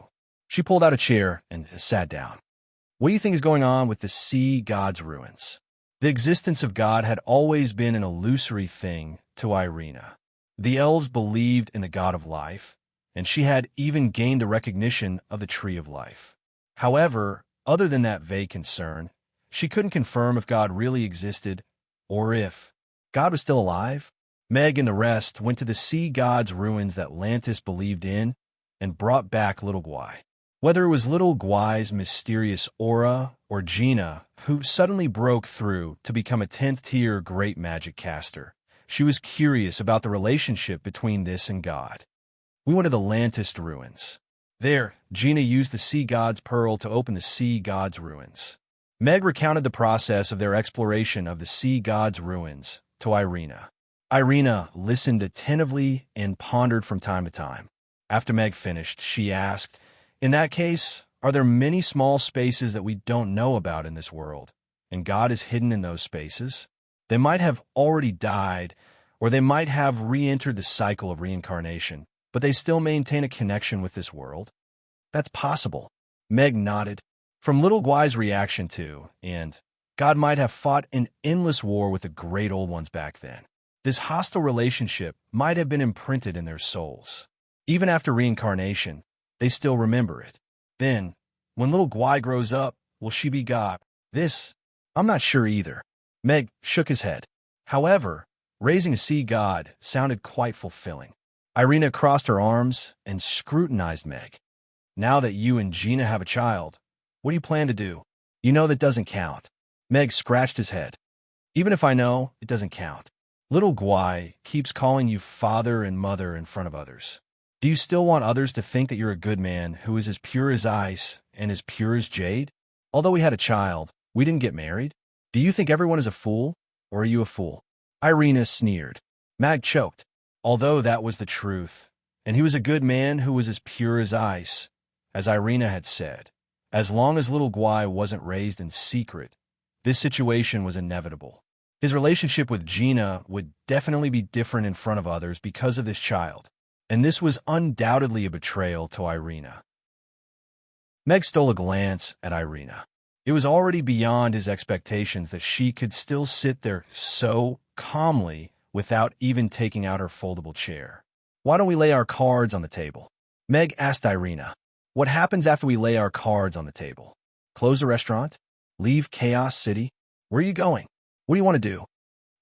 She pulled out a chair and sat down. What do you think is going on with the sea god's ruins? The existence of God had always been an illusory thing to Irina. The elves believed in the god of life, and she had even gained the recognition of the tree of life. However, other than that vague concern, she couldn't confirm if God really existed or if God was still alive. Meg and the rest went to the sea god's ruins that Lantis believed in and brought back little Gwai. Whether it was little Gwai's mysterious aura or Gina, who suddenly broke through to become a 10th-tier great magic caster, she was curious about the relationship between this and God. We went to the Lantis ruins. There, Gina used the sea god's pearl to open the sea god's ruins. Meg recounted the process of their exploration of the sea god's ruins to Irina. Irina listened attentively and pondered from time to time. After Meg finished, she asked, "In that case, are there many small spaces that we don't know about in this world, and God is hidden in those spaces? They might have already died, or they might have re-entered the cycle of reincarnation, but they still maintain a connection with this world?" "That's possible." Meg nodded. From little Gwai's reaction to, and God might have fought an endless war with the great old ones back then. This hostile relationship might have been imprinted in their souls. Even after reincarnation, they still remember it. Then, when little Gwai grows up, will she be God? I'm not sure either. Meg shook his head. However, raising a sea god sounded quite fulfilling. Irina crossed her arms and scrutinized Meg. "Now that you and Gina have a child, what do you plan to do?" "You know that doesn't count." Meg scratched his head. "Even if I know, it doesn't count. Little Gwai keeps calling you father and mother in front of others. Do you still want others to think that you're a good man who is as pure as ice and as pure as jade? Although we had a child, we didn't get married. Do you think everyone is a fool, or are you a fool?" Irina sneered. Meg choked. Although that was the truth, and he was a good man who was as pure as ice, as Irina had said, as long as little Gwai wasn't raised in secret, this situation was inevitable. His relationship with Gina would definitely be different in front of others because of this child, and this was undoubtedly a betrayal to Irina. Meg stole a glance at Irina. It was already beyond his expectations that she could still sit there so calmly without even taking out her foldable chair. "Why don't we lay our cards on the table?" Meg asked Irina. "What happens after we lay our cards on the table? Close the restaurant? Leave Chaos City? Where are you going? What do you want to do?"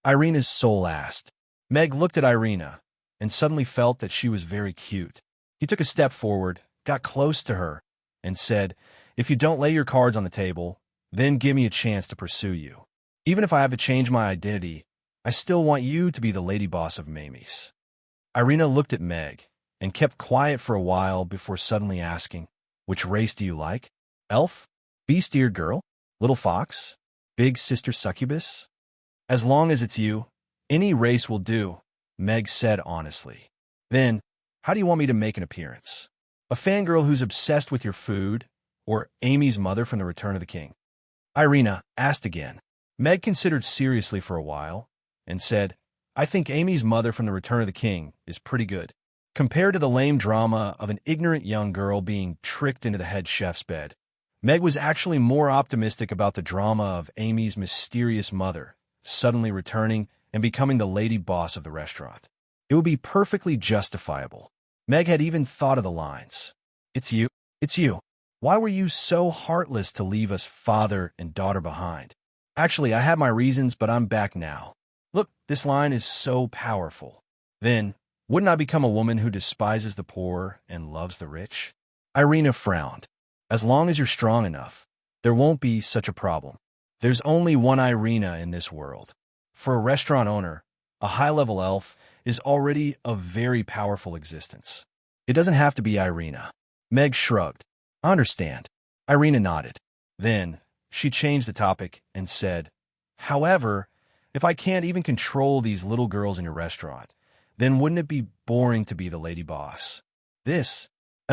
Irina's soul asked. Meg looked at Irina and suddenly felt that she was very cute. He took a step forward, got close to her, and said, "If you don't lay your cards on the table, then give me a chance to pursue you. Even if I have to change my identity, I still want you to be the lady boss of Mamie's." Irina looked at Meg and kept quiet for a while before suddenly asking, "Which race do you like? Elf? Beast-eared girl? Little fox? Big sister succubus?" "As long as it's you, any race will do," Meg said honestly. "Then, how do you want me to make an appearance? A fangirl who's obsessed with your food, or Amy's mother from The Return of the King?" Irina asked again. Meg considered seriously for a while and said, "I think Amy's mother from The Return of the King is pretty good. Compared to the lame drama of an ignorant young girl being tricked into the head chef's bed, Meg was actually more optimistic about the drama of Amy's mysterious mother suddenly returning and becoming the lady boss of the restaurant. It would be perfectly justifiable. Meg had even thought of the lines, It's you. Why were you so heartless to leave us father and daughter behind? Actually, I had my reasons, but I'm back now." Look, this line is so powerful. Then, wouldn't I become a woman who despises the poor and loves the rich? Irina frowned. "As long as you're strong enough, there won't be such a problem. There's only one Irina in this world. For a restaurant owner, a high-level elf is already a very powerful existence. It doesn't have to be Irina." Meg shrugged. "I understand." Irina nodded. Then, she changed the topic and said, "However, if I can't even control these little girls in your restaurant, then wouldn't it be boring to be the lady boss? As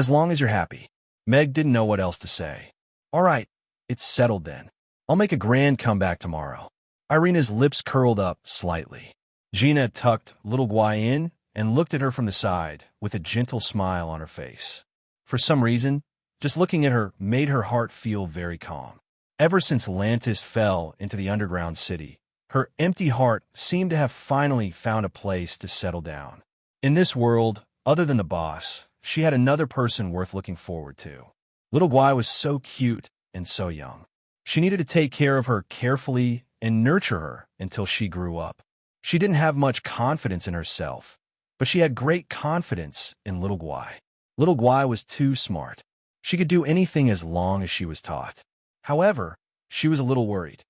long as you're happy." Meg didn't know what else to say. "All right, it's settled then. I'll make a grand comeback tomorrow." Irina's lips curled up slightly. Gina tucked little Guai in and looked at her from the side with a gentle smile on her face. For some reason, just looking at her made her heart feel very calm. Ever since Lantis fell into the underground city, her empty heart seemed to have finally found a place to settle down. In this world, other than the boss, she had another person worth looking forward to. Little Guai was so cute and so young. She needed to take care of her carefully and nurture her until she grew up. She didn't have much confidence in herself, but she had great confidence in Little Guai. Little Guai was too smart. She could do anything as long as she was taught. However, she was a little worried.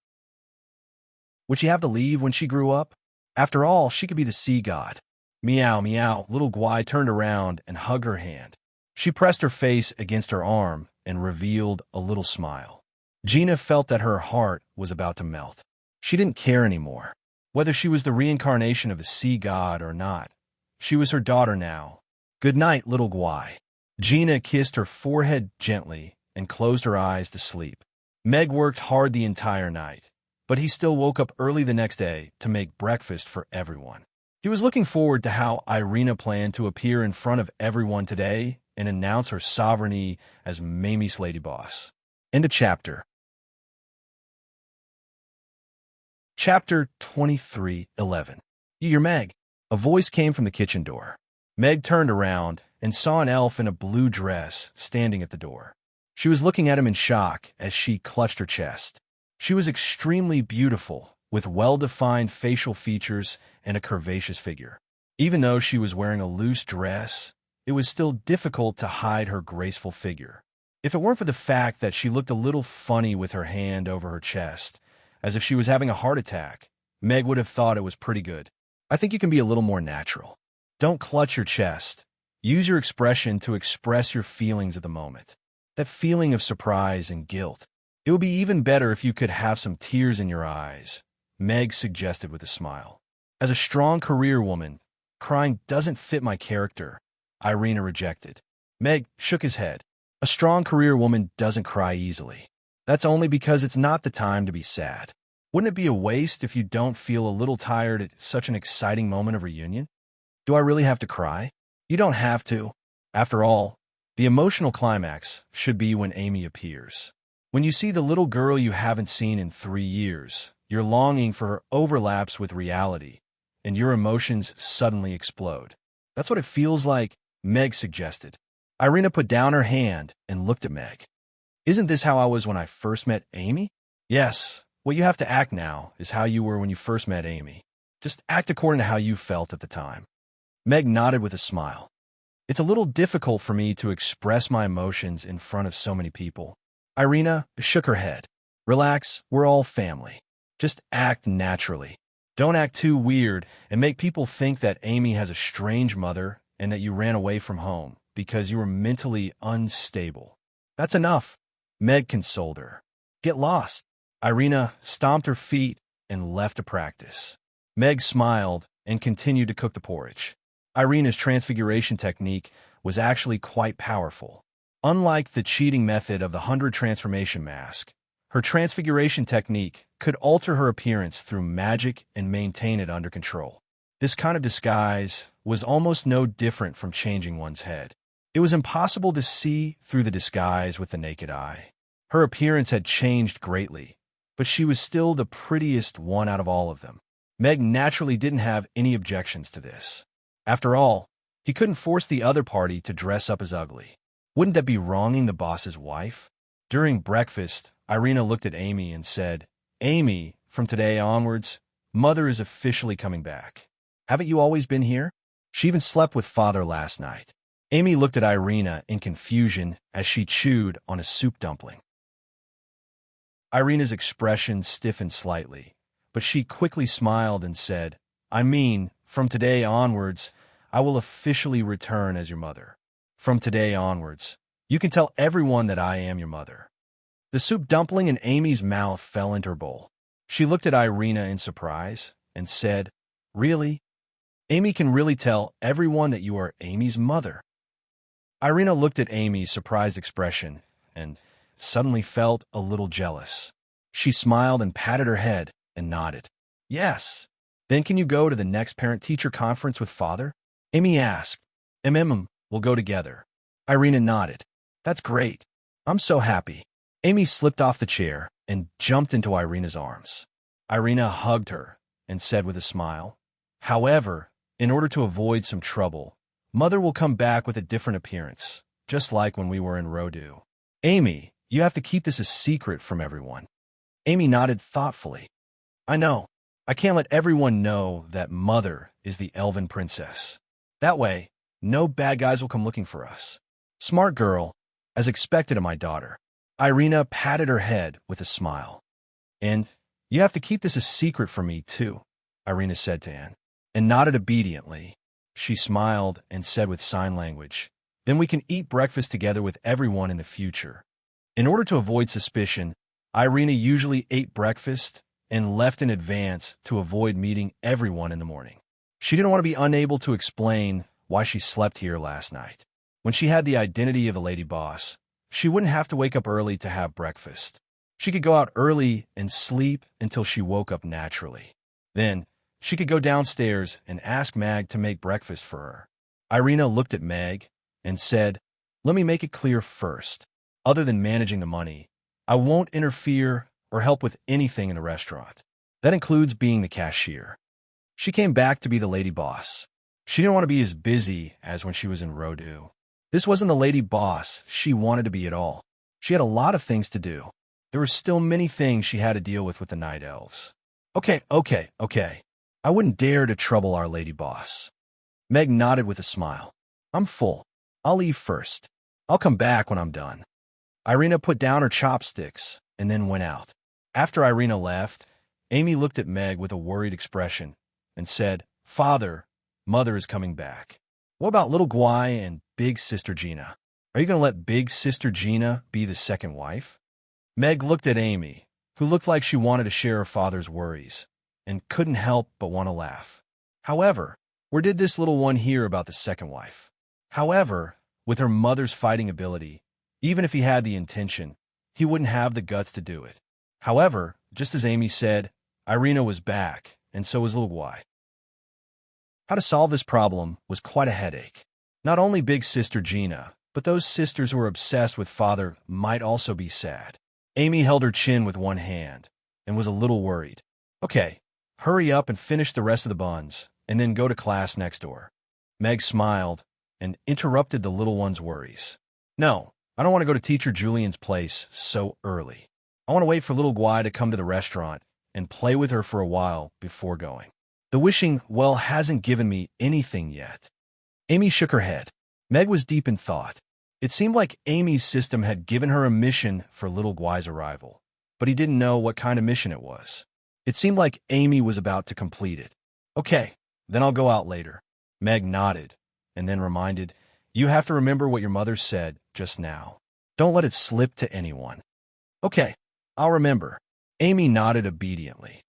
Would she have to leave when she grew up? After all, she could be the sea god. Meow, meow. Little Guai turned around and hugged her hand. She pressed her face against her arm and revealed a little smile. Gina felt that her heart was about to melt. She didn't care anymore. Whether she was the reincarnation of a sea god or not, she was her daughter now. Good night, Little Guai. Gina kissed her forehead gently and closed her eyes to sleep. Meg worked hard the entire night, but he still woke up early the next day to make breakfast for everyone. He was looking forward to how Irina planned to appear in front of everyone today and announce her sovereignty as Mamie's lady boss. End of chapter. Chapter 23:11. You're Meg. A voice came from the kitchen door. Meg turned around and saw an elf in a blue dress standing at the door. She was looking at him in shock as she clutched her chest. She was extremely beautiful, with well-defined facial features and a curvaceous figure. Even though she was wearing a loose dress, it was still difficult to hide her graceful figure. If it weren't for the fact that she looked a little funny with her hand over her chest, as if she was having a heart attack, Meg would have thought it was pretty good. I think you can be a little more natural. Don't clutch your chest. Use your expression to express your feelings at the moment. That feeling of surprise and guilt. It would be even better if you could have some tears in your eyes, Meg suggested with a smile. As a strong career woman, crying doesn't fit my character, Irina rejected. Meg shook his head. A strong career woman doesn't cry easily. That's only because it's not the time to be sad. Wouldn't it be a waste if you don't feel a little tired at such an exciting moment of reunion? Do I really have to cry? You don't have to. After all, the emotional climax should be when Amy appears. When you see the little girl you haven't seen in 3 years, your longing for her overlaps with reality, and your emotions suddenly explode. That's what it feels like, Meg suggested. Irina put down her hand and looked at Meg. Isn't this how I was when I first met Amy? Yes, what you have to act now is how you were when you first met Amy. Just act according to how you felt at the time. Meg nodded with a smile. It's a little difficult for me to express my emotions in front of so many people. Irina shook her head. Relax, we're all family. Just act naturally. Don't act too weird and make people think that Amy has a strange mother and that you ran away from home because you were mentally unstable. That's enough, Meg consoled her. Get lost. Irina stomped her feet and left to practice. Meg smiled and continued to cook the porridge. Irina's transfiguration technique was actually quite powerful. Unlike the cheating method of the 100 transformation mask, her transfiguration technique could alter her appearance through magic and maintain it under control. This kind of disguise was almost no different from changing one's head. It was impossible to see through the disguise with the naked eye. Her appearance had changed greatly, but she was still the prettiest one out of all of them. Meg naturally didn't have any objections to this. After all, he couldn't force the other party to dress up as ugly. Wouldn't that be wronging the boss's wife? During breakfast, Irina looked at Amy and said, Amy, from today onwards, Mother is officially coming back. Haven't you always been here? She even slept with Father last night. Amy looked at Irina in confusion as she chewed on a soup dumpling. Irina's expression stiffened slightly, but she quickly smiled and said, I mean, from today onwards, I will officially return as your mother. From today onwards, you can tell everyone that I am your mother. The soup dumpling in Amy's mouth fell into her bowl. She looked at Irina in surprise and said, Really? Amy can really tell everyone that you are Amy's mother. Irina looked at Amy's surprised expression and suddenly felt a little jealous. She smiled and patted her head. and nodded. Yes. Then can you go to the next parent-teacher conference with father? Amy asked. We'll go together. Irina nodded. That's great. I'm so happy. Amy slipped off the chair and jumped into Irina's arms. Irina hugged her and said with a smile, however, in order to avoid some trouble, Mother will come back with a different appearance, just like when we were in Rendezvous. Amy, you have to keep this a secret from everyone. Amy nodded thoughtfully. I know. I can't let everyone know that Mother is the elven princess. That way, no bad guys will come looking for us. Smart girl, as expected of my daughter. Irina patted her head with a smile. And you have to keep this a secret from me, too, Irina said to Anne, and nodded obediently. She smiled and said with sign language, then we can eat breakfast together with everyone in the future. In order to avoid suspicion, Irina usually ate breakfast and left in advance to avoid meeting everyone in the morning. She didn't want to be unable to explain why she slept here last night. When she had the identity of a lady boss, she wouldn't have to wake up early to have breakfast. She could go out early and sleep until she woke up naturally. Then, she could go downstairs and ask Mag to make breakfast for her. Irina looked at Meg and said, let me make it clear first. Other than managing the money, I won't interfere or help with anything in the restaurant. That includes being the cashier. She came back to be the lady boss. She didn't want to be as busy as when she was in Rendezvous. This wasn't the lady boss she wanted to be at all. She had a lot of things to do. There were still many things she had to deal with the night elves. Okay. I wouldn't dare to trouble our lady boss. Meg nodded with a smile. I'm full. I'll leave first. I'll come back when I'm done. Irina put down her chopsticks and then went out. After Irina left, Amy looked at Meg with a worried expression and said, Father, Mother is coming back. What about little Guy and big sister Gina? Are you going to let big sister Gina be the second wife? Meg looked at Amy, who looked like she wanted to share her father's worries, and couldn't help but want to laugh. However, where did this little one hear about the second wife? However, with her mother's fighting ability, even if he had the intention, he wouldn't have the guts to do it. However, just as Amy said, Irina was back, and so was little Guy. How to solve this problem was quite a headache. Not only big sister Gina, but those sisters who were obsessed with father might also be sad. Amy held her chin with one hand and was a little worried. Okay, hurry up and finish the rest of the buns, and then go to class next door. Meg smiled and interrupted the little one's worries. No, I don't want to go to Teacher Julian's place so early. I want to wait for little Guy to come to the restaurant and play with her for a while before going. The wishing well hasn't given me anything yet. Amy shook her head. Meg was deep in thought. It seemed like Amy's system had given her a mission for little Guy's arrival, but he didn't know what kind of mission it was. It seemed like Amy was about to complete it. Okay, then I'll go out later. Meg nodded, and then reminded, you have to remember what your mother said just now. Don't let it slip to anyone. Okay, I'll remember. Amy nodded obediently.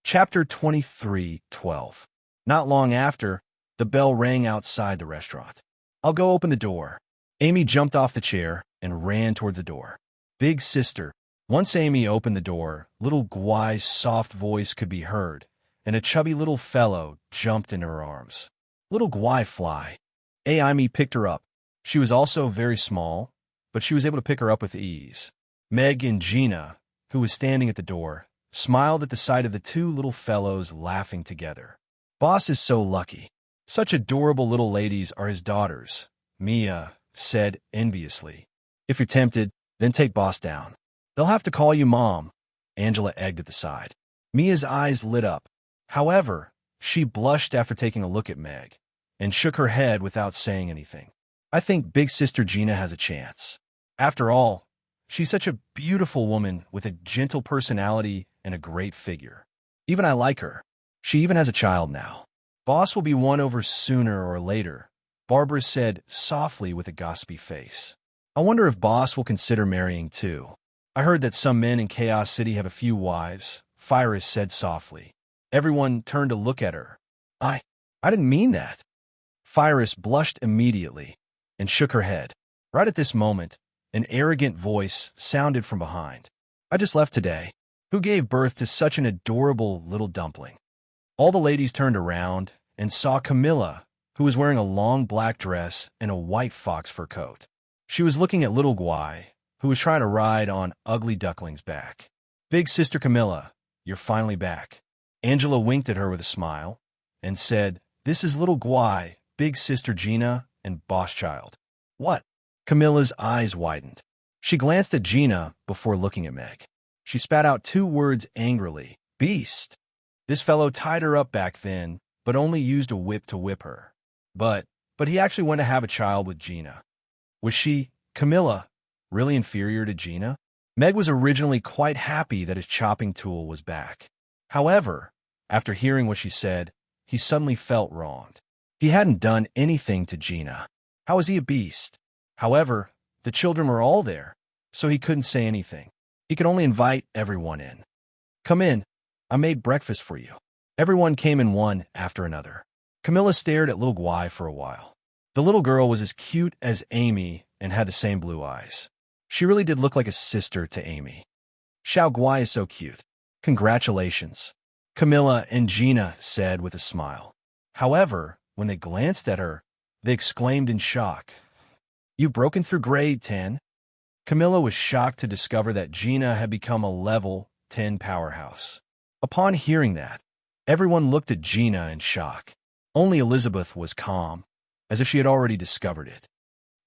Chapter 23:12. Not long after, the bell rang outside the restaurant. I'll go open the door. Amy jumped off the chair and ran towards the door. Big sister. Once Amy opened the door, little Guy's soft voice could be heard, and a chubby little fellow jumped into her arms. Little Guy fly. Amy picked her up. She was also very small, but she was able to pick her up with ease. Meg and Gina, who was standing at the door, smiled at the sight of the two little fellows laughing together. Boss is so lucky. Such adorable little ladies are his daughters, Mia said enviously. If you're tempted, then take Boss down. They'll have to call you Mom, Angela egged at the side. Mia's eyes lit up. However, she blushed after taking a look at Meg, and shook her head without saying anything. I think big sister Gina has a chance. After all, she's such a beautiful woman with a gentle personality and a great figure. Even I like her. She even has a child now. Boss will be won over sooner or later, Barbara said softly with a gossipy face. I wonder if Boss will consider marrying too. I heard that some men in Chaos City have a few wives, Fyrus said softly. Everyone turned to look at her. I didn't mean that. Fyrus blushed immediately and shook her head. Right at this moment, an arrogant voice sounded from behind. I just left today. Who gave birth to such an adorable little dumpling? All the ladies turned around and saw Camilla, who was wearing a long black dress and a white fox fur coat. She was looking at little Guy, who was trying to ride on Ugly Duckling's back. Big Sister Camilla, you're finally back. Angela winked at her with a smile and said, This is little Guy, Big Sister Gina, and Boss Child. What? Camilla's eyes widened. She glanced at Gina before looking at Meg. She spat out 2 words angrily. Beast. This fellow tied her up back then, but only used a whip to whip her. But he actually went to have a child with Gina. Was she, Camilla, really inferior to Gina? Meg was originally quite happy that his chopping tool was back. However, after hearing what she said, he suddenly felt wronged. He hadn't done anything to Gina. How was he a beast? However, the children were all there, so he couldn't say anything. He could only invite everyone in. Come in. I made breakfast for you. Everyone came in one after another. Camilla stared at little Guy for a while. The little girl was as cute as Amy and had the same blue eyes. She really did look like a sister to Amy. Xiao Guai is so cute. Congratulations, Camilla and Gina said with a smile. However, when they glanced at her, they exclaimed in shock. You've broken through grade 10? Camilla was shocked to discover that Gina had become a level 10 powerhouse. Upon hearing that, everyone looked at Gina in shock. Only Elizabeth was calm, as if she had already discovered it.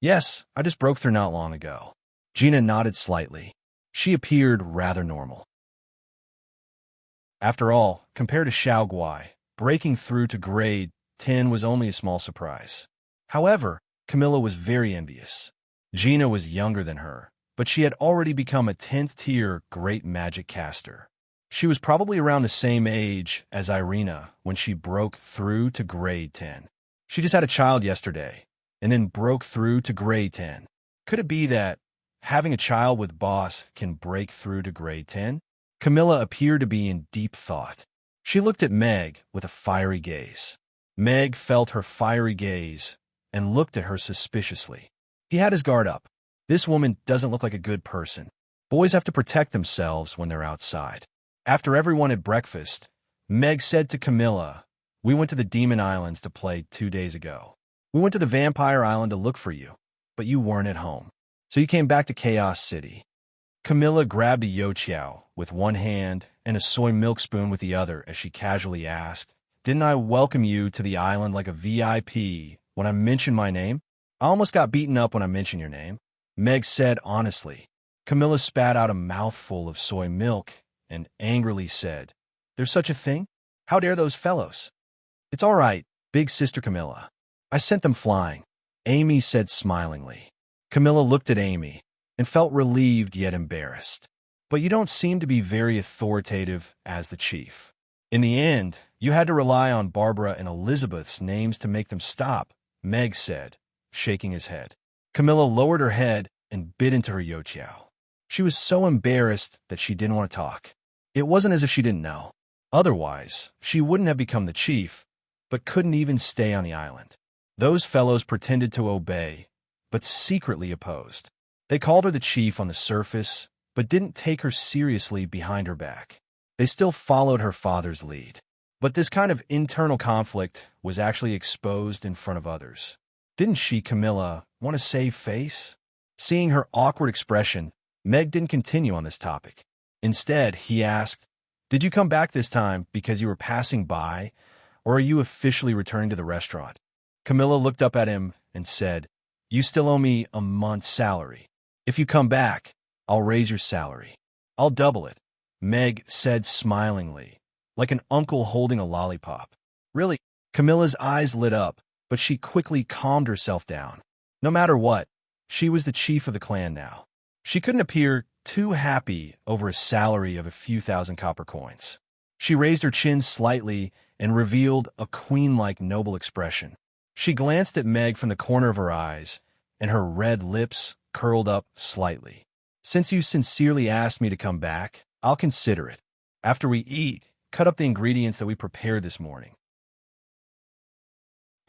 Yes, I just broke through not long ago. Gina nodded slightly. She appeared rather normal. After all, compared to Xiao Guai, breaking through to grade 10 was only a small surprise. However, Camilla was very envious. Gina was younger than her, but she had already become a 10th-tier great magic caster. She was probably around the same age as Irina when she broke through to grade 10. She just had a child yesterday, and then broke through to grade 10. Could it be that having a child with Boss can break through to grade 10? Camilla appeared to be in deep thought. She looked at Meg with a fiery gaze. Meg felt her fiery gaze and looked at her suspiciously. He had his guard up. This woman doesn't look like a good person. Boys have to protect themselves when they're outside. After everyone had breakfast, Meg said to Camilla, We went to the Demon Islands to play 2 days ago. We went to the Vampire Island to look for you, but you weren't at home. So you came back to Chaos City. Camilla grabbed a youtiao with one hand and a soy milk spoon with the other as she casually asked, Didn't I welcome you to the island like a VIP when I mentioned my name? I almost got beaten up when I mentioned your name. Meg said honestly. Camilla spat out a mouthful of soy milk and angrily said, There's such a thing? How dare those fellows? It's all right, Big Sister Camilla. I sent them flying, Amy said smilingly. Camilla looked at Amy and felt relieved yet embarrassed. But you don't seem to be very authoritative as the chief. In the end, you had to rely on Barbara and Elizabeth's names to make them stop, Meg said, shaking his head. Camilla lowered her head and bit into her youtiao. She was so embarrassed that she didn't want to talk. It wasn't as if she didn't know. Otherwise, she wouldn't have become the chief, but couldn't even stay on the island. Those fellows pretended to obey, but secretly opposed. They called her the chief on the surface, but didn't take her seriously behind her back. They still followed her father's lead. But this kind of internal conflict was actually exposed in front of others. Didn't she, Camilla, want to save face? Seeing her awkward expression, Meg didn't continue on this topic. Instead, he asked, Did you come back this time because you were passing by, or are you officially returning to the restaurant? Camilla looked up at him and said, You still owe me a month's salary. If you come back, I'll raise your salary. I'll double it, Meg said smilingly, like an uncle holding a lollipop. Really? Camilla's eyes lit up, but she quickly calmed herself down. No matter what, she was the chief of the clan now. She couldn't appear too happy over a salary of a few thousand copper coins. She raised her chin slightly and revealed a queen-like noble expression. She glanced at Meg from the corner of her eyes, and her red lips curled up slightly. Since you sincerely asked me to come back, I'll consider it. After we eat, cut up the ingredients that we prepared this morning.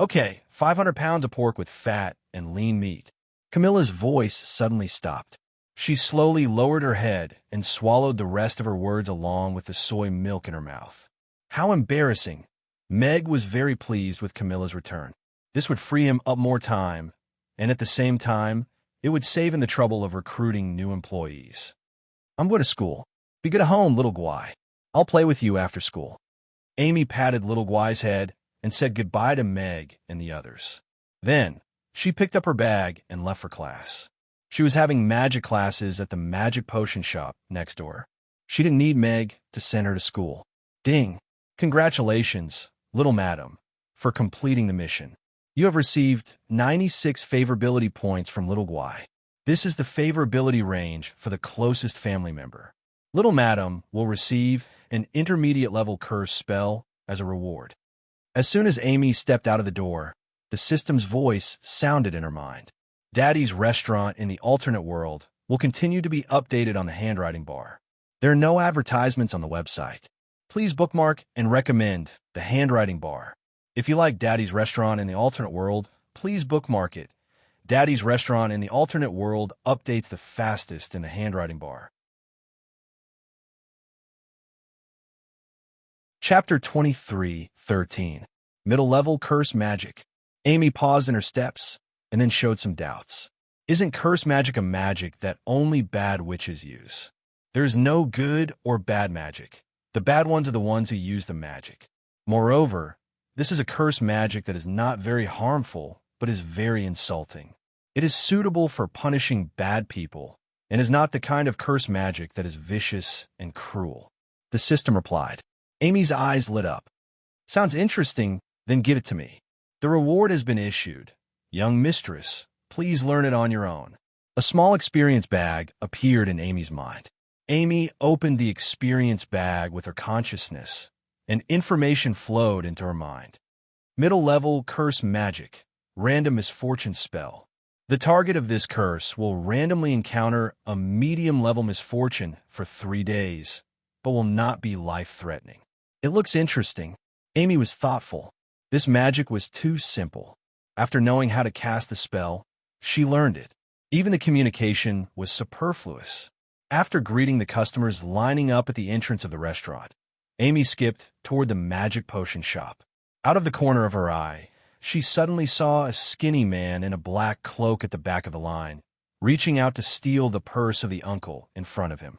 Okay, 500 pounds of pork with fat and lean meat. Camilla's voice suddenly stopped. She slowly lowered her head and swallowed the rest of her words along with the soy milk in her mouth. How embarrassing! Meg was very pleased with Camilla's return. This would free him up more time, and at the same time, it would save him the trouble of recruiting new employees. I'm going to school. Be good at home, little Guy. I'll play with you after school. Amy patted little Guy's head and said goodbye to Meg and the others. Then, she picked up her bag and left for class. She was having magic classes at the magic potion shop next door. She didn't need Meg to send her to school. Ding! Congratulations, little madam, for completing the mission. You have received 96 favorability points from little Guy. This is the favorability range for the closest family member. Little madam will receive an intermediate level curse spell as a reward. As soon as Amy stepped out of the door, the system's voice sounded in her mind. Daddy's restaurant in the alternate world will continue to be updated on the handwriting bar. There are no advertisements on the website. Please bookmark and recommend the handwriting bar. If you like Daddy's restaurant in the alternate world, please bookmark it. Daddy's restaurant in the alternate world updates the fastest in the handwriting bar. Chapter 23:13 Middle-level curse magic. Amy paused in her steps and then showed some doubts. Isn't curse magic a magic that only bad witches use? There's no good or bad magic. The bad ones are the ones who use the magic. Moreover, this is a curse magic that is not very harmful, but is very insulting. It is suitable for punishing bad people, and is not the kind of curse magic that is vicious and cruel. The system replied. Amy's eyes lit up. Sounds interesting, then give it to me. The reward has been issued. Young mistress, please learn it on your own. A small experience bag appeared in Amy's mind. Amy opened the experience bag with her consciousness, and information flowed into her mind. Middle-level curse magic, random misfortune spell. The target of this curse will randomly encounter a medium-level misfortune for 3 days, but will not be life-threatening. It looks interesting. Amy was thoughtful. This magic was too simple. After knowing how to cast the spell, she learned it. Even the communication was superfluous. After greeting the customers lining up at the entrance of the restaurant, Amy skipped toward the magic potion shop. Out of the corner of her eye, she suddenly saw a skinny man in a black cloak at the back of the line, reaching out to steal the purse of the uncle in front of him.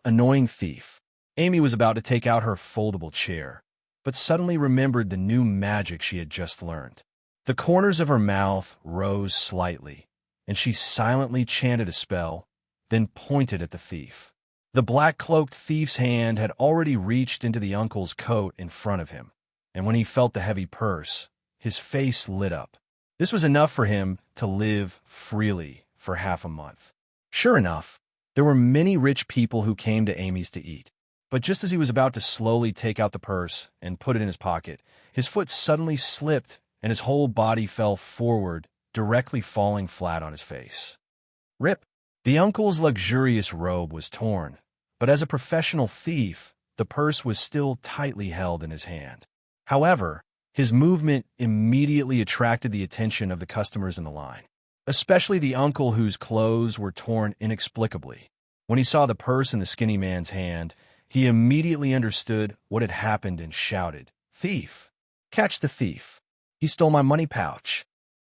Annoying thief. Amy was about to take out her foldable chair, but suddenly remembered the new magic she had just learned. The corners of her mouth rose slightly, and she silently chanted a spell, then pointed at the thief. The black-cloaked thief's hand had already reached into the uncle's coat in front of him, and when he felt the heavy purse, his face lit up. This was enough for him to live freely for half a month. Sure enough, there were many rich people who came to Amy's to eat. But just as he was about to slowly take out the purse and put it in his pocket, his foot suddenly slipped and his whole body fell forward, directly falling flat on his face. Rip! The uncle's luxurious robe was torn, but as a professional thief, the purse was still tightly held in his hand. However, his movement immediately attracted the attention of the customers in the line, especially the uncle whose clothes were torn inexplicably. When he saw the purse in the skinny man's hand, he immediately understood what had happened and shouted, "Thief! Catch the thief! He stole my money pouch!"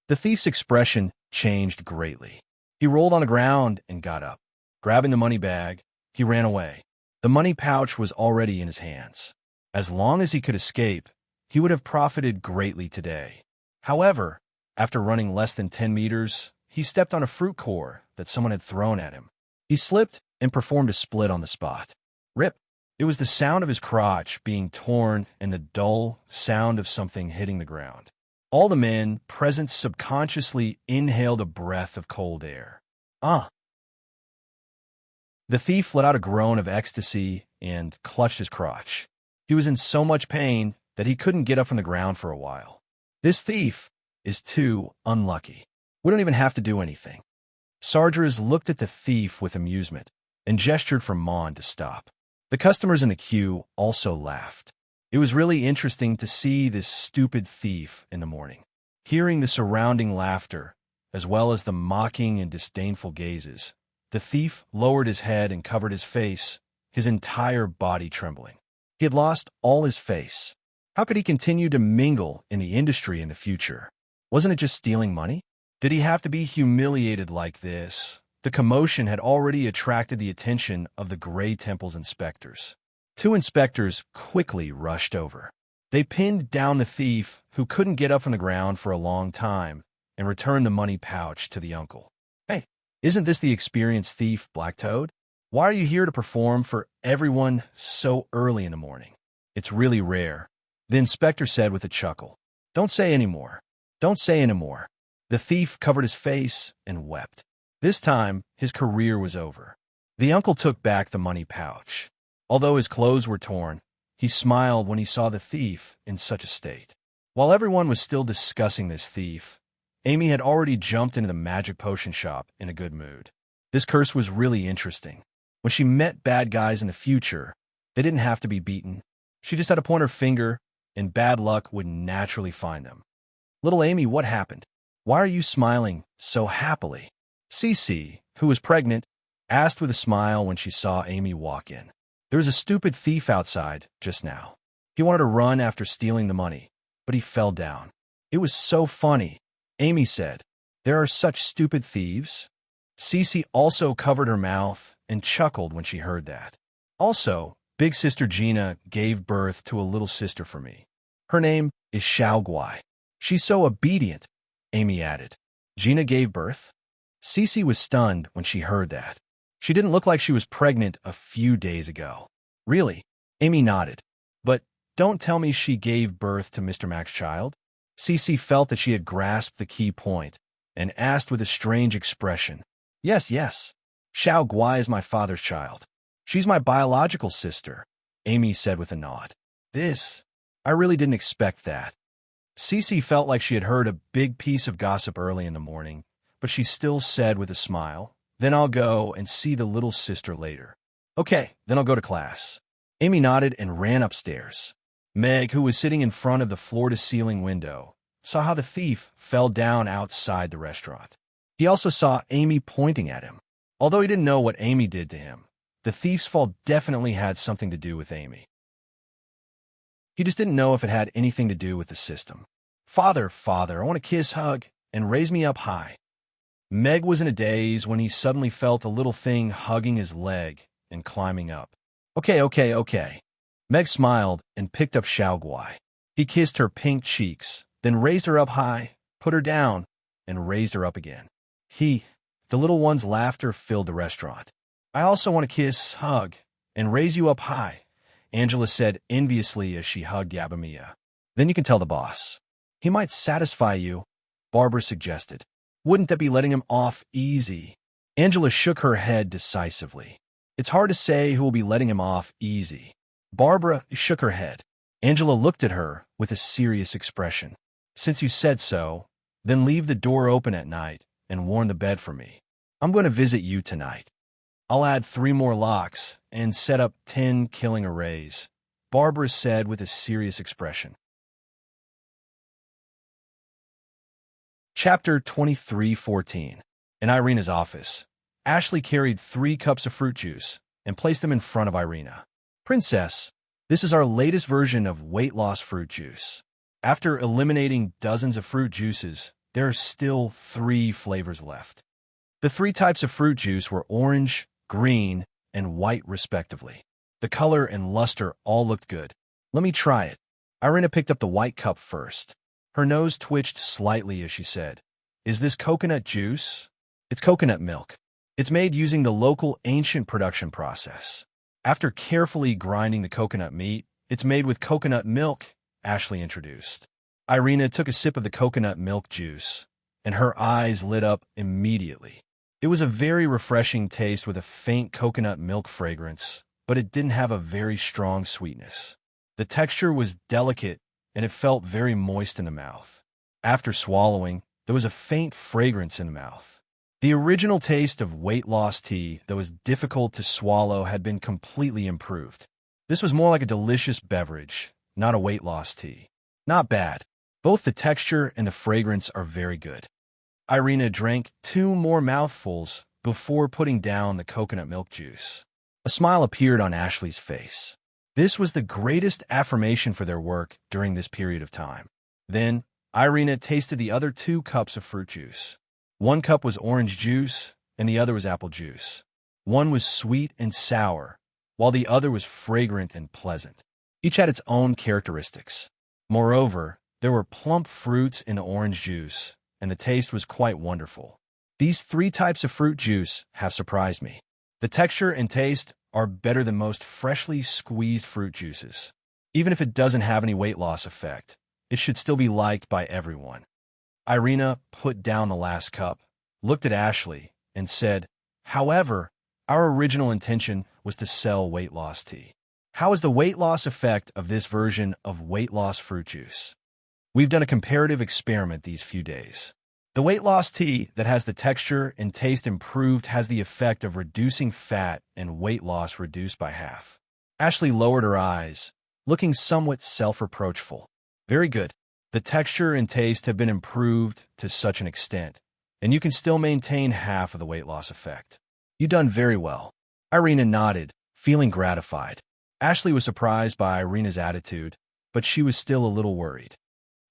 The thief's expression changed greatly. He rolled on the ground and got up. Grabbing the money bag, he ran away. The money pouch was already in his hands. As long as he could escape, he would have profited greatly today. However, after running less than 10 meters, he stepped on a fruit core that someone had thrown at him. He slipped and performed a split on the spot. Rip! It was the sound of his crotch being torn and the dull sound of something hitting the ground. All the men present subconsciously inhaled a breath of cold air. The thief let out a groan of ecstasy and clutched his crotch. He was in so much pain that he couldn't get up from the ground for a while. This thief is too unlucky. We don't even have to do anything. Sargeras looked at the thief with amusement and gestured for Mon to stop. The customers in the queue also laughed. It was really interesting to see this stupid thief in the morning. Hearing the surrounding laughter, as well as the mocking and disdainful gazes, The thief lowered his head and covered his face, his entire body trembling. He had lost all his face. How could he continue to mingle in the industry in the future? Wasn't it just stealing money? Did he have to be humiliated like this? The commotion had already attracted the attention of the Grey Temple's inspectors. 2 inspectors quickly rushed over. They pinned down the thief, who couldn't get up from the ground for a long time, and returned the money pouch to the uncle. "Hey, isn't this the experienced thief, Black Toad? Why are you here to perform for everyone so early in the morning? It's really rare," the inspector said with a chuckle. "Don't say any more. Don't say any more." The thief covered his face and wept. This time, his career was over. The uncle took back the money pouch. Although his clothes were torn, he smiled when he saw the thief in such a state. While everyone was still discussing this thief, Amy had already jumped into the magic potion shop in a good mood. This curse was really interesting. When she met bad guys in the future, they didn't have to be beaten. She just had to point her finger, and bad luck would naturally find them. "Little Amy, what happened? Why are you smiling so happily?" Cece, who was pregnant, asked with a smile when she saw Amy walk in. "There was a stupid thief outside just now. He wanted to run after stealing the money, but he fell down. It was so funny," Amy said. "There are such stupid thieves." Cece also covered her mouth and chuckled when she heard that. "Also, Big Sister Gina gave birth to a little sister for me. Her name is Xiao Guai. She's so obedient," Amy added. "Gina gave birth?" Cece was stunned when she heard that. She didn't look like she was pregnant a few days ago. "Really?" Amy nodded. "But don't tell me she gave birth to Mr. Mac's child?" Cece felt that she had grasped the key point and asked with a strange expression. Yes. Xiao Guai is my father's child. She's my biological sister," Amy said with a nod. I really didn't expect that." Cece felt like she had heard a big piece of gossip early in the morning, but she still said with a smile, "Then I'll go and see the little sister later." "Okay, then I'll go to class." Amy nodded and ran upstairs. Meg, who was sitting in front of the floor-to-ceiling window, saw how the thief fell down outside the restaurant. He also saw Amy pointing at him. Although he didn't know what Amy did to him, the thief's fall definitely had something to do with Amy. He just didn't know if it had anything to do with the system. Father, I want a kiss, hug, and raise me up high." Meg was in a daze when he suddenly felt a little thing hugging his leg and climbing up. Okay. Meg smiled and picked up Xiao Guai. He kissed her pink cheeks, then raised her up high, put her down, and raised her up again. The little one's laughter filled the restaurant. "I also want to kiss, hug, and raise you up high," Angela said enviously as she hugged Yabamiya. "Then you can tell the boss. He might satisfy you," Barbara suggested. "Wouldn't that be letting him off easy?" Angela shook her head decisively. "It's hard to say who will be letting him off easy." Barbara shook her head. Angela looked at her with a serious expression. "Since you said so, then leave the door open at night and warm the bed for me. I'm going to visit you tonight. I'll add 3 more locks and set up 10 killing arrays," Barbara said with a serious expression. Chapter 23:14. In Irina's office, Ashley carried 3 cups of fruit juice and placed them in front of Irina. "Princess, this is our latest version of weight loss fruit juice. After eliminating dozens of fruit juices, there are still 3 flavors left." The 3 types of fruit juice were orange, green, and white respectively. The color and luster all looked good. "Let me try it." Irina picked up the white cup first. Her nose twitched slightly as she said, "Is this coconut juice?" "It's coconut milk. It's made using the local ancient production process. After carefully grinding the coconut meat, it's made with coconut milk," Ashley introduced. Irina took a sip of the coconut milk juice, and her eyes lit up immediately. It was a very refreshing taste with a faint coconut milk fragrance, but it didn't have a very strong sweetness. The texture was delicate, and it felt very moist in the mouth. After swallowing, there was a faint fragrance in the mouth. The original taste of weight loss tea that was difficult to swallow had been completely improved. This was more like a delicious beverage, not a weight loss tea. Not bad. Both the texture and the fragrance are very good. Irina drank 2 more mouthfuls before putting down the coconut milk juice. A smile appeared on Ashley's face. This was the greatest affirmation for their work during this period of time. Then, Irina tasted the other 2 cups of fruit juice. One cup was orange juice, and the other was apple juice. One was sweet and sour, while the other was fragrant and pleasant. Each had its own characteristics. Moreover, there were plump fruits in the orange juice, and the taste was quite wonderful. These 3 types of fruit juice have surprised me. The texture and taste are better than most freshly squeezed fruit juices. Even if it doesn't have any weight loss effect, it should still be liked by everyone. Irina put down the last cup, looked at Ashley, and said, "However, our original intention was to sell weight loss tea. How is the weight loss effect of this version of weight loss fruit juice? We've done a comparative experiment these few days. The weight loss tea that has the texture and taste improved has the effect of reducing fat and weight loss reduced by half." Ashley lowered her eyes, looking somewhat self-reproachful. "Very good. The texture and taste have been improved to such an extent, and you can still maintain half of the weight loss effect. You've done very well." Irina nodded, feeling gratified. Ashley was surprised by Irina's attitude, but she was still a little worried.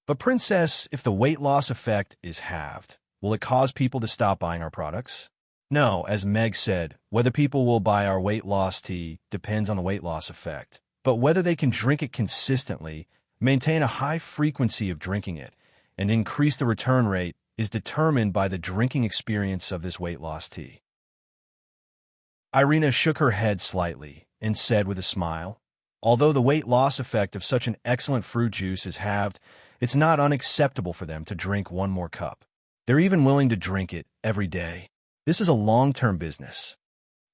"But Princess, if the weight loss effect is halved, will it cause people to stop buying our products?" "No, as Meg said, whether people will buy our weight loss tea depends on the weight loss effect, but whether they can drink it consistently, maintain a high frequency of drinking it, and increase the return rate is determined by the drinking experience of this weight loss tea." Irina shook her head slightly and said with a smile, "Although the weight loss effect of such an excellent fruit juice is halved, it's not unacceptable for them to drink 1 more cup. They're even willing to drink it every day. This is a long-term business."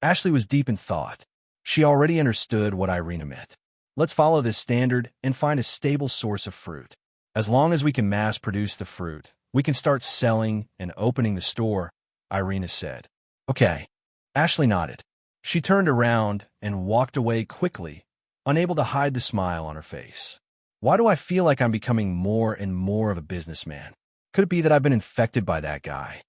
Ashley was deep in thought. She already understood what Irina meant. "Let's follow this standard and find a stable source of fruit. As long as we can mass-produce the fruit, we can start selling and opening the store," Irina said. "Okay." Ashley nodded. She turned around and walked away quickly, unable to hide the smile on her face. "Why do I feel like I'm becoming more and more of a businessman? Could it be that I've been infected by that guy?"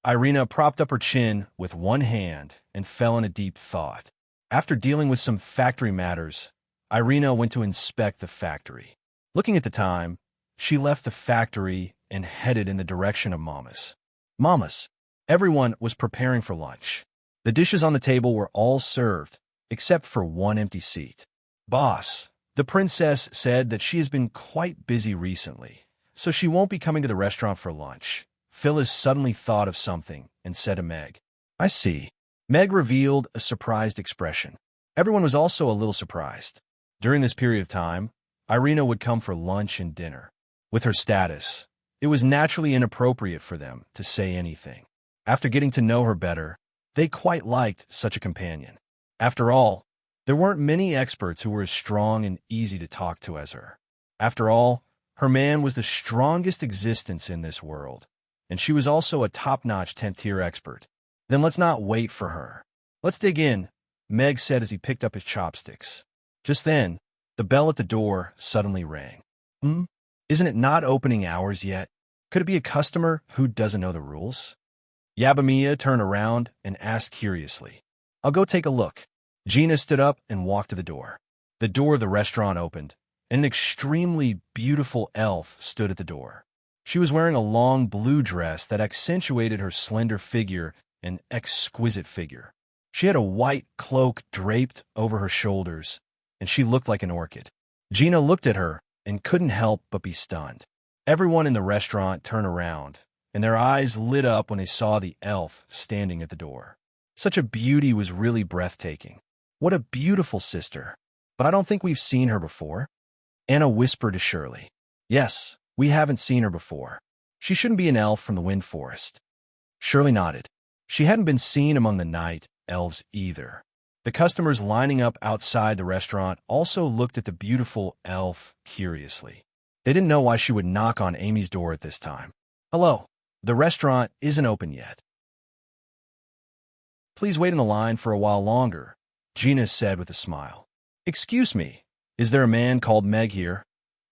Irina propped up her chin with one hand and fell in a deep thought. After dealing with some factory matters, Irina went to inspect the factory. Looking at the time, she left the factory and headed in the direction of Mama's. Mama's. Everyone was preparing for lunch. The dishes on the table were all served, except for one empty seat. "Boss, the princess said that she has been quite busy recently, so she won't be coming to the restaurant for lunch." Phyllis suddenly thought of something and said to Meg, "I see." Meg revealed a surprised expression. Everyone was also a little surprised. During this period of time, Irina would come for lunch and dinner. With her status, it was naturally inappropriate for them to say anything. After getting to know her better, they quite liked such a companion. After all, there weren't many experts who were as strong and easy to talk to as her. After all, her man was the strongest existence in this world, and she was also a top-notch 10th-tier expert. "Then let's not wait for her. Let's dig in," Meg said as he picked up his chopsticks. Just then, the bell at the door suddenly rang. Isn't it not opening hours yet? Could it be a customer who doesn't know the rules?" Yabamiya turned around and asked curiously. "I'll go take a look." Gina stood up and walked to the door. The door of the restaurant opened, and an extremely beautiful elf stood at the door. She was wearing a long blue dress that accentuated her slender figure and exquisite figure. She had a white cloak draped over her shoulders, and she looked like an orchid. Gina looked at her and couldn't help but be stunned. Everyone in the restaurant turned around, and their eyes lit up when they saw the elf standing at the door. Such a beauty was really breathtaking. "What a beautiful sister. But I don't think we've seen her before." Anna whispered to Shirley. "Yes, we haven't seen her before. She shouldn't be an elf from the Wind Forest." Shirley nodded. She hadn't been seen among the night elves either. The customers lining up outside the restaurant also looked at the beautiful elf curiously. They didn't know why she would knock on Amy's door at this time. "Hello. The restaurant isn't open yet. Please wait in the line for a while longer," Gina said with a smile. "Excuse me, is there a man called Meg here?"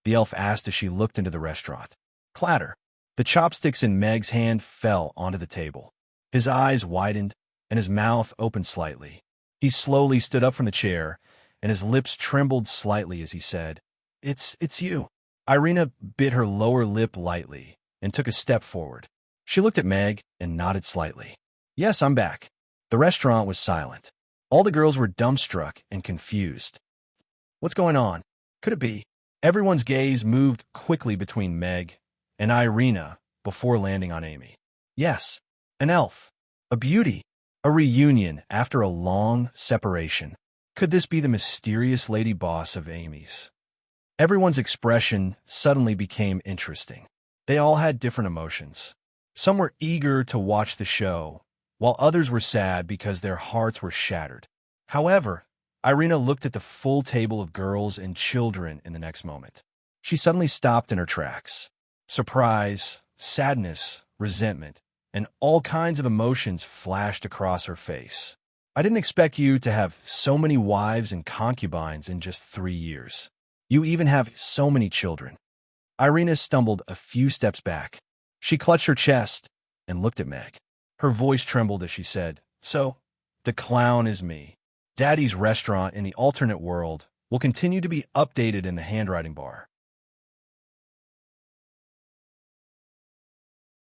the elf asked as she looked into the restaurant. Clatter. The chopsticks in Meg's hand fell onto the table. His eyes widened, and his mouth opened slightly. He slowly stood up from the chair, and his lips trembled slightly as he said, It's you. Irina bit her lower lip lightly and took a step forward. She looked at Meg and nodded slightly. Yes, I'm back. The restaurant was silent. All the girls were dumbstruck and confused. What's going on? Could it be? Everyone's gaze moved quickly between Meg and Irina before landing on Amy. Yes, an elf. A beauty. A reunion after a long separation. Could this be the mysterious lady boss of Amy's? Everyone's expression suddenly became interesting. They all had different emotions. Some were eager to watch the show, while others were sad because their hearts were shattered. However, Irina looked at the full table of girls and children in the next moment. She suddenly stopped in her tracks. Surprise, sadness, resentment, and all kinds of emotions flashed across her face. I didn't expect you to have so many wives and concubines in just 3 years. You even have so many children. Irina stumbled a few steps back. She clutched her chest and looked at Meg. Her voice trembled as she said, So, the clown is me. Daddy's restaurant in the alternate world will continue to be updated in the handwriting bar.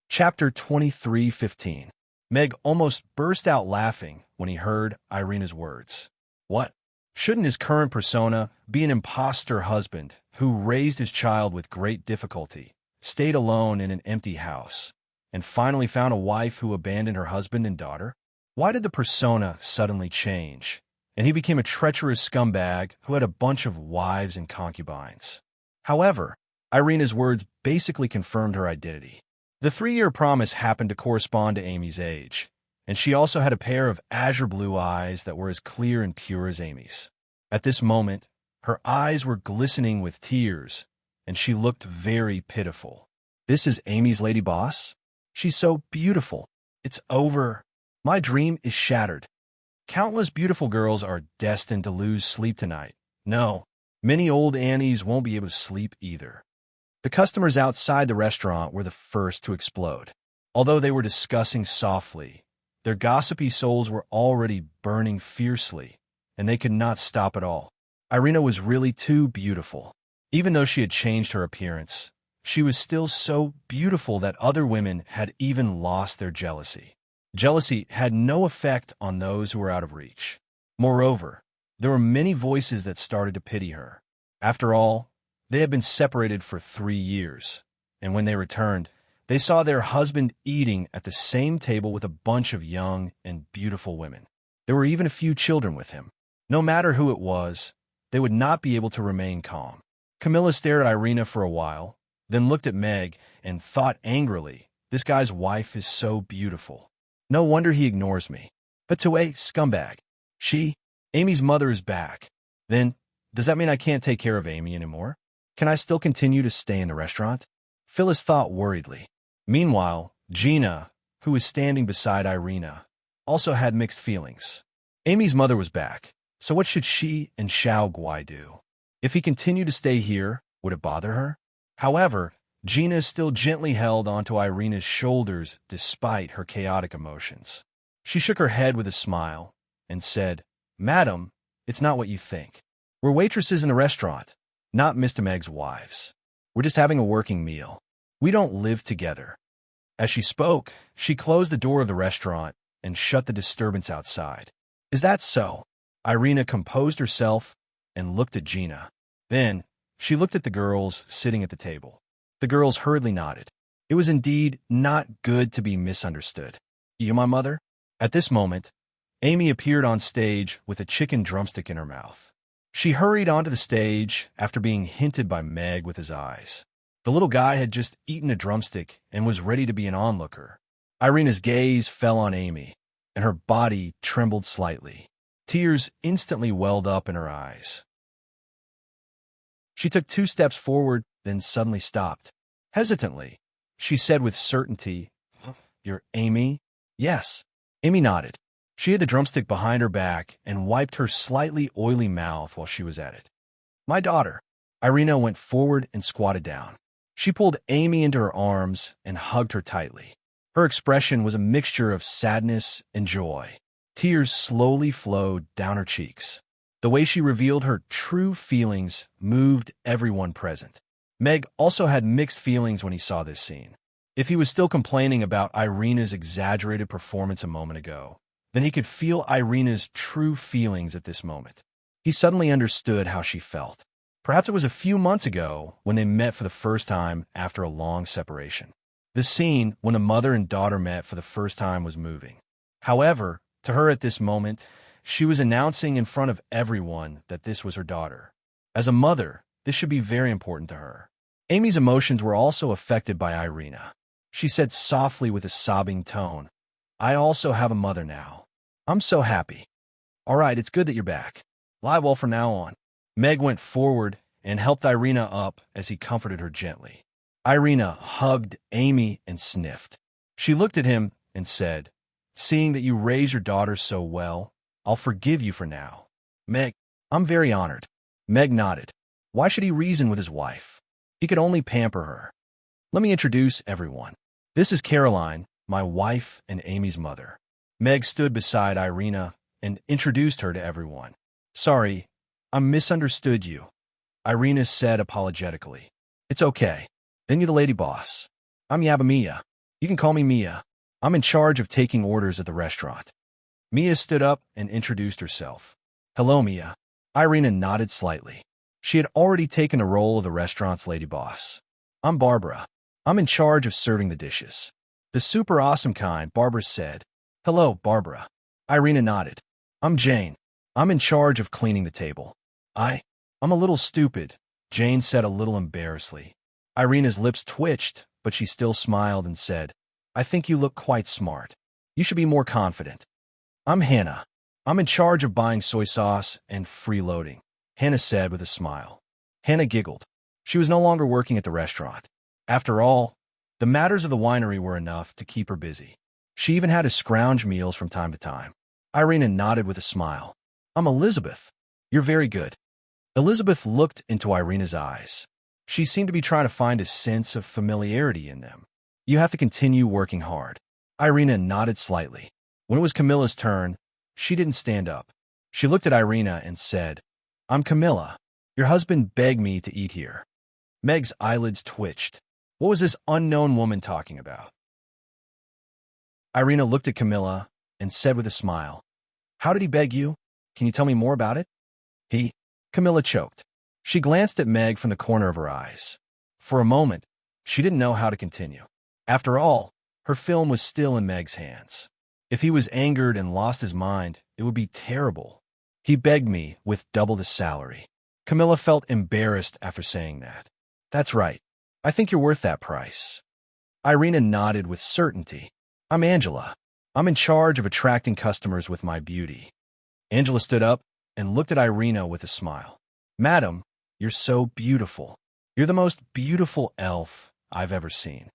Chapter 23:15. Meg almost burst out laughing when he heard Irina's words. What? Shouldn't his current persona be an imposter husband who raised his child with great difficulty, stayed alone in an empty house, and finally found a wife who abandoned her husband and daughter? Why did the persona suddenly change, and he became a treacherous scumbag who had a bunch of wives and concubines? However, Irina's words basically confirmed her identity. The 3-year promise happened to correspond to Amy's age, and she also had a pair of azure blue eyes that were as clear and pure as Amy's. At this moment, her eyes were glistening with tears, and she looked very pitiful. This is Amy's lady boss? She's so beautiful. It's over. My dream is shattered. Countless beautiful girls are destined to lose sleep tonight. No, many old Annies won't be able to sleep either. The customers outside the restaurant were the first to explode. Although they were discussing softly, their gossipy souls were already burning fiercely, and they could not stop at all. Irina was really too beautiful. Even though she had changed her appearance, she was still so beautiful that other women had even lost their jealousy. Jealousy had no effect on those who were out of reach. Moreover, there were many voices that started to pity her. After all, they had been separated for 3 years, and when they returned, they saw their husband eating at the same table with a bunch of young and beautiful women. There were even a few children with him. No matter who it was, they would not be able to remain calm. Camilla stared at Irina for a while, then looked at Meg and thought angrily, This guy's wife is so beautiful. No wonder he ignores me. But to a scumbag. Amy's mother is back. Then, does that mean I can't take care of Amy anymore? Can I still continue to stay in the restaurant? Phyllis thought worriedly. Meanwhile, Gina, who was standing beside Irina, also had mixed feelings. Amy's mother was back, so what should she and Xiao Guai do? If he continued to stay here, would it bother her? However, Gina still gently held onto Irina's shoulders despite her chaotic emotions. She shook her head with a smile and said, Madam, it's not what you think. We're waitresses in a restaurant, not Mr. Meg's wives. We're just having a working meal. We don't live together. As she spoke, she closed the door of the restaurant and shut the disturbance outside. Is that so? Irina composed herself and looked at Gina. Then, she looked at the girls sitting at the table. The girls hurriedly nodded. It was indeed not good to be misunderstood. You my mother? At this moment, Amy appeared on stage with a chicken drumstick in her mouth. She hurried onto the stage after being hinted by Meg with his eyes. The little guy had just eaten a drumstick and was ready to be an onlooker. Irina's gaze fell on Amy, and her body trembled slightly. Tears instantly welled up in her eyes. She took 2 steps forward, then suddenly stopped. Hesitantly, she said with certainty, You're Amy? Yes. Amy nodded. She had the drumstick behind her back and wiped her slightly oily mouth while she was at it. My daughter. Irina went forward and squatted down. She pulled Amy into her arms and hugged her tightly. Her expression was a mixture of sadness and joy. Tears slowly flowed down her cheeks. The way she revealed her true feelings moved everyone present. Meg also had mixed feelings when he saw this scene. If he was still complaining about Irina's exaggerated performance a moment ago, then he could feel Irina's true feelings at this moment. He suddenly understood how she felt. Perhaps it was a few months ago when they met for the first time after a long separation. The scene when a mother and daughter met for the first time was moving. However, to her at this moment, she was announcing in front of everyone that this was her daughter. As a mother, this should be very important to her. Amy's emotions were also affected by Irina. She said softly with a sobbing tone, "I also have a mother now. I'm so happy." "All right, it's good that you're back. Lie well from now on." Meg went forward and helped Irina up as he comforted her gently. Irina hugged Amy and sniffed. She looked at him and said, "Seeing that you raise your daughter so well, I'll forgive you for now." "Meg, I'm very honored." Meg nodded. Why should he reason with his wife? He could only pamper her. "Let me introduce everyone. This is Caroline, my wife and Amy's mother." Meg stood beside Irina and introduced her to everyone. "Sorry, I misunderstood you," Irina said apologetically. "It's okay. Then you're the lady boss. I'm Yaba Mia. You can call me Mia. I'm in charge of taking orders at the restaurant." Mia stood up and introduced herself. "Hello, Mia." Irina nodded slightly. She had already taken the role of the restaurant's lady boss. "I'm Barbara. I'm in charge of serving the dishes." "The super awesome kind," Barbara said. "Hello, Barbara." Irina nodded. "I'm Jane. I'm in charge of cleaning the table." I'm a little stupid," Jane said a little embarrassedly. Irina's lips twitched, but she still smiled and said, "I think you look quite smart. You should be more confident." "I'm Hannah. I'm in charge of buying soy sauce and freeloading," Hannah said with a smile. Hannah giggled. She was no longer working at the restaurant. After all, the matters of the winery were enough to keep her busy. She even had to scrounge meals from time to time. Irina nodded with a smile. "I'm Elizabeth. You're very good." Elizabeth looked into Irina's eyes. She seemed to be trying to find a sense of familiarity in them. "You have to continue working hard." Irina nodded slightly. When it was Camilla's turn, she didn't stand up. She looked at Irina and said, "I'm Camilla. Your husband begged me to eat here." Meg's eyelids twitched. What was this unknown woman talking about? Irina looked at Camilla and said with a smile, "How did he beg you? Can you tell me more about it?" Camilla choked. She glanced at Meg from the corner of her eyes. For a moment, she didn't know how to continue. After all, her film was still in Meg's hands. If he was angered and lost his mind, it would be terrible. "He begged me with double the salary." Camilla felt embarrassed after saying that. "That's right. I think you're worth that price." Irina nodded with certainty. "I'm Angela. I'm in charge of attracting customers with my beauty." Angela stood up and looked at Irina with a smile. "Madam, you're so beautiful. You're the most beautiful elf I've ever seen."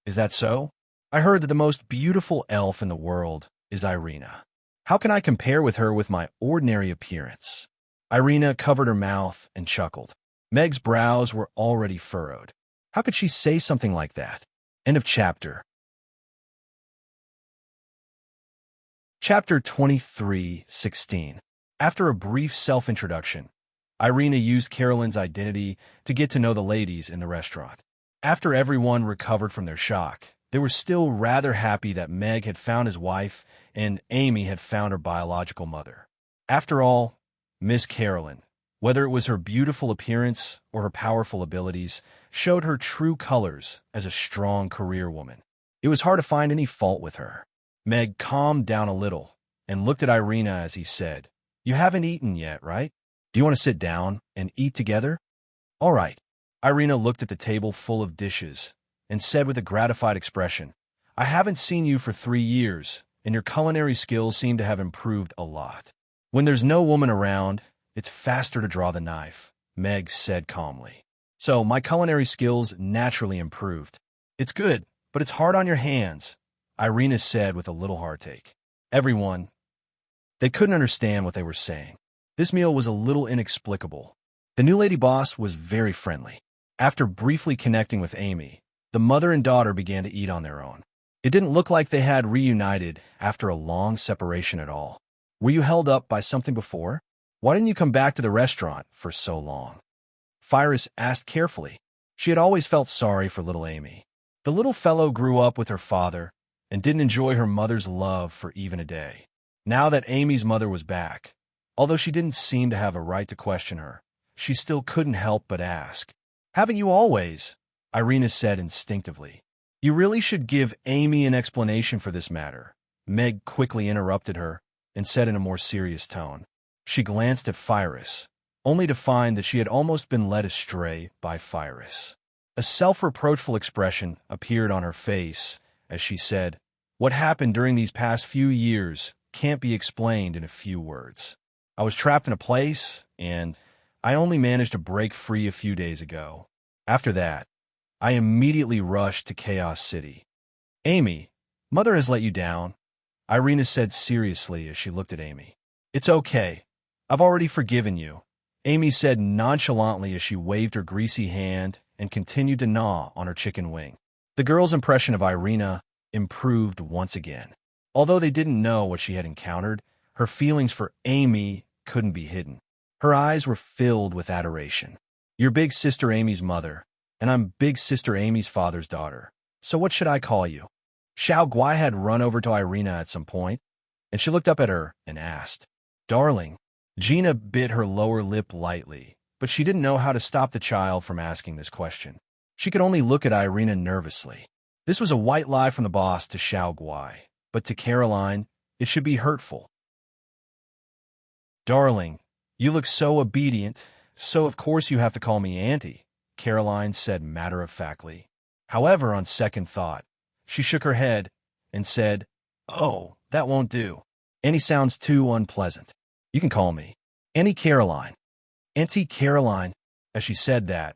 "Is that so? I heard that the most beautiful elf in the world is Irina. How can I compare with her with my ordinary appearance?" Irina covered her mouth and chuckled. Meg's brows were already furrowed. How could she say something like that? End of chapter. Chapter 23:16. After a brief self-introduction, Irina used Carolyn's identity to get to know the ladies in the restaurant. After everyone recovered from their shock, they were still rather happy that Meg had found his wife and Amy had found her biological mother. After all, Miss Carolyn, whether it was her beautiful appearance or her powerful abilities, showed her true colors as a strong career woman. It was hard to find any fault with her. Meg calmed down a little and looked at Irina as he said, "You haven't eaten yet, right? Do you want to sit down and eat together?" "All right." Irina looked at the table full of dishes and said with a gratified expression, "I haven't seen you for 3 years, and your culinary skills seem to have improved a lot." "When there's no woman around, it's faster to draw the knife," Meg said calmly. "So my culinary skills naturally improved." "It's good, but it's hard on your hands," Irina said with a little heartache. Everyone, they couldn't understand what they were saying. This meal was a little inexplicable. The new lady boss was very friendly. After briefly connecting with Amy, the mother and daughter began to eat on their own. It didn't look like they had reunited after a long separation at all. Were you held up by something before? Why didn't you come back to the restaurant for so long? Firis asked carefully. She had always felt sorry for little Amy. The little fellow grew up with her father and didn't enjoy her mother's love for even a day. Now that Amy's mother was back, although she didn't seem to have a right to question her, she still couldn't help but ask. Haven't you always? Irina said instinctively. You really should give Amy an explanation for this matter. Meg quickly interrupted her and said in a more serious tone. She glanced at Firis, only to find that she had almost been led astray by Firis. A self-reproachful expression appeared on her face as she said, What happened during these past few years can't be explained in a few words. I was trapped in a place, and I only managed to break free a few days ago. After that, I immediately rushed to Chaos City. Amy, Mother has let you down, Irina said seriously as she looked at Amy. It's okay. I've already forgiven you, Amy said nonchalantly as she waved her greasy hand and continued to gnaw on her chicken wing. The girl's impression of Irina improved once again. Although they didn't know what she had encountered, her feelings for Amy couldn't be hidden. Her eyes were filled with adoration. You're big sister Amy's mother, and I'm big sister Amy's father's daughter. So what should I call you? Xiao Guai had run over to Irina at some point, and she looked up at her and asked, Darling. Gina bit her lower lip lightly, but she didn't know how to stop the child from asking this question. She could only look at Irina nervously. This was a white lie from the boss to Xiao Guai, but to Caroline, it should be hurtful. Darling, you look so obedient, so of course you have to call me Auntie, Caroline said matter-of-factly. However, on second thought, she shook her head and said, Oh, that won't do. Auntie sounds too unpleasant. You can call me Auntie Caroline. Auntie Caroline. As she said that,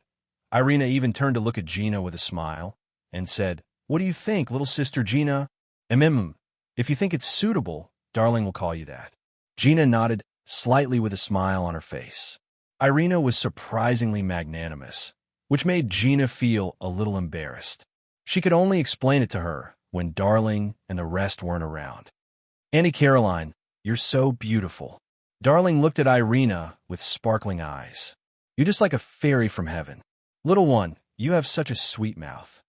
Irina even turned to look at Gina with a smile and said, What do you think, little sister Gina? If you think it's suitable, Darling will call you that. Gina nodded slightly with a smile on her face. Irina was surprisingly magnanimous, which made Gina feel a little embarrassed. She could only explain it to her when Darling and the rest weren't around. Auntie Caroline, you're so beautiful. Darling looked at Irina with sparkling eyes. You're just like a fairy from heaven. Little one, you have such a sweet mouth.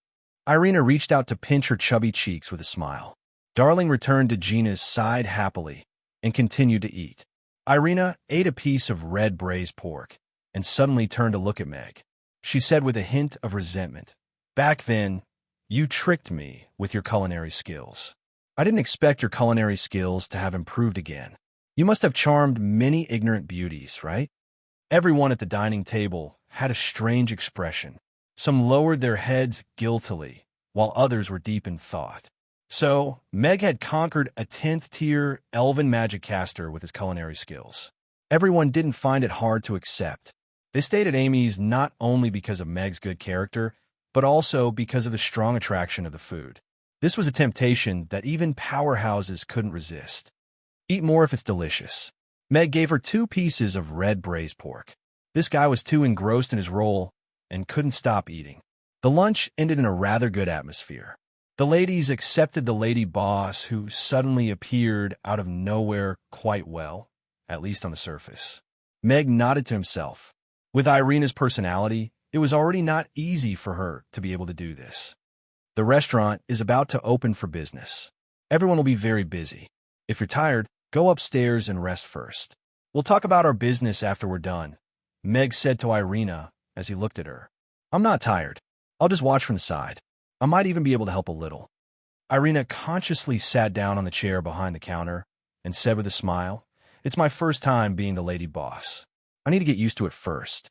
Irina reached out to pinch her chubby cheeks with a smile. Darling returned to Gina's side happily and continued to eat. Irina ate a piece of red braised pork and suddenly turned to look at Meg. She said with a hint of resentment, Back then, you tricked me with your culinary skills. I didn't expect your culinary skills to have improved again. You must have charmed many ignorant beauties, right? Everyone at the dining table had a strange expression. Some lowered their heads guiltily, while others were deep in thought. So, Meg had conquered a 10th-tier elven magic caster with his culinary skills. Everyone didn't find it hard to accept. They stayed at Amy's not only because of Meg's good character, but also because of the strong attraction of the food. This was a temptation that even powerhouses couldn't resist. Eat more if it's delicious. Meg gave her 2 pieces of red braised pork. This guy was too engrossed in his role and couldn't stop eating. The lunch ended in a rather good atmosphere. The ladies accepted the lady boss who suddenly appeared out of nowhere quite well, at least on the surface. Meg nodded to himself. With Irina's personality, it was already not easy for her to be able to do this. The restaurant is about to open for business. Everyone will be very busy. If you're tired, go upstairs and rest first. We'll talk about our business after we're done, Meg said to Irina as he looked at her. I'm not tired. I'll just watch from the side. I might even be able to help a little. Irina consciously sat down on the chair behind the counter and said with a smile, It's my first time being the lady boss. I need to get used to it first.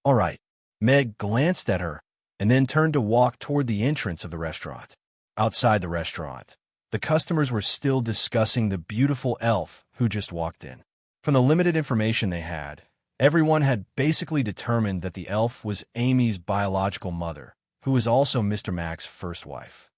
All right. Meg glanced at her and then turned to walk toward the entrance of the restaurant. Outside the restaurant, the customers were still discussing the beautiful elf who just walked in. From the limited information they had, everyone had basically determined that the elf was Amy's biological mother, who was also Mr. Mac's first wife.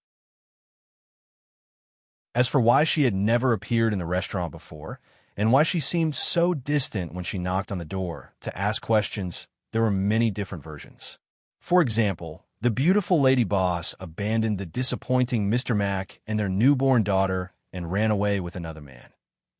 As for why she had never appeared in the restaurant before, and why she seemed so distant when she knocked on the door to ask questions, there were many different versions. For example, the beautiful lady boss abandoned the disappointing Mr. Mac and their newborn daughter and ran away with another man.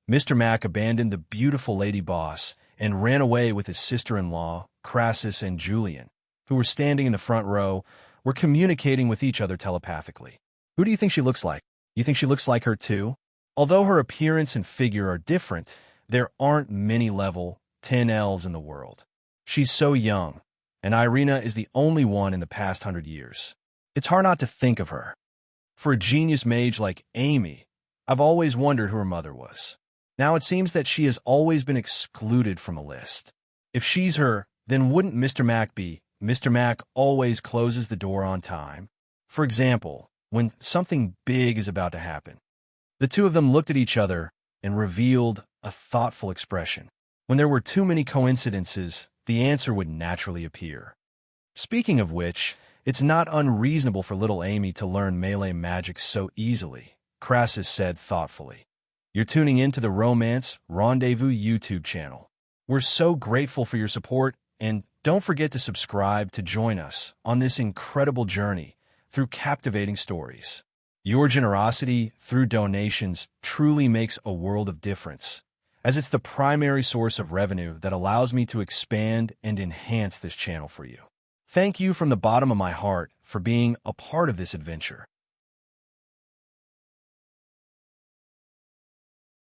Mr. Mac abandoned the beautiful lady boss and ran away with his sister-in-law, Crassus and Julian, who were standing in the front row, were communicating with each other telepathically. Who do you think she looks like? You think she looks like her too? Although her appearance and figure are different, there aren't many level 10 elves in the world. She's so young, and Irina is the only one in the past 100 years. It's hard not to think of her. For a genius mage like Amy, I've always wondered who her mother was. Now it seems that she has always been excluded from a list. If she's her, then wouldn't Mr. Mac be? Mr. Mac always closes the door on time. For example, when something big is about to happen. The two of them looked at each other and revealed a thoughtful expression. When there were too many coincidences, the answer would naturally appear. Speaking of which, it's not unreasonable for little Amy to learn melee magic so easily, Crassus said thoughtfully. You're tuning in to the Romance Rendezvous YouTube channel. We're so grateful for your support, and don't forget to subscribe to join us on this incredible journey through captivating stories. Your generosity through donations truly makes a world of difference, as it's the primary source of revenue that allows me to expand and enhance this channel for you. Thank you from the bottom of my heart for being a part of this adventure.